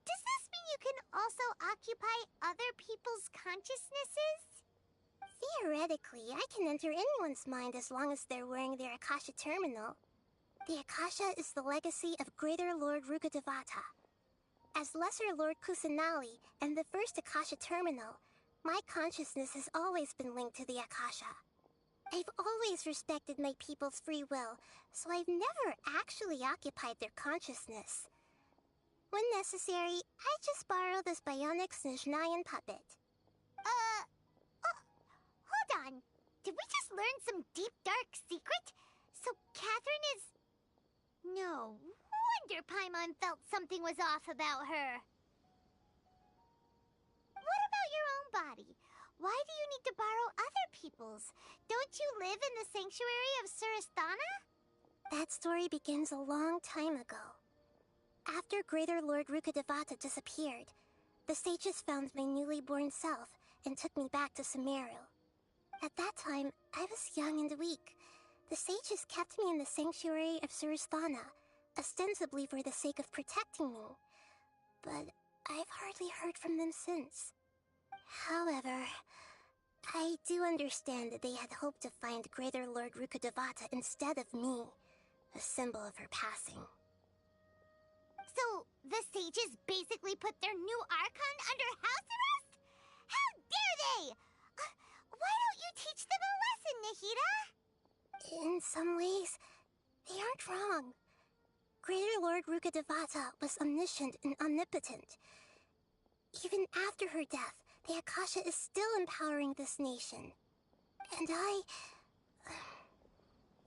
Does this mean you can also occupy other people's consciousnesses? Theoretically, I can enter anyone's mind as long as they're wearing their Akasha terminal. The Akasha is the legacy of Greater Lord Rukkhadevata. As Lesser Lord Kusanali and the first Akasha terminal, my consciousness has always been linked to the Akasha. I've always respected my people's free will, so I've never actually occupied their consciousness. When necessary, I just borrow this bionic Snezhnayan puppet. Hold on. Did we just learn some deep, dark secret? So Catherine is... No wonder Paimon felt something was off about her. What about your own body? Why do you need to borrow other people's? Don't you live in the sanctuary of Surasthana? That story begins a long time ago. After Greater Lord Rukkhadevata disappeared, the sages found my newly born self and took me back to Sumeru. At that time, I was young and weak. The sages kept me in the sanctuary of Surasthana, ostensibly for the sake of protecting me. But I've hardly heard from them since. However, I do understand that they had hoped to find Greater Lord Rukkhadevata instead of me, a symbol of her passing. So, the sages basically put their new Archon under house arrest? How dare they! Why don't you teach them a lesson, Nahida? In some ways, they aren't wrong. Greater Lord Rukkhadevata was omniscient and omnipotent. Even after her death, the Akasha is still empowering this nation. And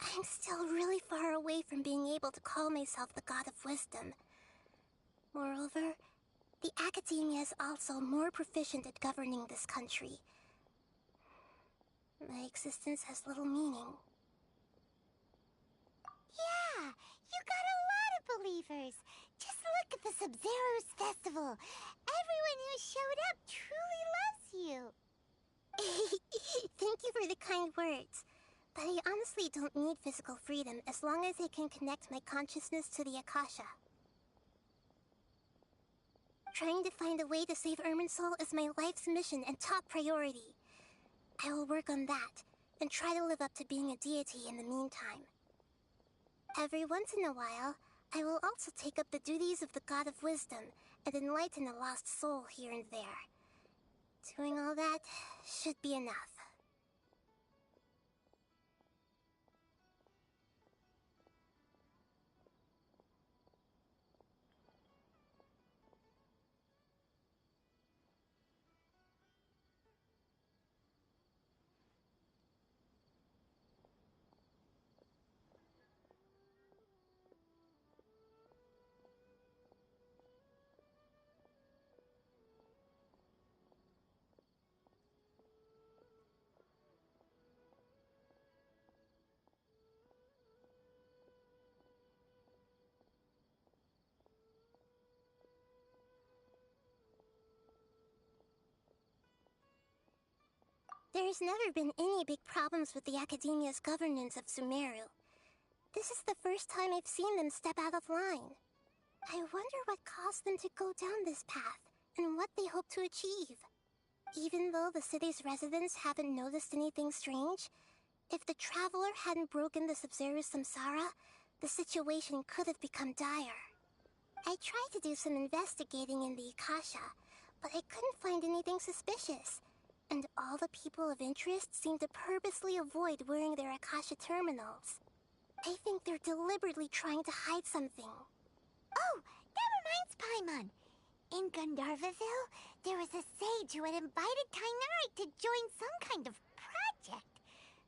I'm still really far away from being able to call myself the God of Wisdom. Moreover, the Academia is also more proficient at governing this country. My existence has little meaning. Yeah, you got a lot of believers. Just look at the Sub-Zero's festival. Everyone who showed up truly loves you. Thank you for the kind words. But I honestly don't need physical freedom as long as I can connect my consciousness to the Akasha. Trying to find a way to save Irminsul is my life's mission and top priority. I will work on that, and try to live up to being a deity in the meantime. Every once in a while, I will also take up the duties of the God of Wisdom and enlighten a lost soul here and there. Doing all that should be enough. There's never been any big problems with the Academia's governance of Sumeru. This is the first time I've seen them step out of line. I wonder what caused them to go down this path, and what they hope to achieve. Even though the city's residents haven't noticed anything strange, if the Traveler hadn't broken the Sub-Zero's samsara, the situation could have become dire. I tried to do some investigating in the Akasha, but I couldn't find anything suspicious. And all the people of interest seem to purposely avoid wearing their Akasha terminals. I think they're deliberately trying to hide something. Oh, that reminds Paimon. In Gandharvaville, there was a sage who had invited Tainari to join some kind of project.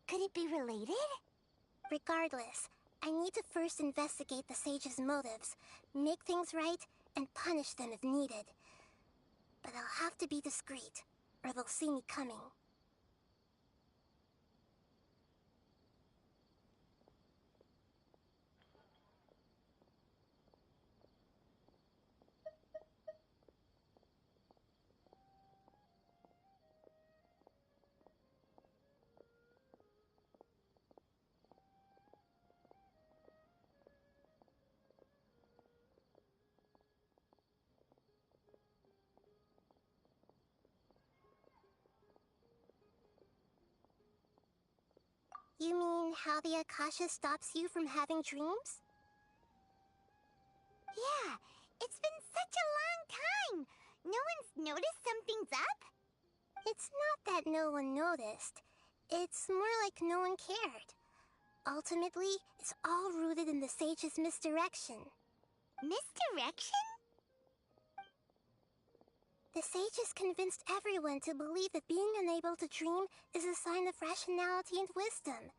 Could it be related? Regardless, I need to first investigate the sage's motives, make things right, and punish them if needed. But I'll have to be discreet, or they'll see me coming. You mean how the Akasha stops you from having dreams? Yeah, it's been such a long time. No one's noticed something's up? It's not that no one noticed. It's more like no one cared. Ultimately, it's all rooted in the sage's misdirection. Misdirection? The sage has convinced everyone to believe that being unable to dream is a sign of rationality and wisdom.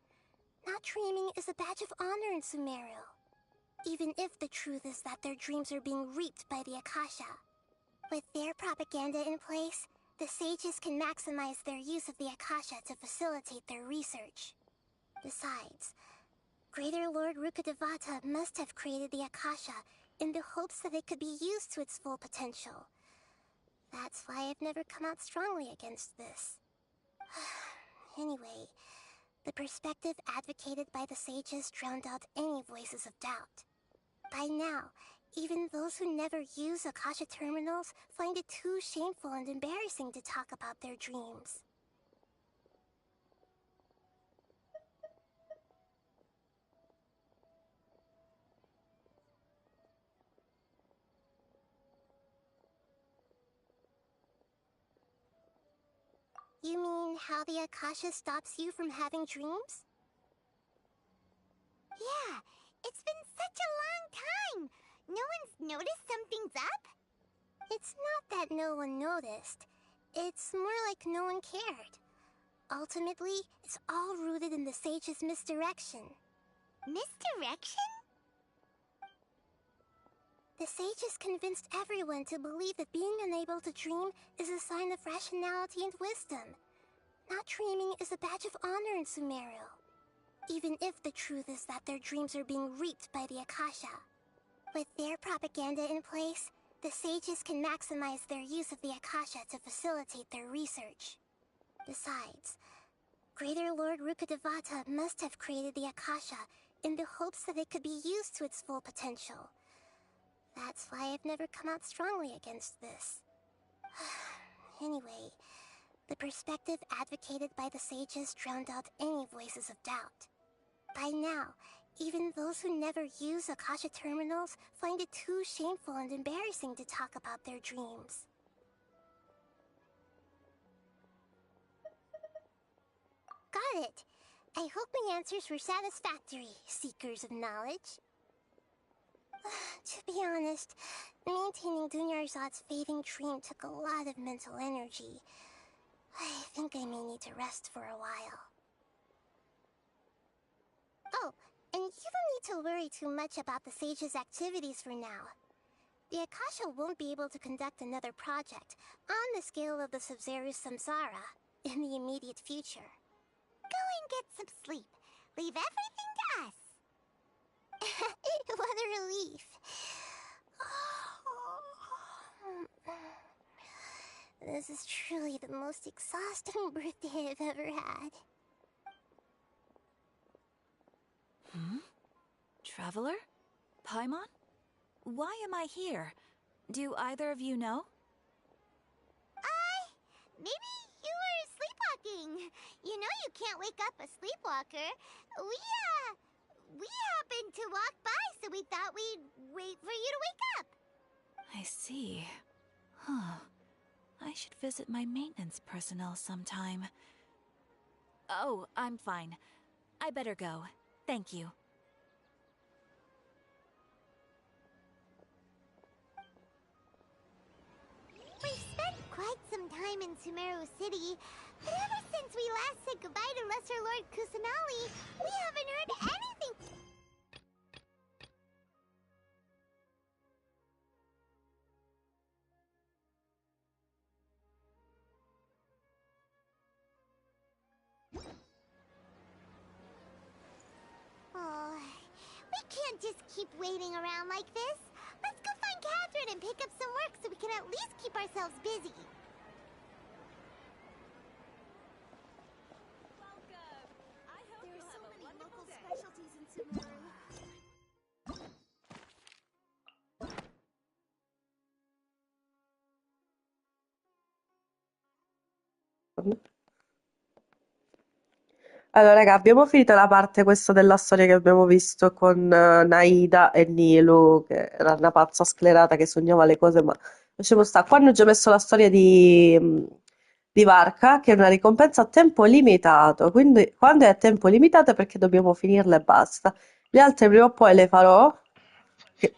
Not dreaming is a badge of honor in Sumeru. Even if the truth is that their dreams are being reaped by the Akasha. With their propaganda in place, the sages can maximize their use of the Akasha to facilitate their research. Besides, Greater Lord Rukkhadevata must have created the Akasha in the hopes that it could be used to its full potential. That's why I've never come out strongly against this. Anyway, the perspective advocated by the sages drowned out any voices of doubt. By now, even those who never use Akasha terminals find it too shameful and embarrassing to talk about their dreams. You mean how the Akasha stops you from having dreams? Yeah, it's been such a long time. No one's noticed something's up? It's not that no one noticed. It's more like no one cared. Ultimately, it's all rooted in the sage's misdirection. Misdirection? The sage has convinced everyone to believe that being unable to dream is a sign of rationality and wisdom. Not dreaming is a badge of honor in Sumeru. Even if the truth is that their dreams are being reaped by the Akasha. With their propaganda in place, the sages can maximize their use of the Akasha to facilitate their research. Besides, Greater Lord Rukkhadevata must have created the Akasha in the hopes that it could be used to its full potential. That's why I've never come out strongly against this. Anyway, the perspective advocated by the sages drowned out any voices of doubt. By now, even those who never use Akasha terminals find it too shameful and embarrassing to talk about their dreams. Got it. I hope my answers were satisfactory, seekers of knowledge. To be honest, maintaining Dunyarzad's fading dream took a lot of mental energy. I think I may need to rest for a while. Oh, and you don't need to worry too much about the sage's activities for now. The Akasha won't be able to conduct another project on the scale of the Sub-Zero Samsara in the immediate future. Go and get some sleep. Leave everything to us. What a relief. This is truly the most exhausting birthday I've ever had. Traveler? Paimon? Why am I here? Do either of you know? Maybe you were sleepwalking. You know you can't wake up a sleepwalker. We happened to walk by, so we thought we'd wait for you to wake up. I see. Huh. I should visit my maintenance personnel sometime. Oh, I'm fine. I better go. Thank you. We've spent quite some time in Sumeru City, but ever since we last said goodbye to Lesser Lord Kusanali, we haven't heard anything. Oh, we can't just keep waiting around like this. Let's go find Catherine and pick up some work so we can at least keep ourselves busy. There are so many local specialties in Sumeru. Allora, raga, abbiamo finito la parte questa della storia che abbiamo visto con Naida e Nilu, che era una pazza sclerata che sognava le cose, ma lasciamo stare. Qua hanno già messo la storia di Varka, che è una ricompensa a tempo limitato. Quindi, quando è a tempo limitato è perché dobbiamo finirla e basta. Le altre prima o poi le farò. Che...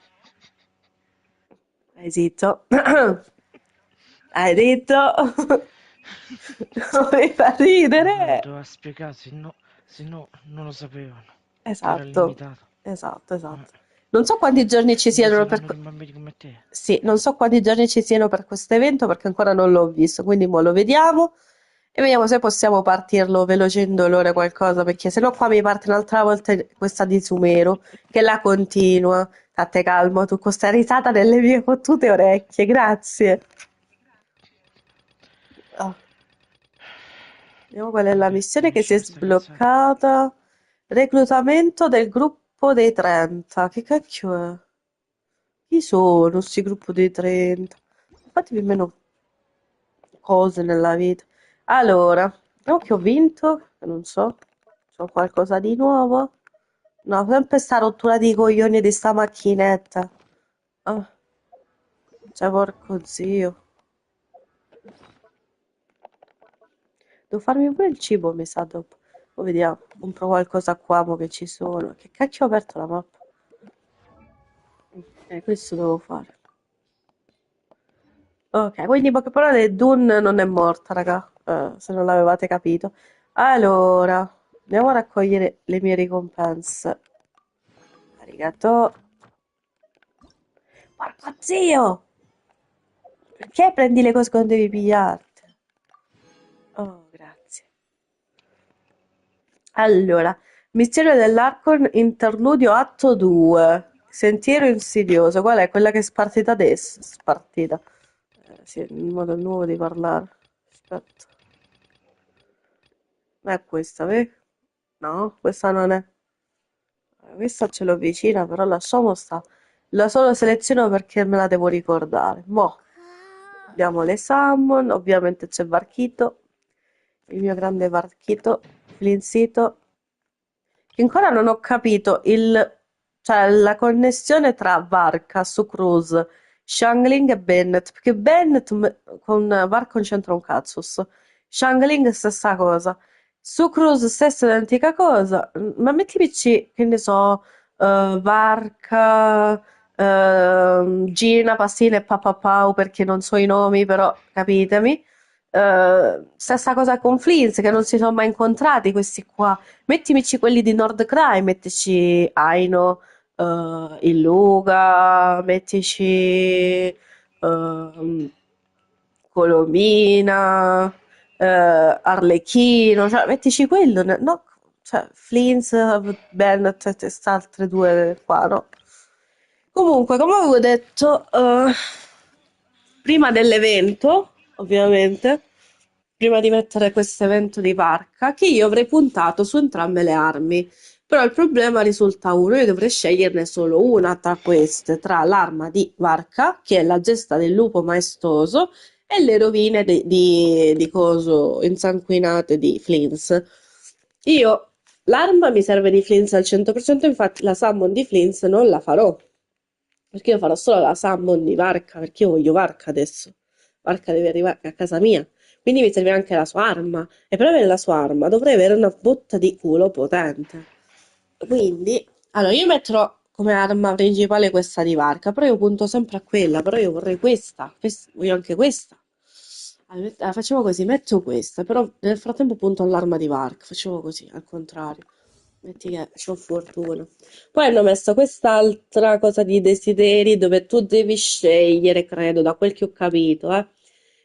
Zitto. Hai detto? Non mi fa Vabbè, ridere. doveva spiegare, se no non lo sapevano. Che era Esatto, limitato. esatto, esatto. Non so quanti giorni ci Mica siano per... saranno dei bambini come te. Sì, non so quanti giorni ci siano per questo evento perché ancora non l'ho visto, quindi mo lo vediamo e vediamo se possiamo partirlo veloce indolore qualcosa, perché sennò qua mi parte un'altra volta questa di Sumero, che la continua. State calmo, tu con sta risata nelle mie fottute orecchie, grazie. Ah, vediamo qual è la missione che si è Finisci questa cazzata. sbloccata. Reclutamento del gruppo dei 30. Che cacchio è? Chi sono sti gruppo dei 30? Fatemi meno cose nella vita. Allora, no che ho vinto, che non so. C'ho qualcosa di nuovo? No, sempre sta rottura di coglioni di sta macchinetta. Ah, cioè, porco zio. Devo farmi pure il cibo, mi sa, dopo. Poi vediamo, compro qualcosa qua, mo che ci sono. Che cacchio ho aperto la mappa? Questo devo fare. Ok, quindi in poche parole Dune non è morta, raga, se non l'avevate capito. Allora, andiamo a raccogliere le mie ricompense. Arigato. Porco zio! Perché prendi le cose quando devi pigliarti? Oh, grazie. Allora, Mistero dell'Arcon, interludio atto 2. Sentiero insidioso. Qual è? Quella che è spartita adesso? Spartita. Sì, il modo nuovo di parlare. Aspetta. è questa, vedi? No, questa non è. Questa ce l'ho vicina, però lasciamo sta. La solo seleziono perché me la devo ricordare. Mo, abbiamo le salmon, ovviamente c'è Varchito, il mio grande Varchito, Flinsito, che ancora non ho capito cioè, la connessione tra Varka su Cruz, Shangling e Bennett, perché Bennett con Varka non c'entra un cazzos. Shangling stessa cosa. Su Cruz stessa identica cosa. Ma mettici, che ne so, Varka, Gina, Passina e Papapau, perché non so i nomi, però capitemi. Stessa cosa con Flins, che non si sono mai incontrati questi qua. Mettimici quelli di Nordcry, mettici Aino, il Luga, mettici Colomina, Arlecchino, cioè mettici quello, no? Cioè Flins, Bennett e queste due qua, no? Comunque, come avevo detto, prima dell'evento, ovviamente, prima di mettere questo evento di Varca, che io avrei puntato su entrambe le armi. Però il problema risulta uno, io dovrei sceglierne solo una tra queste, tra l'arma di Varca, che è la gesta del lupo maestoso, e le rovine di coso insanguinate di Flins. Io l'arma mi serve di Flins al 100%, infatti la summon di Flins non la farò. Perché io farò solo la summon di Varca, perché io voglio Varca adesso. Varca deve arrivare a casa mia. Quindi mi serve anche la sua arma. E per avere la sua arma dovrei avere una botta di culo potente. Quindi, allora io metterò come arma principale questa di Varca, però io punto sempre a quella, però io vorrei questa, voglio anche questa. Allora, facciamo così, metto questa, però nel frattempo punto all'arma di Varca, facciamo così, al contrario. Metti che c'ho fortuna. Poi hanno messo quest'altra cosa di desideri dove tu devi scegliere, credo, da quel che ho capito,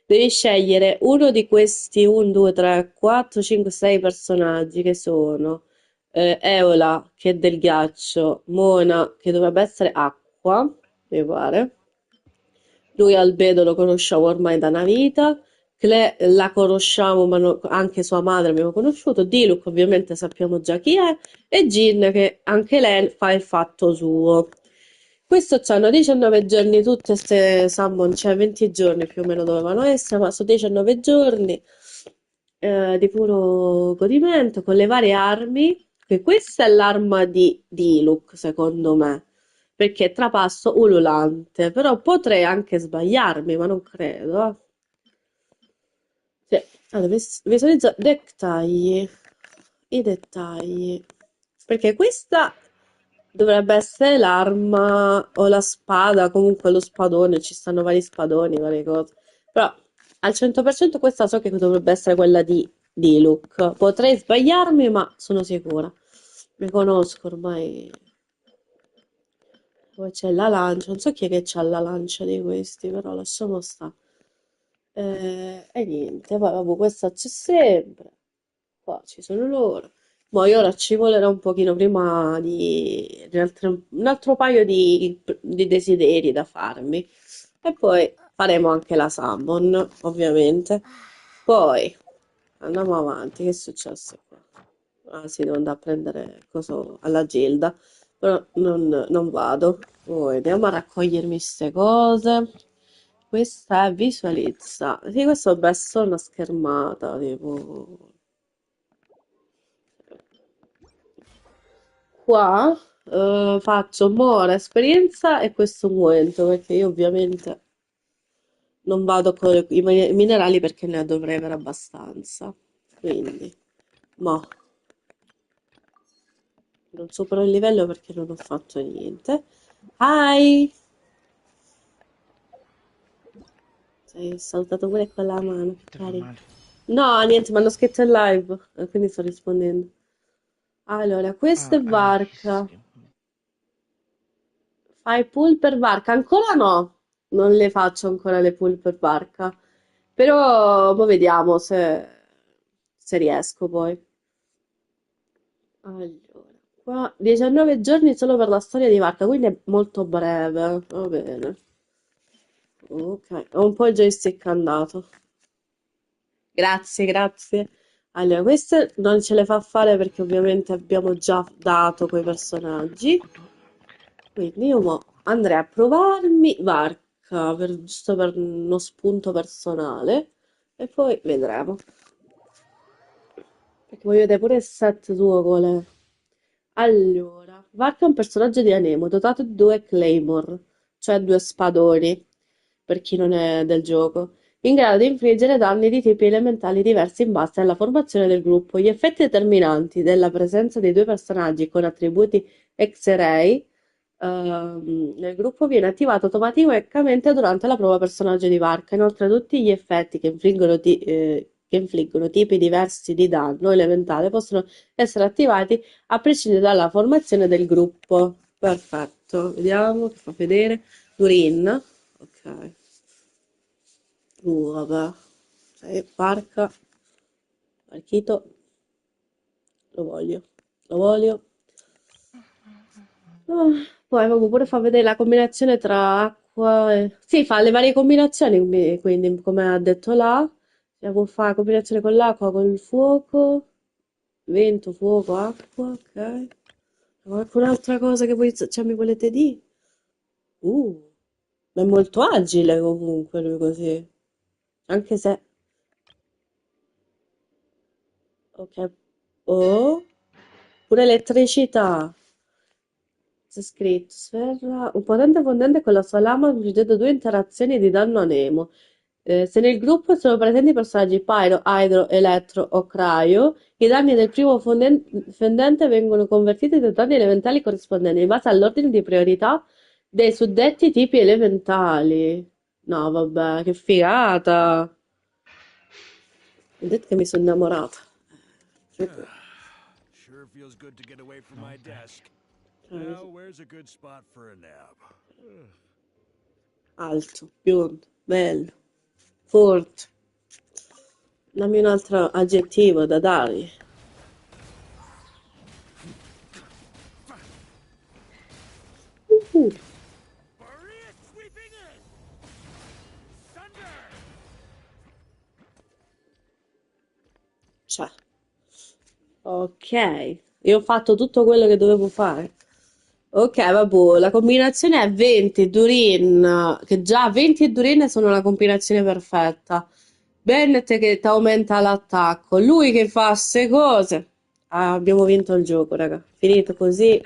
devi scegliere uno di questi 1, 2, 3, 4, 5, 6 personaggi che sono Eola, che è del ghiaccio, Mona, che dovrebbe essere acqua, mi pare. Lui Albedo lo conosciamo ormai da una vita. Cle la conosciamo, ma anche sua madre abbiamo conosciuto. Diluc ovviamente sappiamo già chi è. E Jin che anche lei fa il fatto suo. Questo c'hanno 19 giorni tutte queste summon, cioè 20 giorni più o meno dovevano essere, ma sono 19 giorni di puro godimento con le varie armi. Che questa è l'arma di Diluc, secondo me perché è trapasso ululante, però potrei anche sbagliarmi, ma non credo. Sì. Allora, visualizza dettagli, i dettagli, perché questa dovrebbe essere l'arma o la spada, comunque lo spadone, ci stanno vari spadoni, varie cose, però al 100% questa so che dovrebbe essere quella di Luke. Potrei sbagliarmi, ma sono sicura. Mi conosco ormai. Poi c'è la lancia, non so chi è che c'ha la lancia di questi, però lasciamo stare. E niente, poi vabbè, questa c'è sempre. Qua ci sono loro. Poi ora ci volerà un pochino prima un altro paio di desideri da farmi. E poi faremo anche la summon, ovviamente. Poi andiamo avanti, che è successo qua? Ah sì, devo andare a prendere coso alla Gilda, però non vado. Poi andiamo a raccogliermi queste cose. Questa è visualizza. Sì, questo è solo una schermata, tipo. Qua faccio Mora, esperienza e questo unguento, perché io ovviamente non vado con i minerali perché ne dovrei avere abbastanza. Quindi, mo, non supero il livello perché non ho fatto niente. Hi! Sei salutato pure con la mano, che Ti fa carino. male? No, niente, mi hanno scritto in live, quindi sto rispondendo. Allora, questo è Varka. Fai pull per Varka? Ancora no, non le faccio ancora le pull per Varka. Però poi vediamo se riesco poi. Allora, qua 19 giorni solo per la storia di Varka, quindi è molto breve. Va bene. Ok, ho un po' il joystick andato. Grazie, grazie. Allora, queste non ce le fa fare perché ovviamente abbiamo già dato quei personaggi. Quindi io mo andrei a provarmi Varka, giusto per uno spunto personale. E poi vedremo. Perché voglio vedere pure il set suo qual è. Allora, Varka è un personaggio di anemo dotato di due claymore, cioè due spadoni, per chi non è del gioco, in grado di infliggere danni di tipi elementali diversi in base alla formazione del gruppo. Gli effetti determinanti della presenza dei due personaggi con attributi X-Ray nel gruppo viene attivato automaticamente durante la prova personaggio di Varka. Inoltre, tutti gli effetti che infliggono tipi diversi di danno elementale possono essere attivati a prescindere dalla formazione del gruppo. Perfetto, vediamo che fa vedere. Durin, ok. Vabbè. Barca, Barchito, lo voglio, lo voglio. Ah, poi vabbè, pure fa vedere la combinazione tra acqua e... Sì, fa le varie combinazioni, quindi come ha detto là, può fare combinazione con l'acqua, con il fuoco, vento, fuoco, acqua, ok. Qualcun'altra cosa che voi, cioè, mi volete dire? Ma è molto agile comunque lui così. Anche se... Ok. Oh, pure elettricità. C'è scritto, sferra, un potente fondente con la sua lama infliggendo due interazioni di danno a Nemo. Se nel gruppo sono presenti personaggi Pyro, Hydro, Elettro o Cryo, i danni del primo fondente vengono convertiti in danni elementali corrispondenti in base all'ordine di priorità dei suddetti tipi elementali. No, vabbè, che figata! Ho detto che mi sono innamorata. Sure feels good to get away from my desk. Cioè, Now, where's a good spot for a nap? alto, biondo, bello, forte. Dammi un altro aggettivo da dargli. Uh, cioè, ok, io ho fatto tutto quello che dovevo fare. Ok, vabbè, la combinazione è 20 Durin, che già 20 e Durin sono la combinazione perfetta. Bennett che ti aumenta l'attacco, lui che fa queste cose. Ah, abbiamo vinto il gioco, raga. Finito così.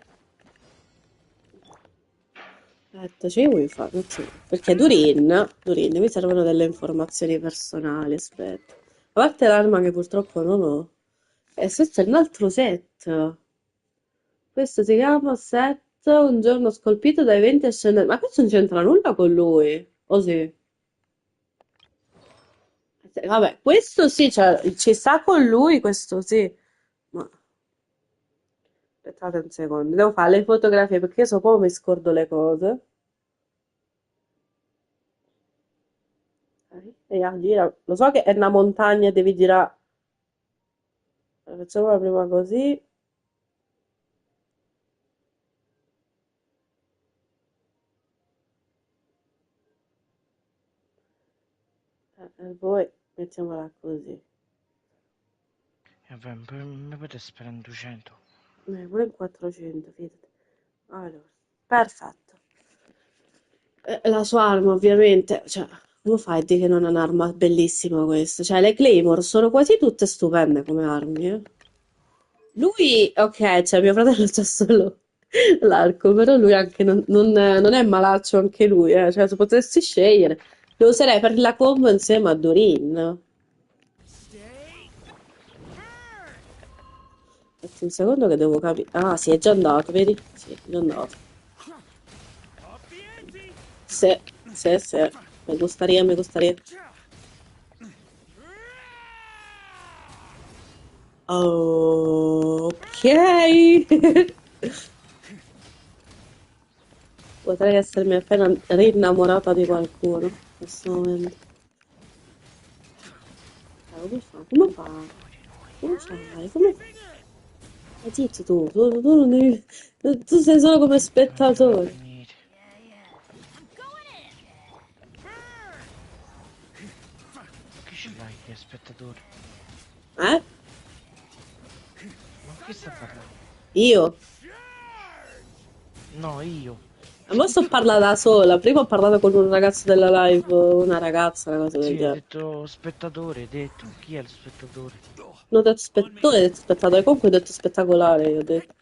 Aspetta, ce li vuoi fare? Non ce li- Perché Durin, mi servono delle informazioni personali, aspetta. A parte l'arma che purtroppo non ho. E questo è un altro set. Questo si chiama set Un giorno scolpito dai venti ascendenti. Ma questo non c'entra nulla con lui. O sì? Vabbè, questo sì, cioè, ci sta con lui, questo sì. Ma aspettate un secondo, devo fare le fotografie perché io so proprio mi scordo le cose. E gira. Lo so che è una montagna e devi girare. Facciamo la prima così. E poi mettiamola così. Vabbè, mi potete sperare in 200. Pure in 400, fidati. Allora, perfetto. La sua arma, ovviamente, cioè, come fai a dire che non è un'arma bellissima questa? Cioè, le Claymore sono quasi tutte stupende come armi, eh. Lui, ok, cioè, mio fratello c'ha solo l'arco, però lui anche non è malaccio anche lui, eh. Cioè, se potessi scegliere, lo userei per la combo insieme a Dorin. Aspetta un secondo che devo capire. Ah, sì, è già andato, vedi? Sì, è già andato. Sì, sì, sì. Mi gustaría, mi gustaría. Ok. Potrei essermi appena rinnamorata di qualcuno in questo momento. Come fa? Come fa? Come fai? Come fai? Zitto tu non devi... Tu sei solo come spettatore. Che ce l'hai, che spettatore? Eh? Io? No, io. Ma sto parlando da sola. Prima ho parlato con un ragazzo della live, una ragazza, una cosa del Sì, hai genere. detto spettatore, hai detto. Chi è lo spettatore? Non ho detto tu hai detto spettatore, comunque ho detto spettacolare, io ho detto.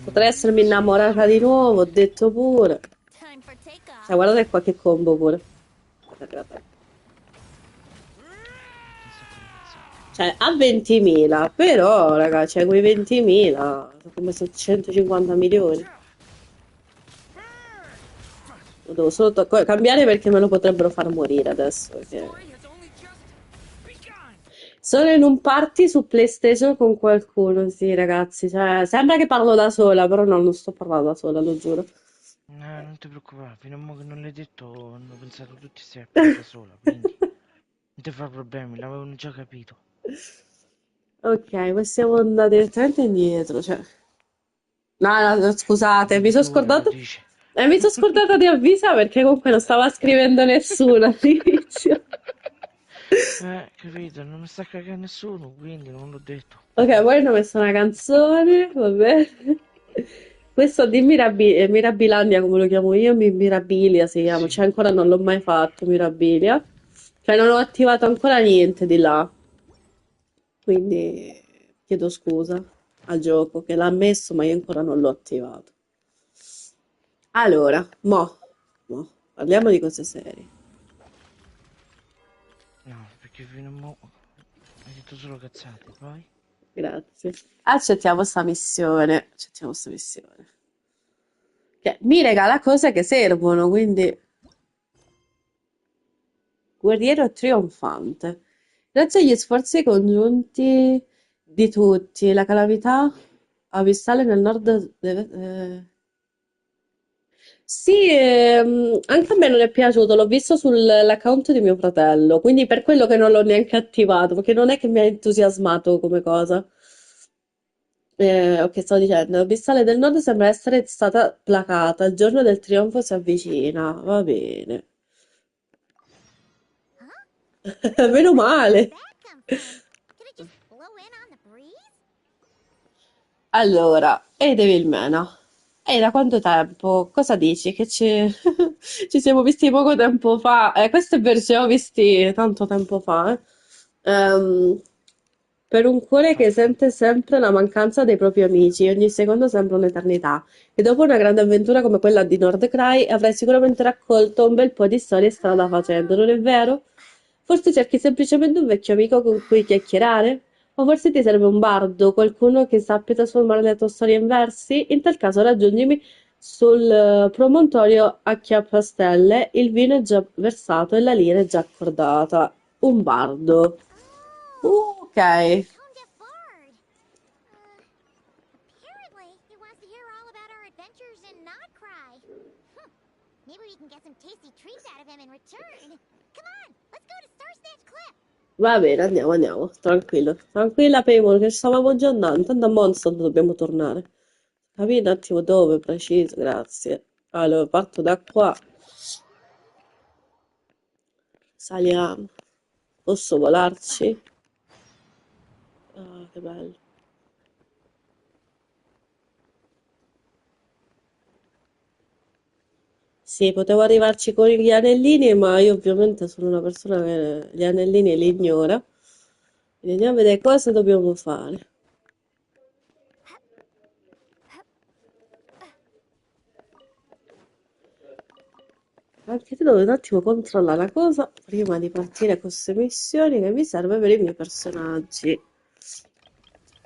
Potrei essermi innamorata di nuovo, ho detto pure. Cioè, guardate qua che combo pure. Guardate. Cioè, a 20.000, però, raga, cioè, quei 20.000 sono come 750 milioni. Lo devo solo cambiare perché me lo potrebbero far morire adesso, perché... Sono in un party su PlayStation con qualcuno, sì, ragazzi. Cioè, sembra che parlo da sola, però no, non sto parlando da sola, lo giuro. Non ti preoccupare, fino a mo' che non l'hai detto hanno pensato tutti stai a parlare da sola, quindi non ti fa problemi, l'avevano già capito. Ok, possiamo andare direttamente indietro, cioè... No, no, scusate, Addirittura lo dice. mi sono scordata di avvisare perché comunque non stava scrivendo nessuno all'inizio. Capito, non mi sta cagando nessuno, quindi non l'ho detto. Ok, poi hanno messo una canzone, vabbè. Questo di Mirabilandia, come lo chiamo io, Mirabilia si chiama, Sì. cioè ancora non l'ho mai fatto, Mirabilia. Cioè non ho attivato ancora niente di là, quindi chiedo scusa al gioco che l'ha messo, ma io ancora non l'ho attivato. Allora, mo, parliamo di cose serie. No, perché fino a mo' hai detto solo cazzate, poi? Grazie. Accettiamo sta missione, accettiamo sta missione. Che mi regala cose che servono, quindi... Guerriero trionfante. Grazie agli sforzi congiunti di tutti, la calamità abissale nel nord deve... Sì, anche a me non è piaciuto, l'ho visto sull'account di mio fratello, quindi per quello che non l'ho neanche attivato, perché non è che mi ha entusiasmato come cosa. Ok, stavo dicendo, l'abissale del nord sembra essere stata placata, il giorno del trionfo si avvicina, va bene. Meno male. Allora, e Devilmena? E da quanto tempo? Cosa dici? Che ci siamo visti poco tempo fa? Questo è vero, ci siamo visti tanto tempo fa. Ehm, per un cuore che sente sempre la mancanza dei propri amici, ogni secondo sembra un'eternità. E dopo una grande avventura come quella di Nordcry, avrai sicuramente raccolto un bel po' di storie strada facendo, non è vero? Forse cerchi semplicemente un vecchio amico con cui chiacchierare? O forse ti serve un bardo, qualcuno che sappia trasformare le tue storie in versi? In tal caso raggiungimi sul promontorio a Chiappastelle, il vino è già versato e la lira è già accordata. Un bardo. Ok. Maybe we can get some tasty treats out of him in return. Come on, let's go to Star Snatch Cliff. Va bene, andiamo, andiamo. Tranquillo. Tranquilla, Paimon, che stavamo già andando. Tanto a Mondstadt dobbiamo tornare. Capì un attimo dove, preciso, grazie. Allora, parto da qua. Saliamo. Posso volarci? Ah, che bello. Sì, potevo arrivarci con gli anellini, ma io ovviamente sono una persona che gli anellini li ignora. Quindi andiamo a vedere cosa dobbiamo fare. Anche tu devo un attimo controllare la cosa prima di partire con queste missioni che mi serve per i miei personaggi.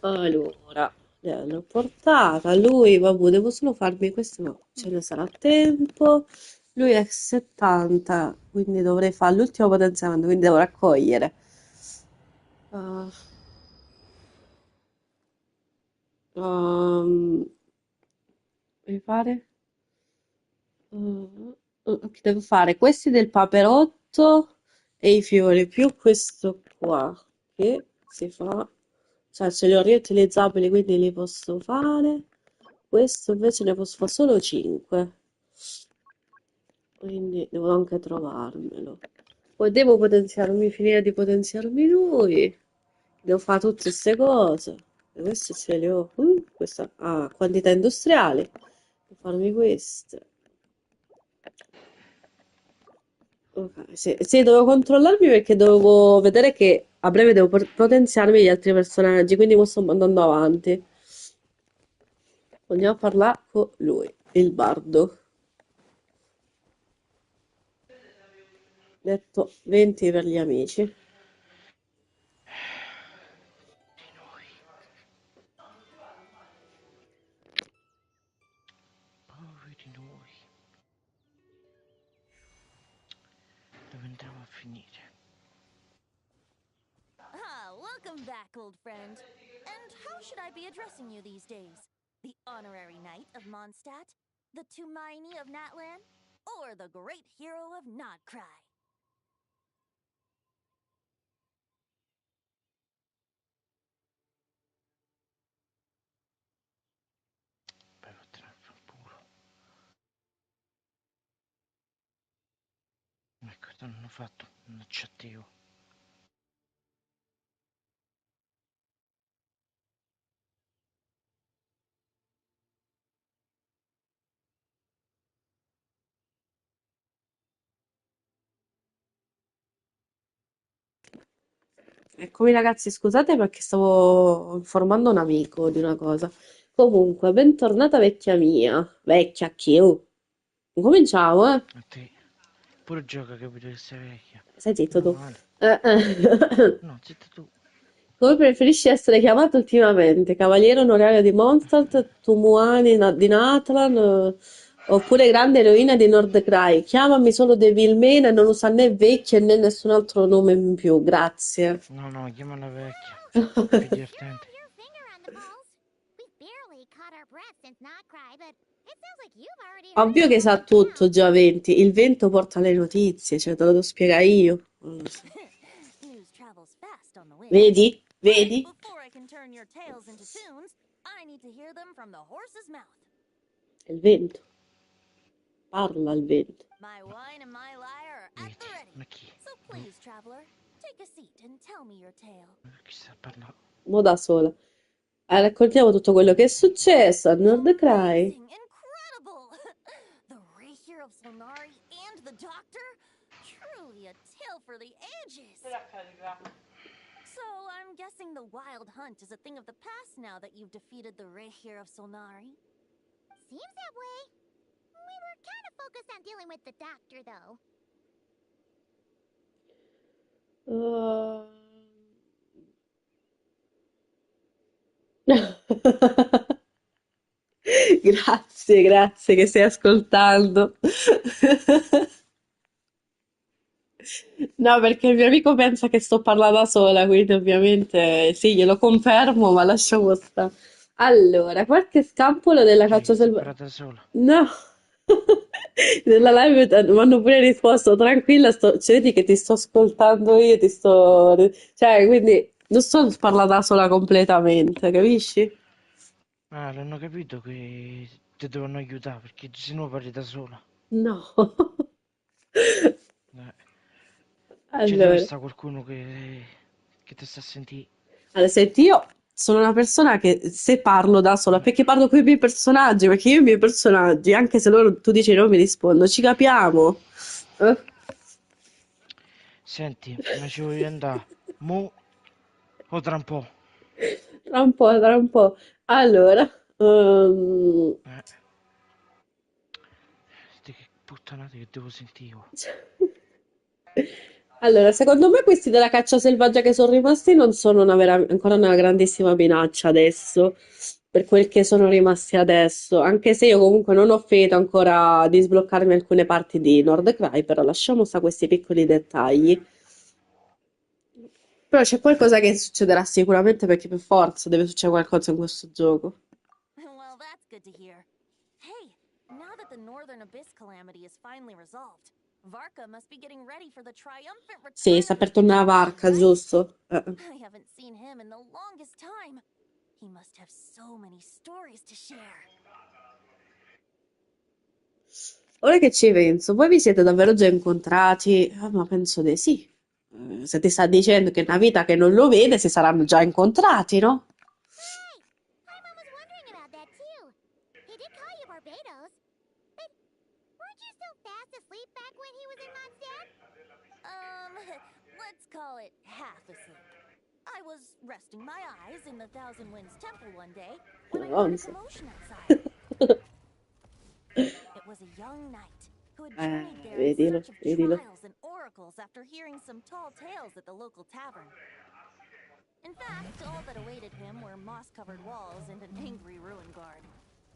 Allora, l'ho portata. Lui, vabbè, devo solo farmi questo, ma ce ne sarà tempo. Lui è 70, quindi dovrei fare l'ultimo potenziamento, quindi devo raccogliere. Ah, devi fare? Ok, devo fare questi del paperotto e i fiori, più questo qua, che si fa... Cioè, ce li ho riutilizzabili, quindi li posso fare. Questo invece ne posso fare solo 5. Quindi devo anche trovarmelo. Poi devo potenziarmi, finire di potenziarmi lui. Devo fare tutte queste cose. Questi ce li ho. Questa, ah, quantità industriali. Devo farmi queste. Ok, sì, sì, dovevo controllarmi perché dovevo vedere che a breve devo potenziarmi gli altri personaggi, quindi mo sto andando avanti. Andiamo a parlare con lui, il bardo. Detto 20 per gli amici. Poveri noi. Dove andiamo a finire? Ah, welcome back, old friend. And how should I be addressing you these days? The honorary knight of Mondstadt? The Tumaini of Natlan? Or the great hero of Nodcry? Però puro. Ecco, hanno fatto un accetteo. Eccomi ragazzi, scusate perché stavo informando un amico di una cosa. Comunque, bentornata vecchia mia. Vecchia, chi? Oh. Cominciamo, eh? A te. Pure gioca, capito che sei vecchia. Stai zitto Meno tu. male. Eh. No, zitta tu. Come preferisci essere chiamato ultimamente? Cavaliere onorario di Mondstadt, Tumuani di Natlan, oppure grande eroina di Nordcry? Chiamami solo Devilmena e non usa né vecchia né nessun altro nome in più, grazie. No, no, chiamala vecchia. È più divertente. Barely caught our breath since not cry, but it sounds like you've already heard Ovvio che sa something tutto già 20, il vento porta le notizie, cioè te lo devo spiegare io. Non lo so. News travels fast on the wind. Vedi? But Vedi? before I can turn your tales into tunes, I need to hear them from the horse's mouth. È il vento. Parla il vento. My wine and my lyre are at the ready. Ma chi? So please, traveler, take a seat and tell me your tale. Chi sta parlando? Mo da sola. Raccontiamo tutto quello che è successo a Nordcry. Incredible! The Rahier of Solnari and the Doctor? Truly a tale for the ages! So I'm guessing the Wild Hunt is a thing of the past now that you've defeated the Rahier of Solnari? Seems that way. We were kind of focused on dealing with the doctor, though. Grazie, grazie che stai ascoltando. No, perché il mio amico pensa che sto parlando da sola, quindi ovviamente sì, glielo confermo, ma lasciamo stare. Allora, qualche scampolo della Cioè, che caccia sta selvaggia. parlando da sola. No, nella live mi hanno pure risposto, tranquilla, vedi che ti sto ascoltando io, ti sto. Cioè, quindi non sto parlando da sola completamente, capisci? Ah, l'hanno capito che ti devono aiutare perché se no parli da sola. No. Ci deve Allora. stare qualcuno che ti sta a sentire. Allora, senti, io sono una persona che se parlo da sola, perché parlo con i miei personaggi, perché io e i miei personaggi, anche se loro tu dici non mi rispondo, ci capiamo. Eh? Senti, ma ci voglio andare. Mo o tra un po'? Tra un po', tra un po'. Allora, Che puttanate che devo sentire io. allora, secondo me questi della caccia selvaggia che sono rimasti non sono ancora una grandissima minaccia adesso, per quel che sono rimasti adesso, anche se io comunque non ho finito ancora di sbloccarmi alcune parti di Nordcry, però lasciamo stare questi piccoli dettagli. Però c'è qualcosa che succederà sicuramente perché per forza deve succedere qualcosa in questo gioco. Well, that's good to hear. Hey, now that the Northern Abyss calamity is finally resolved, Varka must be getting ready for the triumphant Sì, return sta of per his tornare a betrothed, Varca, right? giusto? I haven't seen him in the longest time. He must have so many stories to share. Ora che ci penso, voi vi siete davvero già incontrati? Ma penso di sì. Se ti sta dicendo che è una vita che non lo vede, si saranno già incontrati, no? call it half asleep. I was resting my eyes in the Thousand Winds Temple one day when I heard a Anzi. commotion outside. It was a young knight who had journeyed there in Vedilo, search of vedilo. trials and oracles after hearing some tall tales at the local tavern. In fact, all that awaited him were moss-covered walls and an angry ruin guard.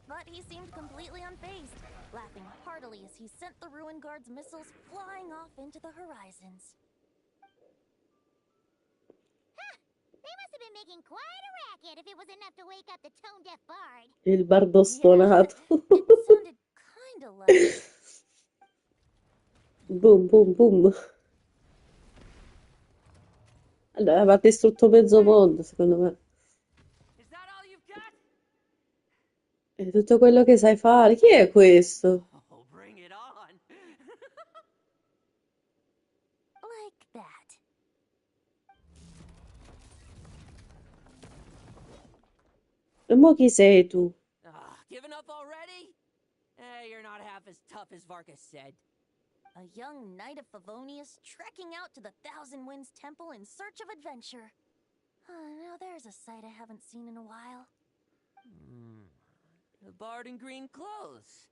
But he seemed completely unfazed, laughing heartily as he sent the ruin guard's missiles flying off into the horizons. They must have been making quite a racket if it was enough to wake up the tone-deaf bard. Il bardo Yeah, stonato. it sounded kinda like... Boom, boom, boom. Allora, aveva distrutto mezzo mondo, secondo me. È tutto quello che sai fare. Chi è questo? Oh, bring it on. like that. E mo chi sei tu? Given up already? You're not half as tough as Varka said. A young knight of Favonius trekking out to the Thousand Winds Temple in search of adventure. Now there's a sight I haven't seen in a while. The bard in green clothes.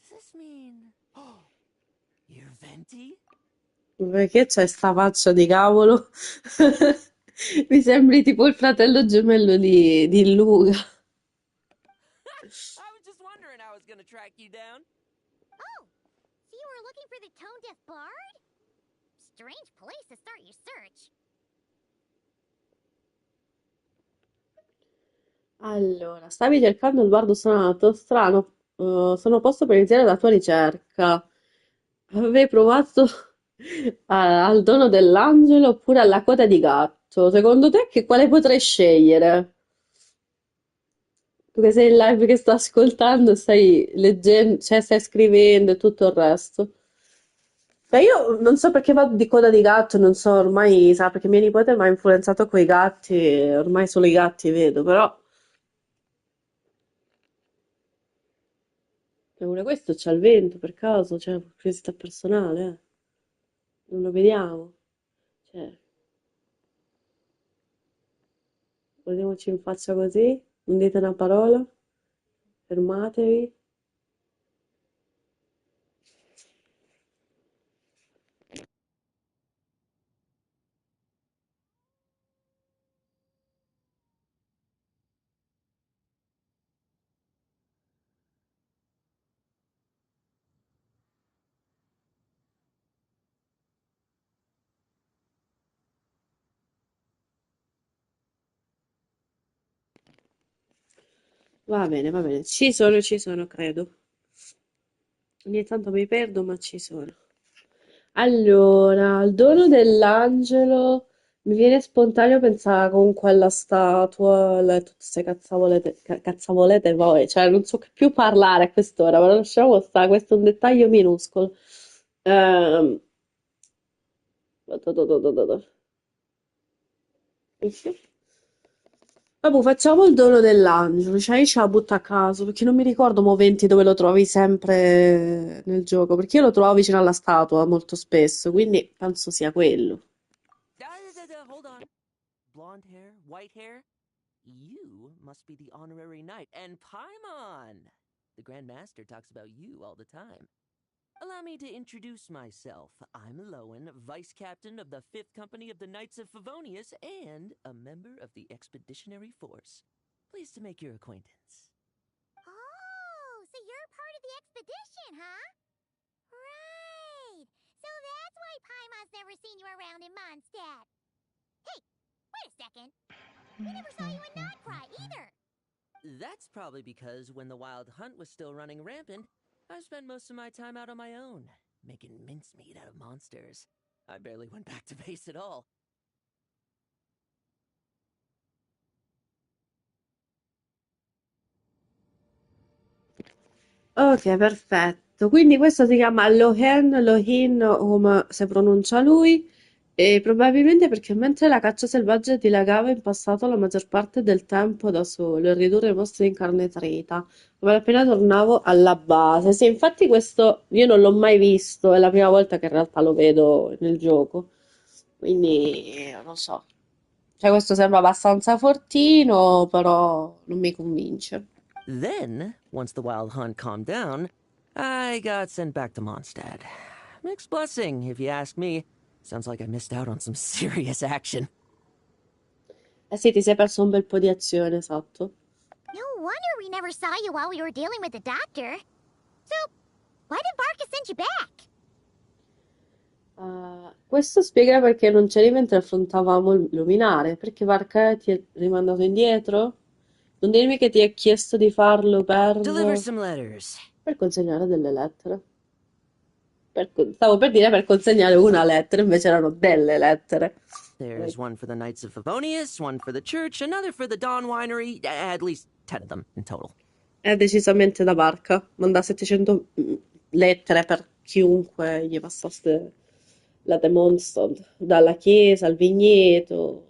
Does this mean... You're Venti? Perché c'è sta faccia di cavolo? Mi sembri tipo il fratello gemello di Luca. I was just wondering how I was gonna track you down. Oh, so you were looking for the tone-deaf bard? Strange place to start your search. Allora, stavi cercando il bardo suonato? Strano, sono a posto per iniziare la tua ricerca. Avevi provato al dono dell'angelo oppure alla coda di gatto? Secondo te quale potrei scegliere? Tu che sei in live che sto ascoltando, stai leggendo, cioè stai scrivendo e tutto il resto. Beh, io non so perché vado di coda di gatto, non so ormai, sa, perché mia nipote mi ha influenzato coi gatti, e ormai solo i gatti vedo, però pure questo c'ha il vento per caso, cioè curiosità personale, non lo vediamo. Cioè, guardiamoci in faccia così, non dite una parola, fermatevi. Va bene, ci sono, credo. Ogni tanto mi perdo, ma ci sono. Allora, il dono dell'angelo mi viene spontaneo pensare comunque alla statua, tutte queste cazzavolete, cazzavolete voi, cioè non so che più parlare a quest'ora, ma lasciamo stare, questo è un dettaglio minuscolo. Ehm, Vabbè, facciamo il dono dell'angelo, cioè io ce la butto a caso, perché non mi ricordo moventi dove lo trovi sempre nel gioco, perché io lo trovo vicino alla statua molto spesso, quindi penso sia quello. Hold on. Blonde hair, white hair? You must be the honorary knight, and Paimon! The Grand Master talks about you all the time. Allow me to introduce myself. I'm Lowen, Vice Captain of the 5th Company of the Knights of Favonius and a member of the Expeditionary Force. Pleased to make your acquaintance. Oh, so you're part of the expedition, huh? Right. So that's why Paimon's never seen you around in Mondstadt. Hey, wait a second. We never saw you in Nodcry either. That's probably because when the Wild Hunt was still running rampant, I spent most of my time out on my own, making mincemeat out of monsters. I barely went back to base at all. Ok, perfetto. Quindi questo si chiama Lohin, come si pronuncia lui, e probabilmente perché mentre la caccia selvaggia dilagava in passato la maggior parte del tempo da solo e ridurre i mostri in carne trita, come appena tornavo alla base. Sì, infatti questo io non l'ho mai visto, è la prima volta che in realtà lo vedo nel gioco. Quindi non lo so. Cioè, questo sembra abbastanza fortino, però non mi convince. Then, once the wild hunt calmed down, I got sent back to Mondstadt. Mixed blessing, if you ask me. Sounds like I missed out on some serious action. Eh sì, ti sei perso un bel po' di azione, esatto. No wonder we never saw you while we were dealing with the doctor. So, why did Varka send you back? Questo spiega perché non c'eri mentre affrontavamo il luminare. Perché Varka ti ha rimandato indietro? Non dirmi che ti ha chiesto di farlo Deliver some letters. per consegnare delle lettere. Stavo per dire per consegnare una lettera, invece erano delle lettere. There's one for the Knights of Favonius, one for the church, another for the Dawn Winery, at least 10 of them in total. È decisamente da Varka. Manda 700 lettere per chiunque gli passasse la Mondstadt, dalla chiesa al vigneto,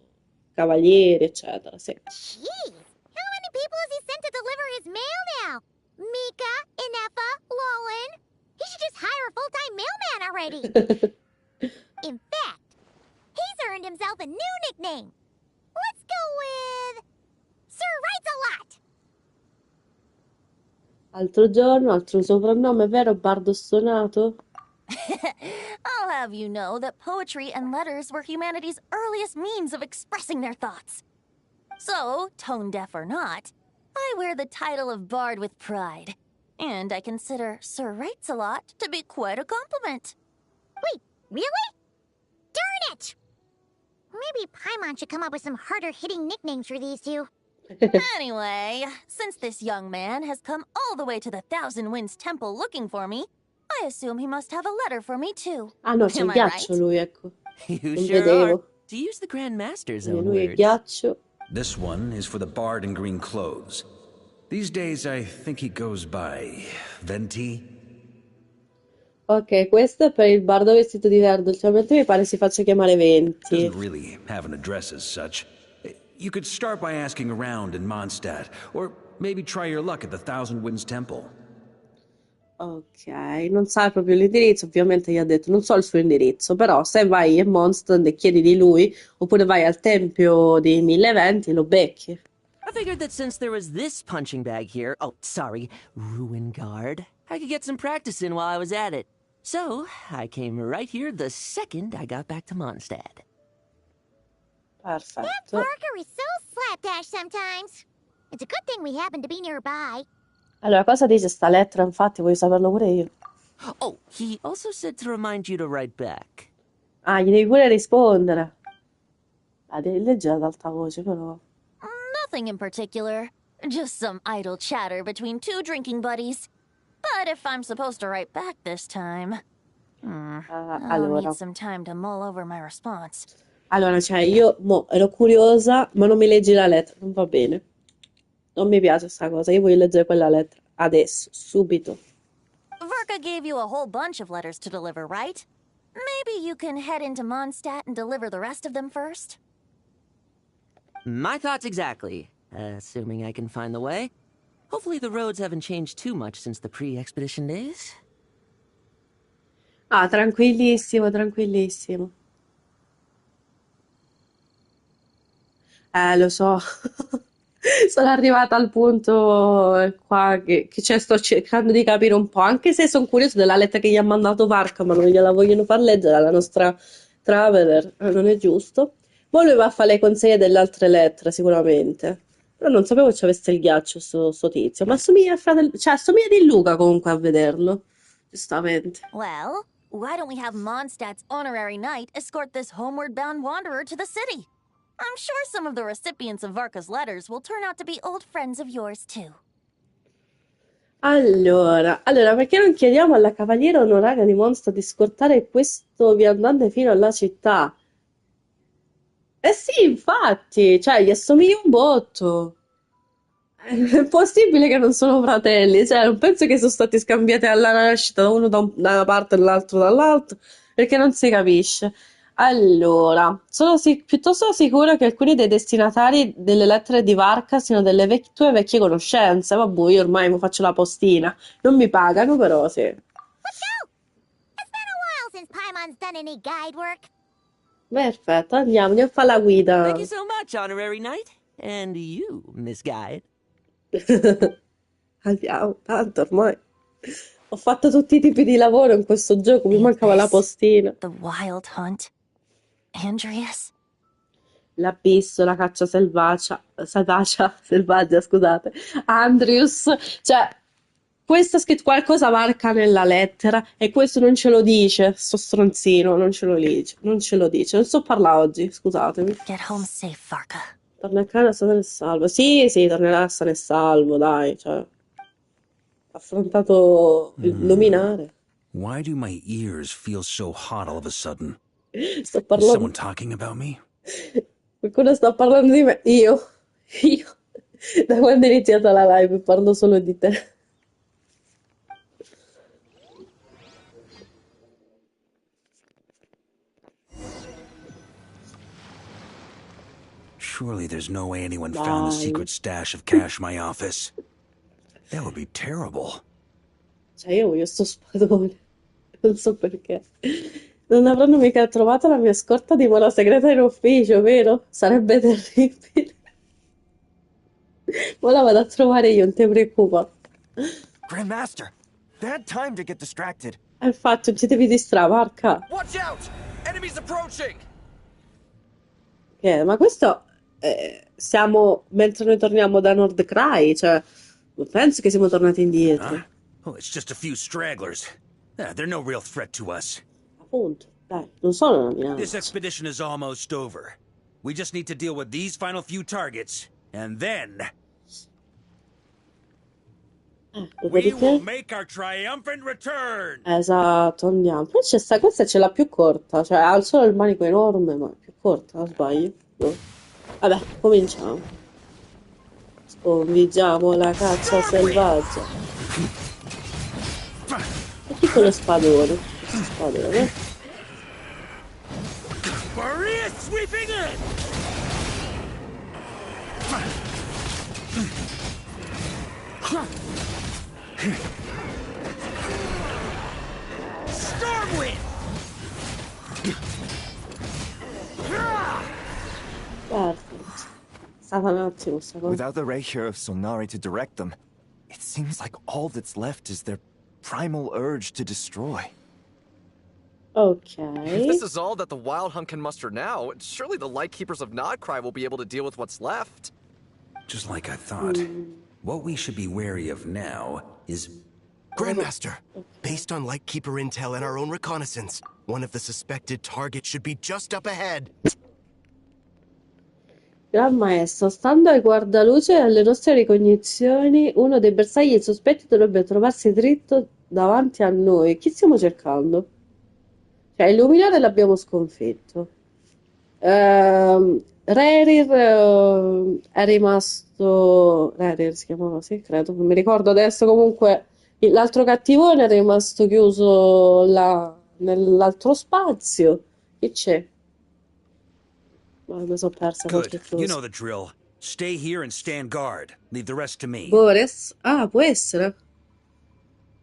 cavalieri, eccetera. Sì. Jeez, how many people has he sent to deliver his mail now? Mika, Inefa, Lowen. He should just hire a full-time mailman already. In fact, he's earned himself a new nickname. Let's go with Sir Writes-A-Lot. Altro giorno, altro soprannome, vero Bardo stonato? I'll have you know that poetry and letters were humanity's earliest means of expressing their thoughts. So, tone deaf or not, I wear the title of Bard with pride. And I consider Sir Writes-A-Lot to be quite a compliment. Wait, really? Darn it! Maybe Paimon should come up with some harder-hitting nicknames for these two. Anyway, since this young man has come all the way to the Thousand Winds Temple looking for me, I assume he must have a letter for me too. Ah no, c'è il Am I ghiaccio right? lui, ecco. You Non sure vedevo. are. To use the Grand Master's Quindi own lui è words. ghiaccio. This one is for the bard in green clothes. These days I think he goes by Venti. Ok, questo è per il bardo vestito di verde. Ultimamente mi pare si faccia chiamare 20. Doesn't really have an address as such. You could start by asking around in Mondstadt, or maybe try your luck at the Thousand Winds Temple. Ok, non sa proprio l'indirizzo, ovviamente gli ha detto non so il suo indirizzo, però se vai a Mondstadt e chiedi di lui, oppure vai al tempio dei 1020, lo becchi. I figured that since there was this punching bag here, Ruin Guard, I could get some practice in while I was at it. So, I came right here the second I got back to Mondstadt. Perfetto. That Varka is so slapdash sometimes. It's a good thing we happen to be nearby. Allora, cosa dice sta lettera? Infatti, voglio saperlo pure io. Oh, he also said to remind you to write back. Ah, gli devi pure rispondere. La devi leggere ad alta voce, però. Nothing in particular. Just some idle chatter between two drinking buddies. But if I'm supposed to write back this time... I'll allora. need some time to mull over my response. Allora, cioè, io ero curiosa, ma non mi leggi la lettera, non va bene. Non mi piace sta cosa, io voglio leggere quella lettera. Adesso, subito. Varka gave you a whole bunch of letters to deliver, right? Maybe you can head into Mondstadt and deliver the rest of them first? My thoughts exactly. Assuming I can find the way. Hopefully the roads haven't changed too much since the pre-expedition days. Ah, tranquillissimo, tranquillissimo. Lo so. Sono arrivata al punto qua che sto cercando di capire un po', anche se sono curiosa della lettera che gli ha mandato Varka, ma non gliela vogliono far leggere alla nostra Traveler, non è giusto. Poi lui va a fare le consegne delle altre lettere, sicuramente. Però non sapevo che avesse il ghiaccio sto tizio, ma assomiglia assomiglia di Luca comunque a vederlo, giustamente. Well, why don't we have Mondstadt's honorary knight escort this homeward-bound wanderer to the city? I'm sure some of the recipients of Varka's letters will turn out to be old friends of yours, too. Allora, perché non chiediamo alla cavaliera onoraria di Mondstadt di scortare questo viandante fino alla città? Eh sì, infatti, cioè, gli assomiglia un botto. È possibile che non sono fratelli, cioè, non penso che sono stati scambiati alla nascita da uno da una parte e l'altro dall'altra, perché non si capisce. Allora, sono piuttosto sicura che alcuni dei destinatari delle lettere di Varka siano delle tue vecchie conoscenze. Vabbè, io ormai mi faccio la postina. Non mi pagano, però sì. Let's go! It's been a while since Paimon's done any guide work. Perfetto, andiamo a fare la Thank guida. you so much, Honorary Knight. And you, Miss Guide. Andiamo, tanto ormai ho fatto tutti i tipi di lavoro in questo gioco, mi mancava la postina. The Wild Hunt? Andreas? L'abisso, la caccia selvaggia, scusate. Andrews, cioè, questo ha scritto qualcosa Varka nella lettera e questo non ce lo dice, sto stronzino, non ce lo dice, non so parlare oggi, scusatemi. Get home safe, Varka. Torna a casa sano e salvo. Sì, sì, tornerà sano e salvo, dai, cioè, ha affrontato il luminare. Why do my ears feel so hot all of a sudden? Sto Is parlando... someone talking about me? Qualcuno sta parlando di me? Io. Da quando è iniziata la live parlo solo di te. Surely there's no way anyone found the secret stash of cash in my office. That would be terrible. Cioè, io voglio sto spadone. Non so perché. Non avranno mica trovato la mia scorta di mano segreta in ufficio, vero? Sarebbe terribile. Ora vado a trovare io, non ti preoccupa. Grandmaster, bad time to get distracted. Infatti, non ci devi distrarre, Varka. Watch out! Enemies approaching! Ma questo siamo mentre noi torniamo da Nordcry, cioè non penso che siamo tornati indietro. Oh, it's just a few stragglers. They're no real threat to us. Appunto, dai, non sono una This minaccia. expedition is almost over. We just need to deal with these final few targets, and then we will make our triumphant return. Esatto, andiamo. Però questa ce l'ha più corta, cioè ha solo il manico enorme, ma è più corta, non sbaglio? No. Vabbè, cominciamo. Sconfiggiamo la caccia selvaggia. E chi con lo spadone? Questo spadone. Maria sweeping in! Stormwind! Perfetto. È stata un attimo sta cosa. Without the ray here of Solnari to direct them, it seems like all that's left is their primal urge to destroy. Ok. If this is all that the Wild Hunt can muster now, surely the Lightkeepers of Nodcry will be able to deal with what's left. Just like I thought. What we should be wary of now is... Grandmaster, based on Lightkeeper intel and our own reconnaissance, one of the suspected targets should be just up ahead. Gran maestro, stando ai guardaluce e alle nostre ricognizioni, uno dei bersagli sospetti dovrebbe trovarsi dritto davanti a noi. Chi stiamo cercando? Cioè, il luminare l'abbiamo sconfitto. Rerir è rimasto... Rerir si chiamava, sì, credo, non mi ricordo adesso. Comunque, l'altro cattivone è rimasto chiuso là nell'altro spazio. Chi c'è? Mi sono persa qualche Good. You cosa. know the drill. Stay here and stand guard. Leave the rest to me. Boris? Ah, può essere.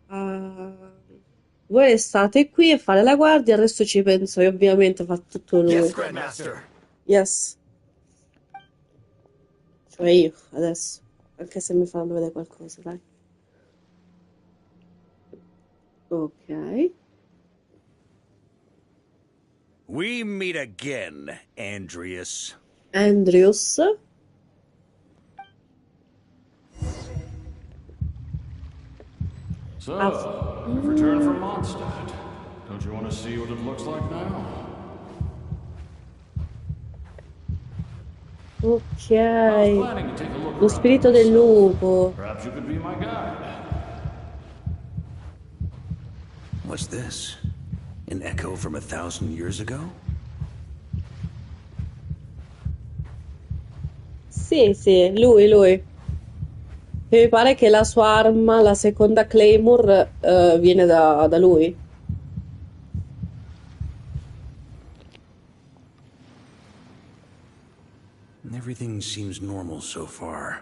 Voi restate qui a fare la guardia, il resto ci penso io, ovviamente fa tutto lui. Yes, Grandmaster. Yes. Cioè io, adesso. Anche se mi fanno vedere qualcosa, dai. Ok. We meet again, Andreas. Andrews. So, you've returned from Mondstadt. Don't you want to see what it looks like now? Ok. Lo spirito del lupo. Perhaps you could be my guide. What's this? An echo from 1,000 years ago? Sì, sì, lui. Mi pare che la sua arma, la seconda Claymore, viene da lui. Everything seems normal so far.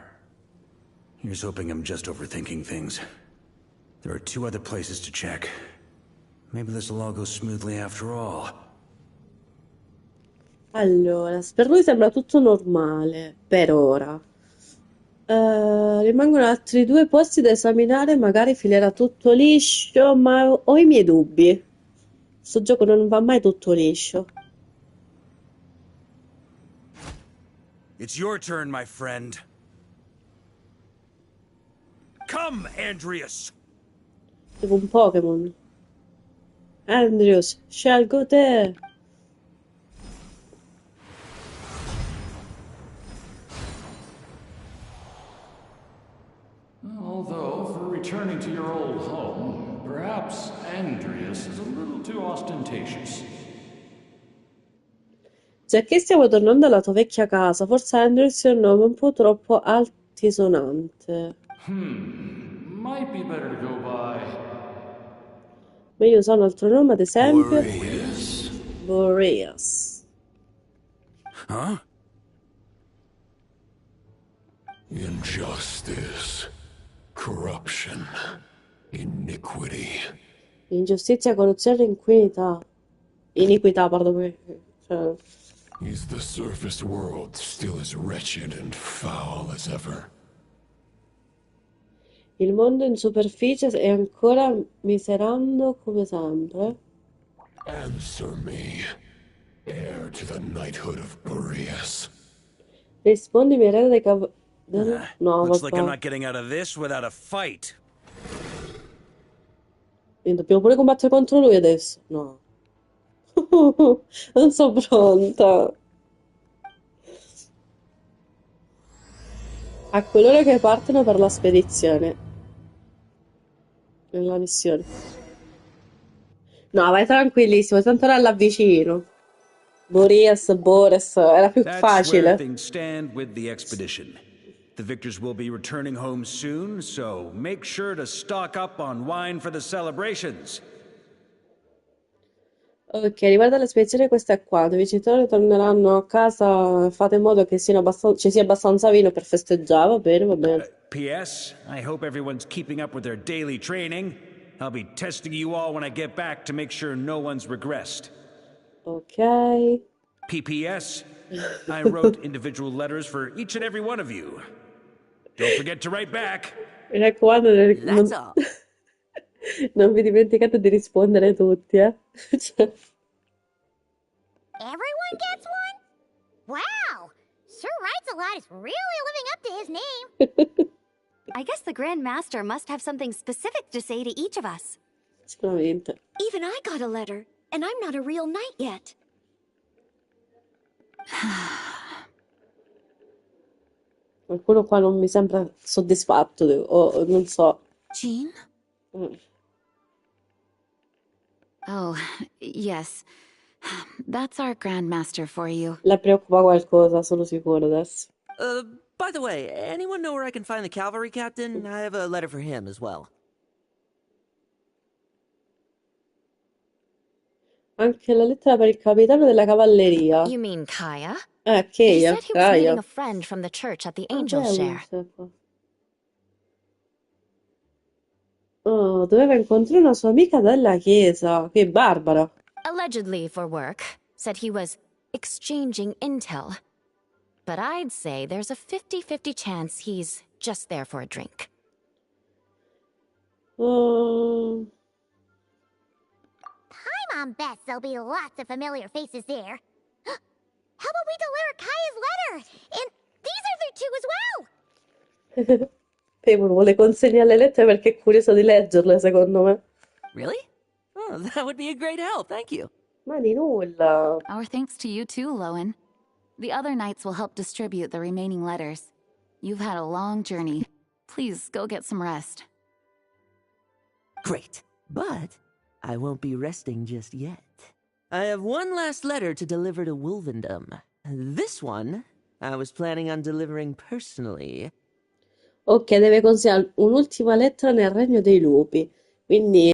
Here's hoping I'm just overthinking things. There are 2 other places to check. Maybe this will all go smoothly after all. Allora, per lui sembra tutto normale, per ora. Rimangono altri due posti da esaminare, magari filerà tutto liscio, ma ho i miei dubbi. Sto gioco non va mai tutto liscio. It's your turn, my friend. Come, Andreas! Tipo un Pokémon. Andrews, scelgo te. Although, for returning to your old home, perhaps Andreas is a little too ostentatious. Giacché stiamo tornando alla tua vecchia casa, forse Andrews è un nome un po' troppo altisonante. Might be better to go by Meglio usare un altro nome, ad esempio. Boreas. Boreas. Huh? Injustice, corruption, iniquity. Ingiustizia, corruzione, iniquità. Iniquità, perdono. Cioè, Is the surface world still as wretched and foul as ever? il mondo in superficie è ancora miserando come sempre. Answer me, heir to the knighthood of Boreas. Rispondimi, erede dei No, Looks like I'm vabbè. not getting out of this without a fight. E dobbiamo pure combattere contro lui adesso. No. Non sono pronta. A coloro che partono per la spedizione. Nella missione. No, vai tranquillissimo, tanto ora l'avvicino. Boreas, era più That's where facile. things stand with the expedition. The victors will be returning home soon, so make sure to stock up on wine for the celebrations. Ok, riguardo alla spedizione, questa è qua. I vincitori torneranno a casa. Fate in modo che ci sia abbastanza vino per festeggiare. Va bene, va bene. P.S. I hope everyone's keeping up with their daily training. I'll be testing you all when I get back to make sure no one's regressed. Ok. P.P.S. I wrote individual letters for each and every one of you. Don't forget to write back. Mi raccomando, That's all. non vi dimenticate di rispondere tutti, eh. Cioè, Everyone gets one? Wow! Sir Writes-A-Lot is really living up to his name. I guess the Grand Master must have something specific to say to each of us. sicuramente. Even I got a letter, and I'm not a real knight yet. Qualcuno qua non mi sembra soddisfatto, o non so. Jean? Mm. Oh, yes. That's our Grandmaster for you. La preoccupa qualcosa, sono sicuro adesso. By the way, anyone know where I can find the cavalry captain? I have a letter for him as well. Anche la lettera per il capitano della cavalleria. You mean Kaya? Che He io, said he was meeting Gaia. a friend from the church at the Ah, Angel beh, Share. Unicef. Oh, doveva incontrare una sua amica della chiesa, che è Barbara. Allegedly for work. Said he was exchanging intel. But I'd say there's a 50-50 chance he's just there for a drink. Oh, I'm on bets there'll be lots of familiar faces there. How about we deliver Kaya's letter? And these are their two as well. Peyton vuole consegnare le lettere perché è curioso di leggerle, secondo me. Really? Oh, that would be a great help, thank you. Ma di nulla. Our thanks to you too, Lowen. The other knights will help distribute the remaining letters. You've had a long journey. Please go get some rest. Great, but I won't be resting just yet. I have one last letter to deliver to Wolvendom. This one, I was planning on delivering personally. Ok, deve consegnare un'ultima lettera nel Regno dei Lupi. Quindi